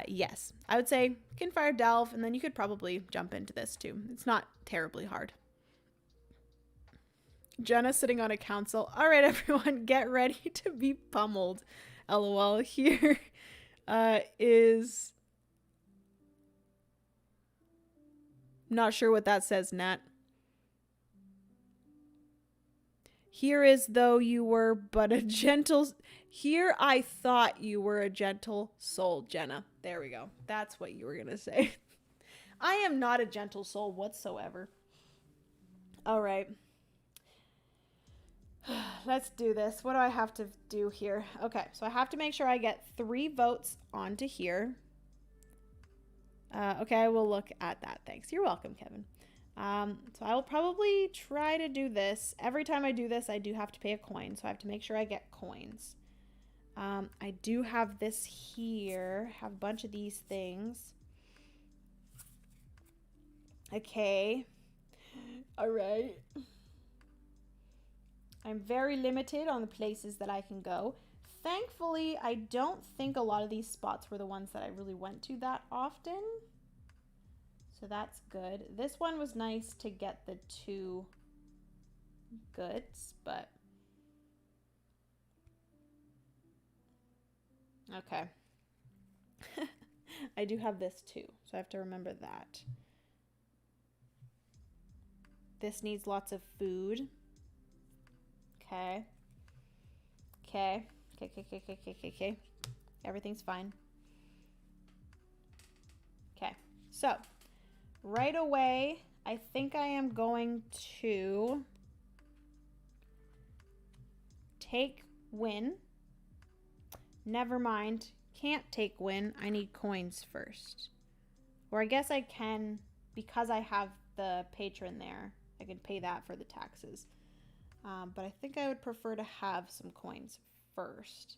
yes, I would say Kinfire Delve, and then you could probably jump into this too. It's not terribly hard. Jenna sitting on a council. All right, everyone, get ready to be pummeled. LOL. Here is... Not sure what that says, Nat. Here is though you were but a gentle... Here I thought you were a gentle soul, Jenna. There we go. That's what you were going to say. I am not a gentle soul whatsoever. All right. Let's do this. What do I have to do here? Okay, so I have to make sure I get 3 votes onto here. Okay, I will look at that. Thanks. You're welcome, Kevin. So I will probably try to do this. Every time I do this, I do have to pay a coin, so I have to make sure I get coins. I do have this here. Have a bunch of these things. Okay. All right. I'm very limited on the places that I can go. Thankfully, I don't think a lot of these spots were the ones that I really went to that often. So that's good. This one was nice to get the 2 goods, but... Okay. I do have this too, so I have to remember that. This needs lots of food. Okay. Okay. Okay. Everything's fine. Okay. So, right away, I think I am going to take win. Never mind. Can't take win. I need coins first. Or I guess I can, because I have the patron there, I can pay that for the taxes. But I think I would prefer to have some coins first.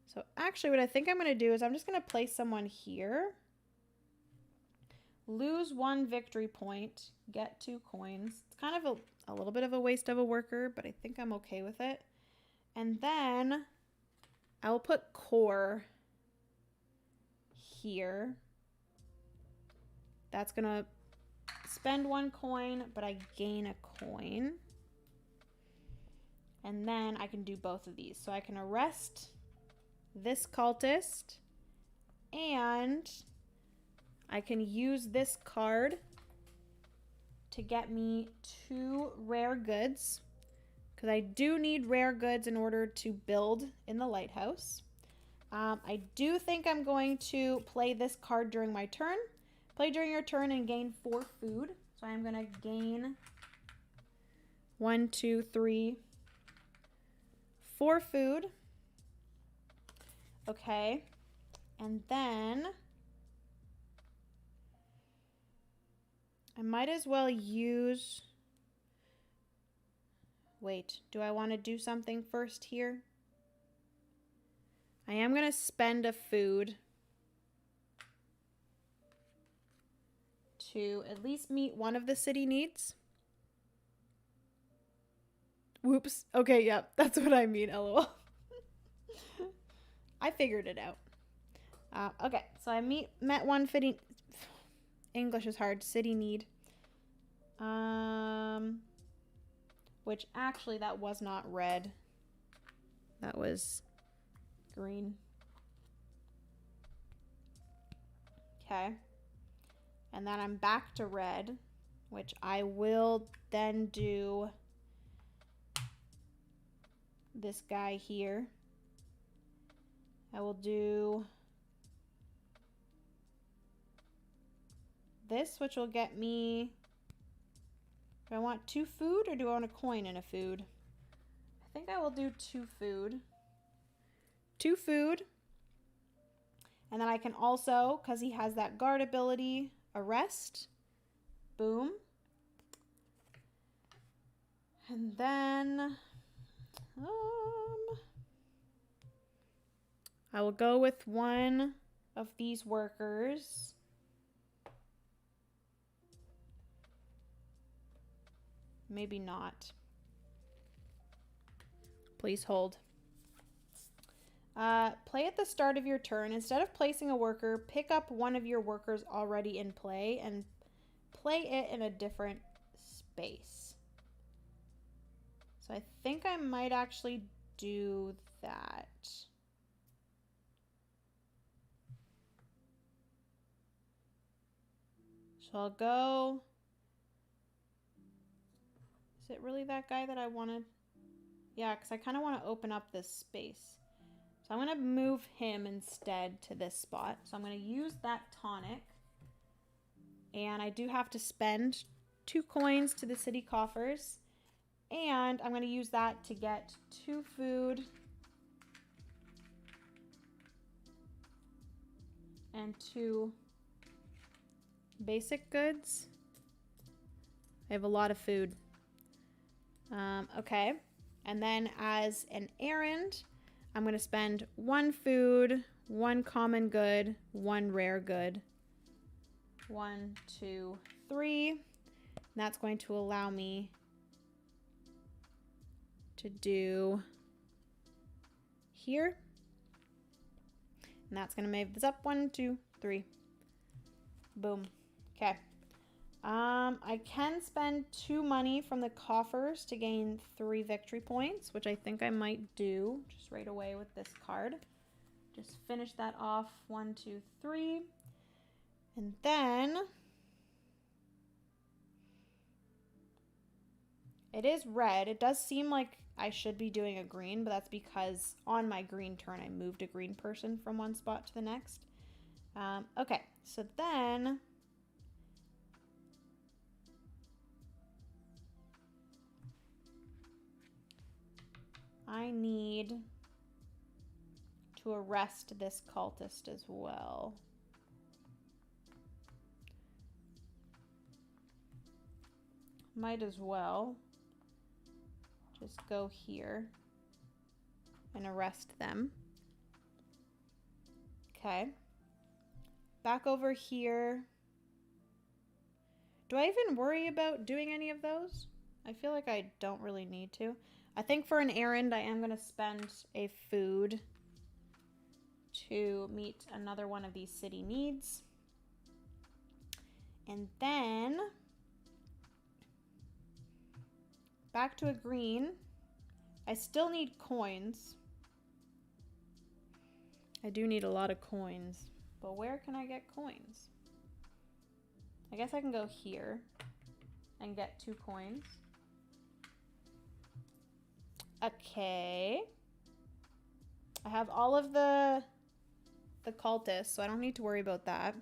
So actually what I think I'm going to do is I'm just going to place someone here. Lose 1 victory point. Get 2 coins. It's kind of a little bit of a waste of a worker, but I think I'm okay with it. And then I will put core here. That's going to spend 1 coin, but I gain a coin. And then I can do both of these. So I can arrest this cultist, and I can use this card to get me 2 rare goods, because I do need rare goods in order to build in the lighthouse. I do think I'm going to play this card during my turn. Play during your turn and gain 4 food. So I'm going to gain 1, 2, 3, 4 food. Okay. And then I might as well use... Wait, do I want to do something first here? I am going to spend a food to at least meet one of the city needs. Whoops. Okay, yep, that's what I mean, lol. I figured it out. Okay, so I met one fitting... English is hard. City need. Which actually, that was not red. That was green. Okay. And then I'm back to red, which I will then do this guy here. I will do this, which will get me... Do I want 2 food or do I want a coin and a food? I think I will do 2 food. 2 food. And then I can also, because he has that guard ability, arrest. Boom. And then I will go with one of these workers. Maybe not. Please hold. Play at the start of your turn. Instead of placing a worker, pick up one of your workers already in play and play it in a different space. So I think I might actually do that. So I'll go... Is it really that guy that I wanted? Yeah, because I kind of want to open up this space. So I'm going to move him instead to this spot. So I'm going to use that tonic. And I do have to spend 2 coins to the city coffers. And I'm going to use that to get 2 food. And 2 basic goods. I have a lot of food. Okay. And then as an errand, I'm going to spend 1 food, 1 common good, 1 rare good. 1, 2, 3. And that's going to allow me to do here. And that's going to move this up. 1, 2, 3. Boom. Okay. I can spend 2 money from the coffers to gain 3 victory points, which I think I might do just right away with this card. Just finish that off. 1, 2, 3. And then it is red. It does seem like I should be doing a green, but that's because on my green turn, I moved a green person from one spot to the next. Okay, so then... I need to arrest this cultist as well. Might as well just go here and arrest them. Okay. Back over here. Do I even worry about doing any of those? I feel like I don't really need to. I think for an errand, I am going to spend a food to meet another one of these city needs. And then back to a green. I still need coins. I do need a lot of coins, but where can I get coins? I guess I can go here and get 2 coins. Okay. I have all of the cultists, so I don't need to worry about that.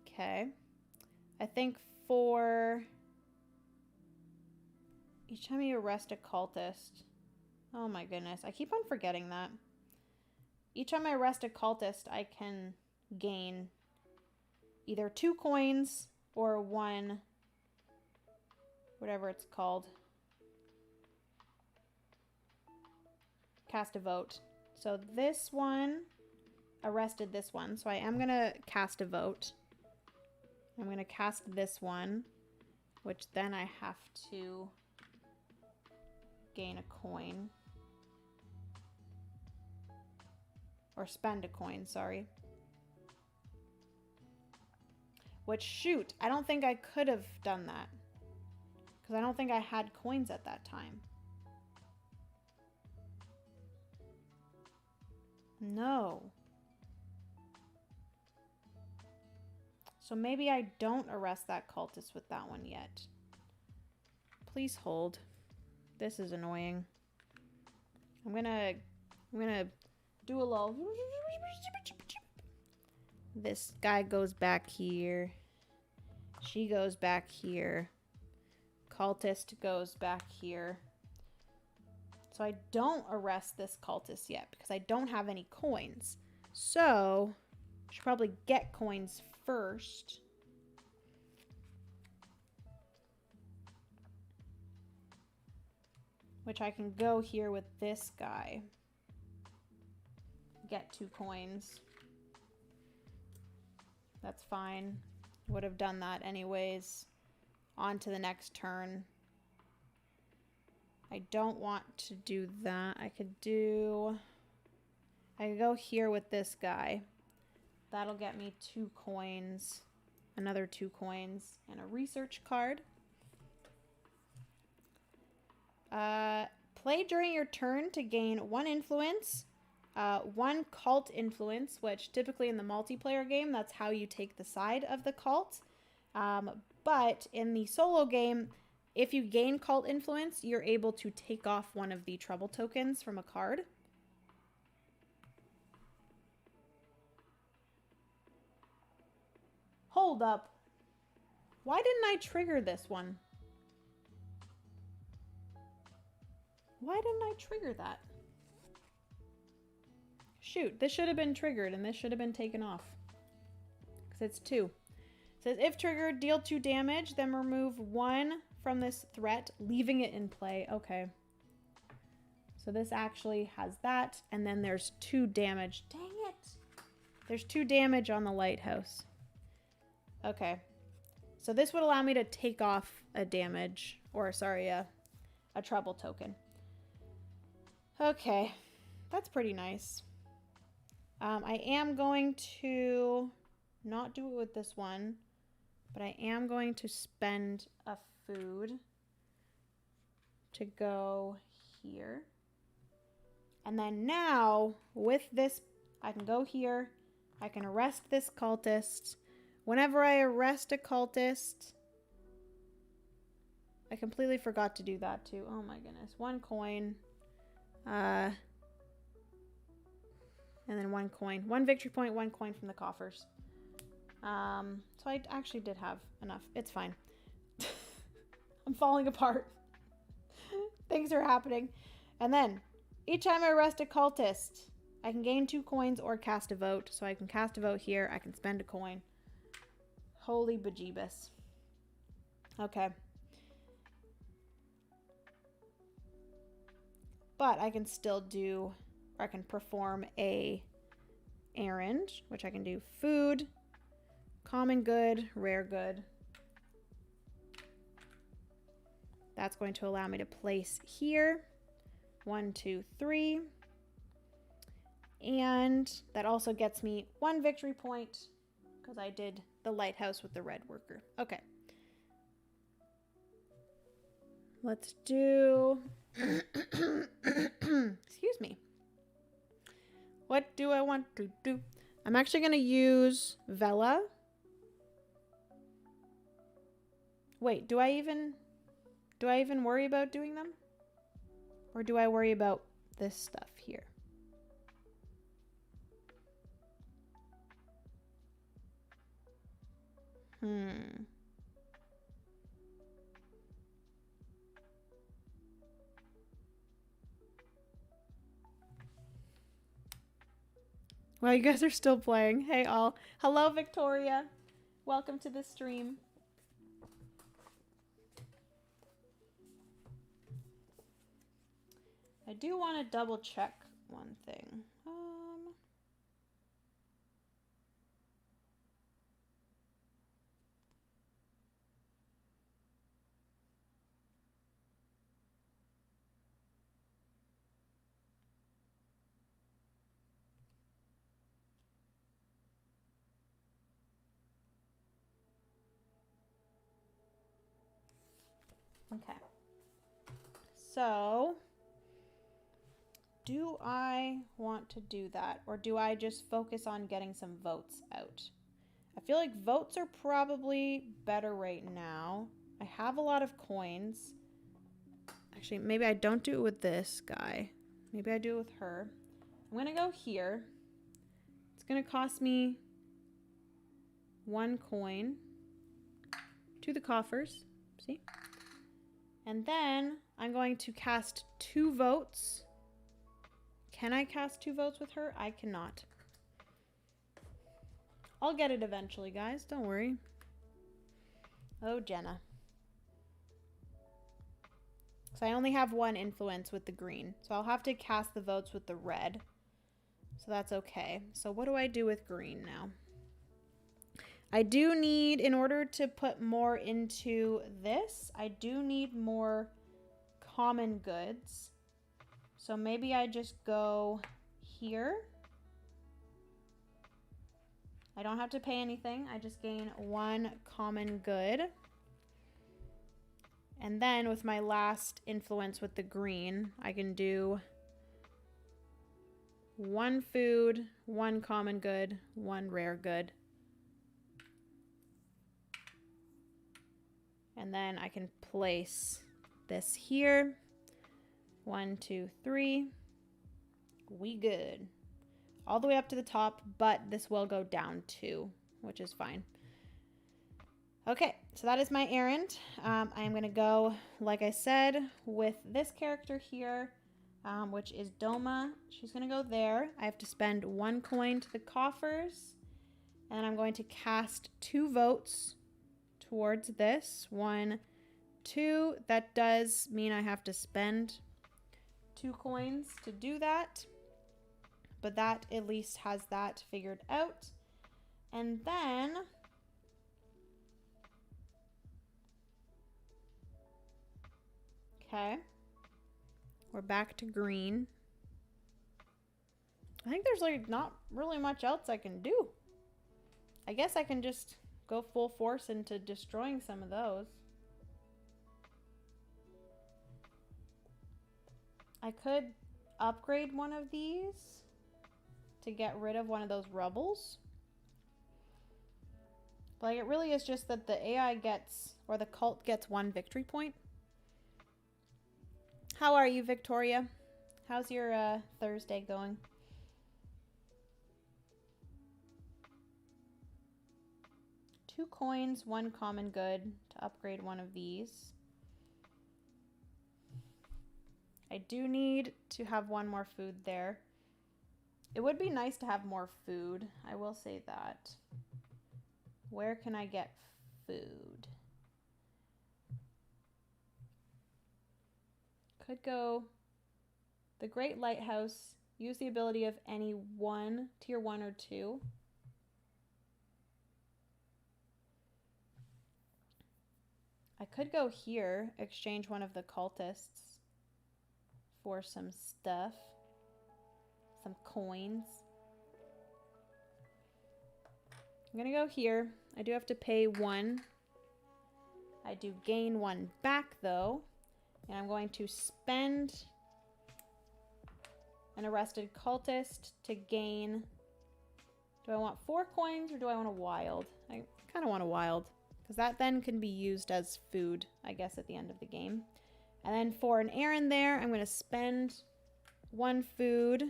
Okay. I think for each time you arrest a cultist... Oh my goodness, I keep on forgetting that. Each time I arrest a cultist, I can gain either 2 coins or 1... whatever it's called. Cast a vote. So this one, arrested this one. So I am going to cast a vote. I'm going to cast this one, which then I have to gain a coin. Or spend a coin, sorry. Which, shoot, I don't think I could have done that. Because I don't think I had coins at that time. No. So maybe I don't arrest that cultist with that one yet. Please hold. This is annoying. I'm gonna do a little... This guy goes back here. She goes back here. Cultist goes back here. So I don't arrest this cultist yet because I don't have any coins. So I should probably get coins first. Which I can go here with this guy. Get 2 coins. That's fine. Would have done that anyways. On to the next turn. I don't want to do that. I could go here with this guy. That'll get me 2 coins. Another 2 coins. And a research card. Play during your turn to gain 1 influence. 1 cult influence, which typically in the multiplayer game, that's how you take the side of the cult. But in the solo game, if you gain cult influence, you're able to take off one of the trouble tokens from a card. Hold up. Why didn't I trigger this one? Why didn't I trigger that? Shoot, this should have been triggered and this should have been taken off. Because it's 2. It says, if triggered, deal 2 damage, then remove 1 from this threat, leaving it in play. Okay. So this actually has that, and then there's 2 damage. Dang it! There's 2 damage on the lighthouse. Okay. So this would allow me to take off a damage, or sorry, a trouble token. Okay. That's pretty nice. I am going to not do it with this one, but I am going to spend a food to go here. And then now, with this, I can go here. I can arrest this cultist. Whenever I arrest a cultist, I completely forgot to do that too. Oh my goodness. 1 coin. And then 1 coin. 1 victory point, 1 coin from the coffers. So I actually did have enough. It's fine. I'm falling apart. Things are happening. And then, each time I arrest a cultist, I can gain 2 coins or cast a vote. So I can cast a vote here. I can spend a coin. Holy bejeebus. Okay. But I can still do... I can perform a errand, which I can do food, common good, rare good. That's going to allow me to place here. 1, 2, 3. And that also gets me 1 victory point because I did the lighthouse with the red worker. Okay. Let's do... Excuse me. What do I want to do? I'm actually going to use Vela. Wait, do I even worry about doing them? Or do I worry about this stuff here? Well, you guys are still playing. Hey, all. Hello, Victoria. Welcome to the stream. I do want to double check one thing. Okay. So, do I want to do that? Or do I just focus on getting some votes out? I feel like votes are probably better right now. I have a lot of coins. Actually, maybe I don't do it with this guy. Maybe I do it with her. I'm going to go here. It's going to cost me 1 coin to the coffers. See? And then I'm going to cast 2 votes. Can I cast 2 votes with her? I cannot. I'll get it eventually, guys. Don't worry. Oh, Jenna. So I only have 1 influence with the green. So I'll have to cast the votes with the red. So that's okay. So what do I do with green now? I do need, in order to put more into this, I do need more common goods. So maybe I just go here. I don't have to pay anything. I just gain 1 common good. And then with my last influence with the green, I can do 1 food, 1 common good, 1 rare good. And then I can place this here. 1, 2, 3. We good. All the way up to the top, but this will go down too, which is fine. Okay, so that is my errand. I am going to go, like I said, with this character here, which is Doma. She's going to go there. I have to spend 1 coin to the coffers, and I'm going to cast 2 votes towards this. 1, 2. That does mean I have to spend 2 coins to do that. But that at least has that figured out. And then okay, we're back to green. I think there's like not really much else I can do. I guess I can just go full force into destroying some of those. I could upgrade one of these to get rid of one of those rebels. But like, it really is just that the AI gets, or the cult gets 1 victory point. How are you, Victoria? How's your Thursday going? Two coins, 1 common good to upgrade one of these. I do need to have 1 more food there. It would be nice to have more food. I will say that. Where can I get food? Could go the Great Lighthouse. Use the ability of any 1, tier 1 or 2. I could go here, exchange one of the cultists for some stuff. Some coins. I'm gonna go here. I do have to pay 1. I do gain 1 back though. And I'm going to spend an arrested cultist to gain. Do I want 4 coins or do I want a wild? I kind of want a wild because that then can be used as food, I guess, at the end of the game. And then for an errand there, I'm going to spend 1 food.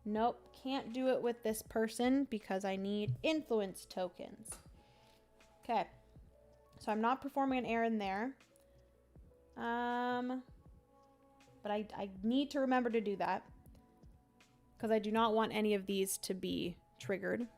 Nope, can't do it with this person because I need influence tokens. Okay, so I'm not performing an errand there. But I need to remember to do that because I do not want any of these to be triggered.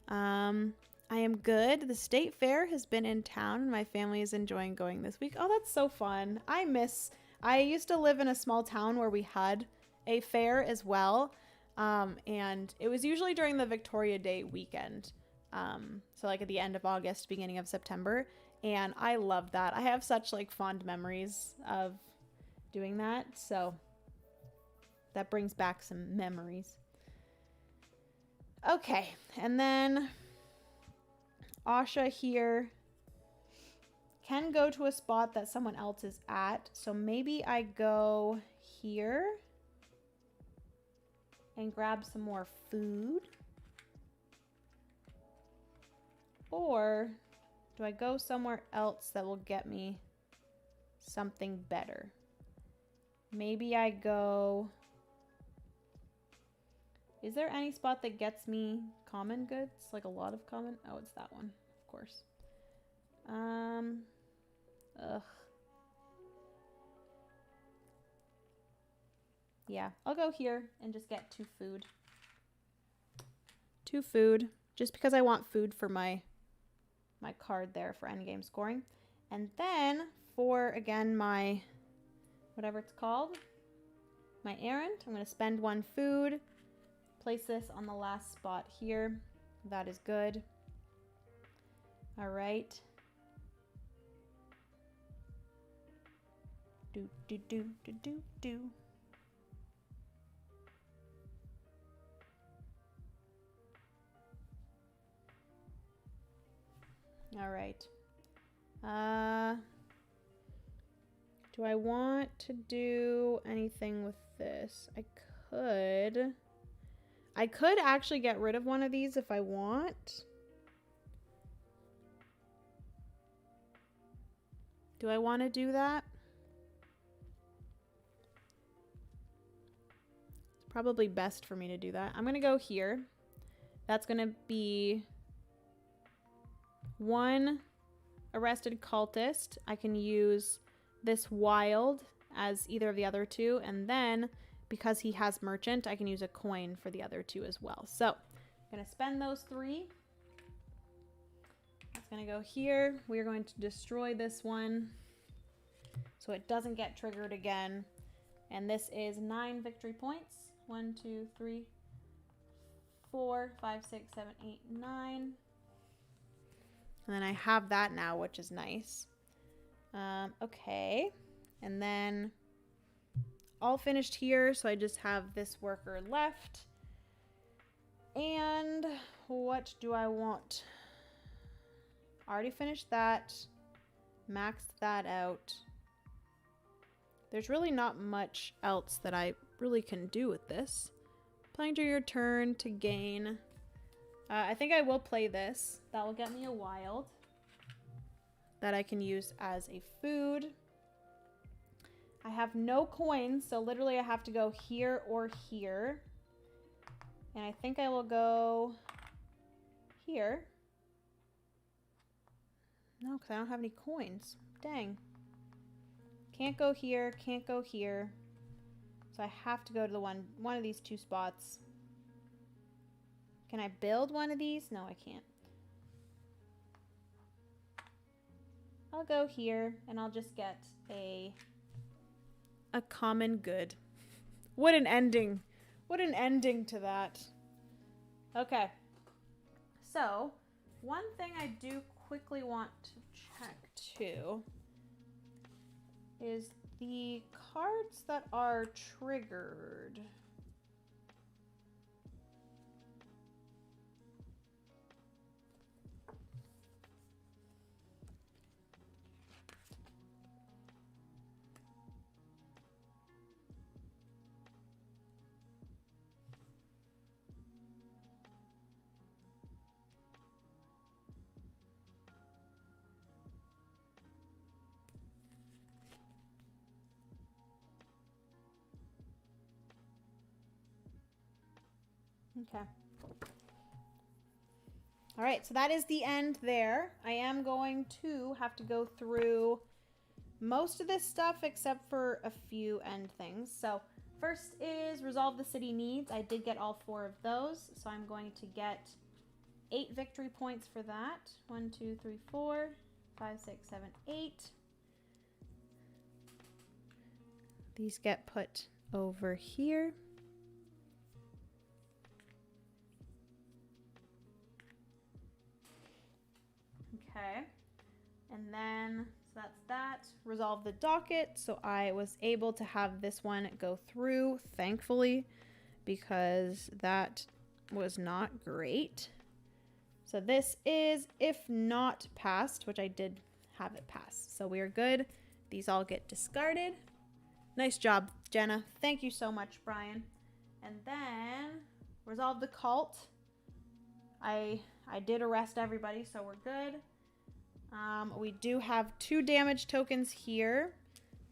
I am good. The state fair has been in town and my family is enjoying going this week. Oh, that's so fun. I used to live in a small town where we had a fair as well. And it was usually during the Victoria Day weekend. So like at the end of August, beginning of September. And I love that. I have such like fond memories of doing that. So that brings back some memories. Okay. And then Asha here can go to a spot that someone else is at. So maybe I go here and grab some more food. Or do I go somewhere else that will get me something better? Maybe I go... Is there any spot that gets me common goods? Like a lot of common? Oh, it's that one, of course. Ugh. Yeah, I'll go here and just get 2 food. 2 food, just because I want food for my card there for endgame scoring. And then for, again, my, whatever it's called, my errand, I'm going to spend 1 food. Place this on the last spot here. That is good. All right. Do. All right. Do I want to do anything with this? I could actually get rid of one of these if I want. Do I want to do that? It's probably best for me to do that. I'm going to go here. That's going to be 1 arrested cultist. I can use this wild as either of the other 2, and then because he has merchant, I can use a coin for the other 2 as well. So I'm going to spend those 3. It's going to go here. We are going to destroy this one so it doesn't get triggered again. And this is 9 victory points. 1, 2, 3, 4, 5, 6, 7, 8, 9. And then I have that now, which is nice. Okay. And then all finished here, so I just have this worker left. And what do I want? Already finished that. Maxed that out. There's really not much else that I really can do with this. Playing during your turn to gain. I think I will play this. That will get me a wild that I can use as a food. I have no coins, so literally I have to go here or here. And I think I will go here. No, because I don't have any coins. Dang. Can't go here, can't go here. So I have to go to the one of these 2 spots. Can I build one of these? No, I can't. I'll go here and I'll just get a common good. What an ending. What an ending to that. Okay. So, one thing I do quickly want to check too is the cards that are triggered. Okay. All right, so that is the end there. I am going to have to go through most of this stuff except for a few end things. So first is resolve the city needs. I did get all 4 of those, so I'm going to get 8 victory points for that. 1, 2, 3, 4, 5, 6, 7, 8. These get put over here. Okay, and then, so that's that. Resolve the docket, so I was able to have this one go through, thankfully, because that was not great. So this is, if not passed, which I did have it pass. So we are good. These all get discarded. Nice job, Jenna. Thank you so much, Brian. And then resolve the cult. I did arrest everybody, so we're good. We do have 2 damage tokens here.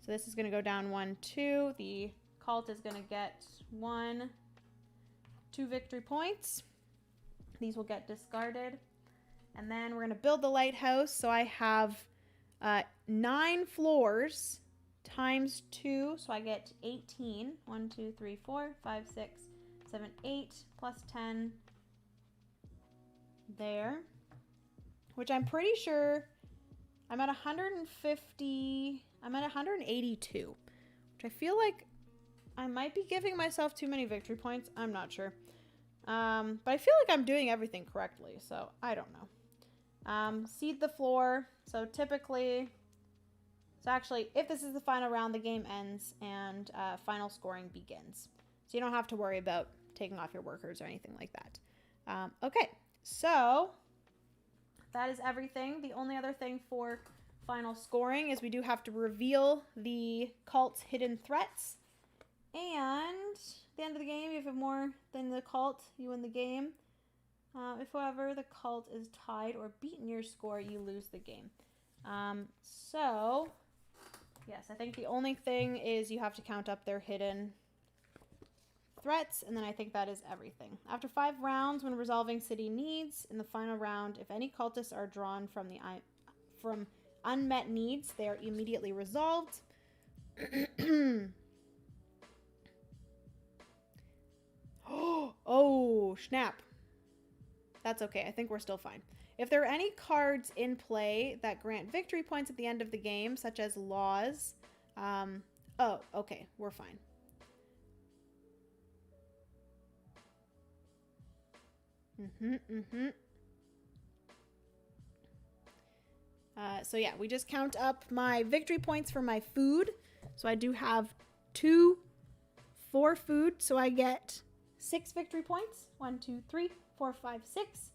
So this is going to go down 1, 2. The cult is going to get 1, 2 victory points. These will get discarded. And then we're going to build the lighthouse. So I have 9 floors times 2. So I get 18. 1, 2, 3, 4, 5, 6, 7, 8 plus 10 there. Which I'm pretty sure I'm at 150. I'm at 182. Which I feel like I might be giving myself too many victory points. I'm not sure. But I feel like I'm doing everything correctly, so I don't know. Seed the floor. So typically, so actually, if this is the final round, the game ends and final scoring begins. So you don't have to worry about taking off your workers or anything like that. Okay, so that is everything. The only other thing for final scoring is we do have to reveal the cult's hidden threats. And at the end of the game, if you have more than the cult, you win the game. If, however, the cult is tied or beaten your score, you lose the game. So, yes, I think the only thing is you have to count up their hidden threats, and then I think that is everything. After 5 rounds, when resolving city needs, in the final round, if any cultists are drawn from unmet needs, they are immediately resolved. Oh, snap. That's okay. I think we're still fine. If there are any cards in play that grant victory points at the end of the game, such as laws, oh, okay, we're fine. So yeah, we just count up my victory points for my food. So I do have 2 for food, so I get 6 victory points. 1, 2, 3, 4, 5, 6.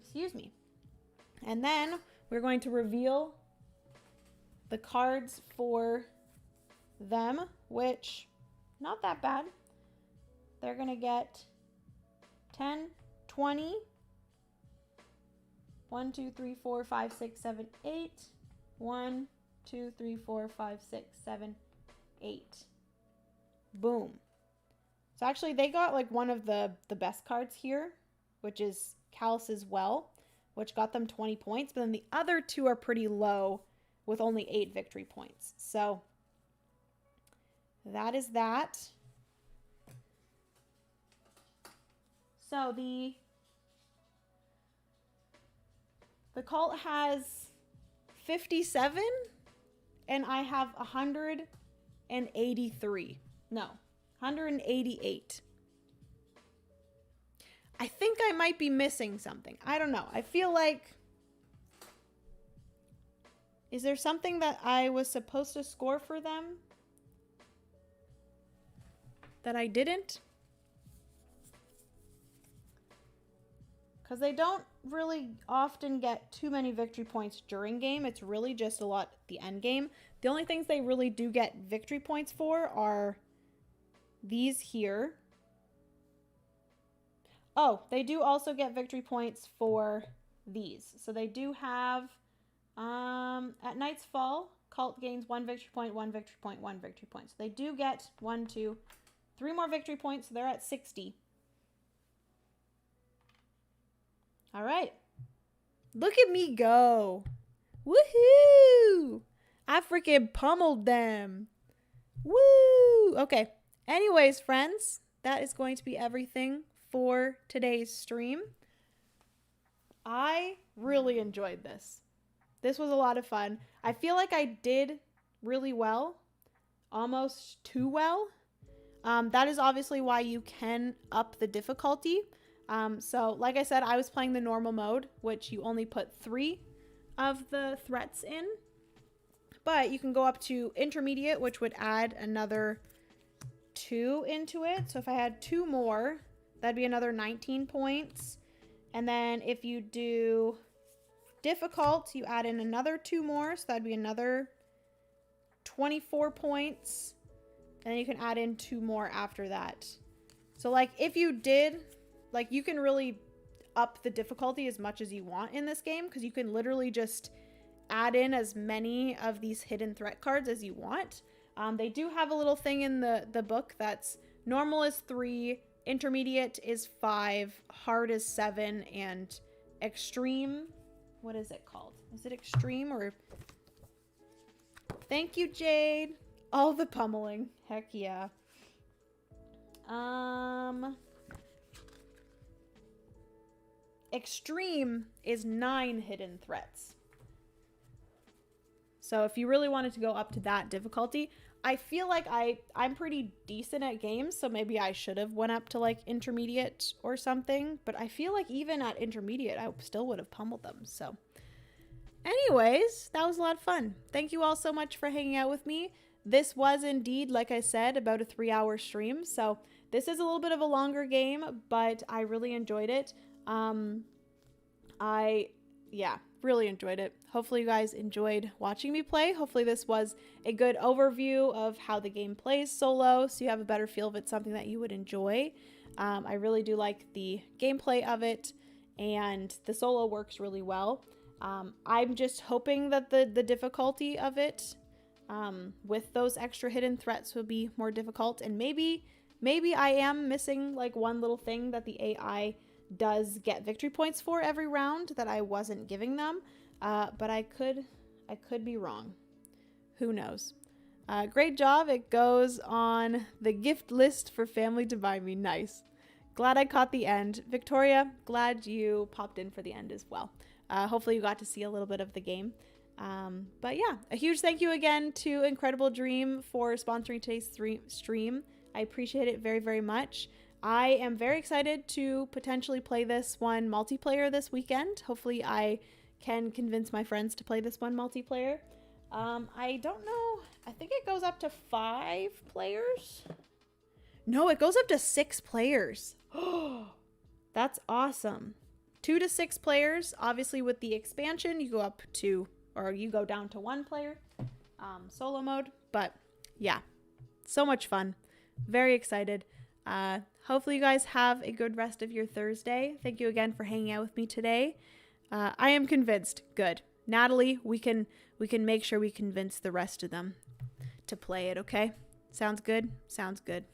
Excuse me. And then we're going to reveal the cards for them, which not that bad. They're going to get 10, 20, 1, 2, 3, 4, 5, 6, 7, 8. 1, 2, 3, 4, 5, 6, 7, 8. Boom. So actually they got like one of the best cards here, which is Kallax's Well, which got them 20 points. But then the other 2 are pretty low with only 8 victory points. So that is that. So the cult has 57 and I have 183. No, 188. I think I might be missing something. I don't know. I feel like... Is there something that I was supposed to score for them that I didn't? Because they don't really often get too many victory points during game. It's really just a lot at the end game. The only things they really do get victory points for are these here. Oh, they do also get victory points for these. So they do have, at Night's Fall, cult gains 1 victory point, 1 victory point, 1 victory point. So they do get 1, 2, 3 more victory points. So they're at 60. All right. Look at me go. Woohoo! I freaking pummeled them. Woo! Okay. Anyways, friends, that is going to be everything for today's stream. I really enjoyed this. This was a lot of fun. I feel like I did really well. Almost too well. That is obviously why you can up the difficulty. So like I said, I was playing the normal mode, which you only put 3 of the threats in. But you can go up to intermediate, which would add another 2 into it. So if I had 2 more, that'd be another 19 points. And then if you do difficult, you add in another 2 more, so that'd be another 24 points. And then you can add in 2 more after that. So like if you did, like you can really up the difficulty as much as you want in this game, because you can literally just add in as many of these hidden threat cards as you want. They do have a little thing in the book that's normal is 3, intermediate is 5, hard is 7, and extreme, what is it called? Is it extreme or... Thank you, Jade. All the pummeling. Heck yeah. Extreme is 9 hidden threats. So if you really wanted to go up to that difficulty, I feel like I'm pretty decent at games, so maybe I should have went up to like intermediate or something. But I feel like even at intermediate, I still would have pummeled them. So anyways, that was a lot of fun. Thank you all so much for hanging out with me. This was indeed, like I said, about a 3-hour stream. So this is a little bit of a longer game, but I really enjoyed it. Yeah, really enjoyed it. Hopefully you guys enjoyed watching me play. Hopefully this was a good overview of how the game plays solo, so you have a better feel if it's something that you would enjoy. I really do like the gameplay of it, and the solo works really well. I'm just hoping that the difficulty of it with those extra hidden threats will be more difficult, and maybe I am missing like one little thing that the AI does get victory points for every round that I wasn't giving them, but I could be wrong. Who knows? Great job. It goes on the gift list for family to buy me. Nice. Glad I caught the end. Victoria, glad you popped in for the end as well. Hopefully you got to see a little bit of the game. But yeah, a huge thank you again to Incredible Dream for sponsoring today's stream. I appreciate it very, very much. I am very excited to potentially play this one multiplayer this weekend. Hopefully I can convince my friends to play this one multiplayer. I don't know. I think it goes up to 5 players. No, it goes up to 6 players. Oh, that's awesome. 2 to 6 players. Obviously with the expansion, you go up to, or you go down to 1 player, solo mode. But yeah, so much fun. Very excited. Hopefully you guys have a good rest of your Thursday. Thank you again for hanging out with me today. I am convinced. Good. Natalie, we can make sure we convince the rest of them to play it, okay? Sounds good? Sounds good.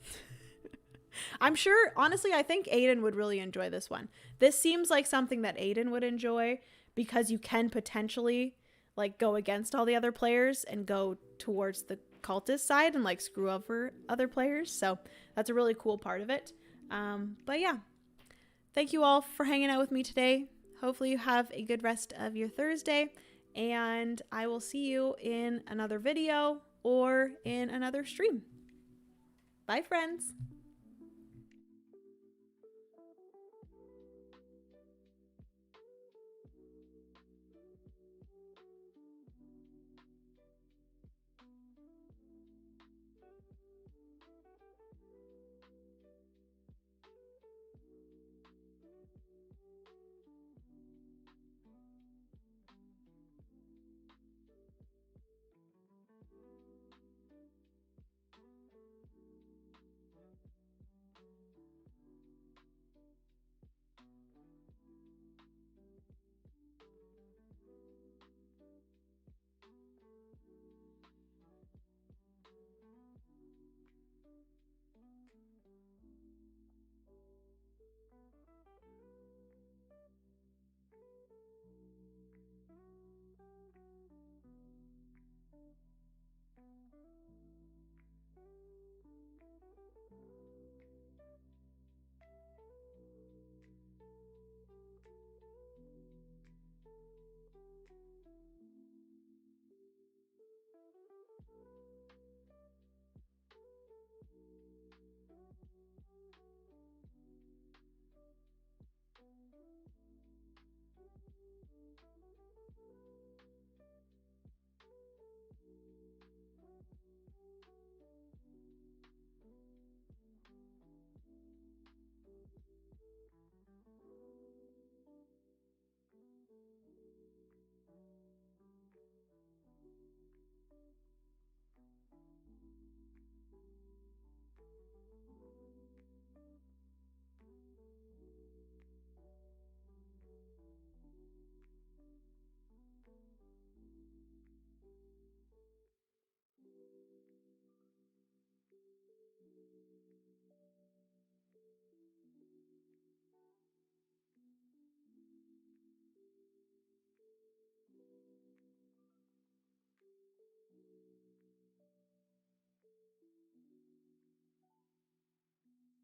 I'm sure, honestly, I think Aiden would really enjoy this one. This seems like something that Aiden would enjoy because you can potentially like go against all the other players and go towards the cultist side and like screw over other players. So that's a really cool part of it. But yeah, thank you all for hanging out with me today. Hopefully you have a good rest of your Thursday, and I will see you in another video or in another stream. Bye, friends.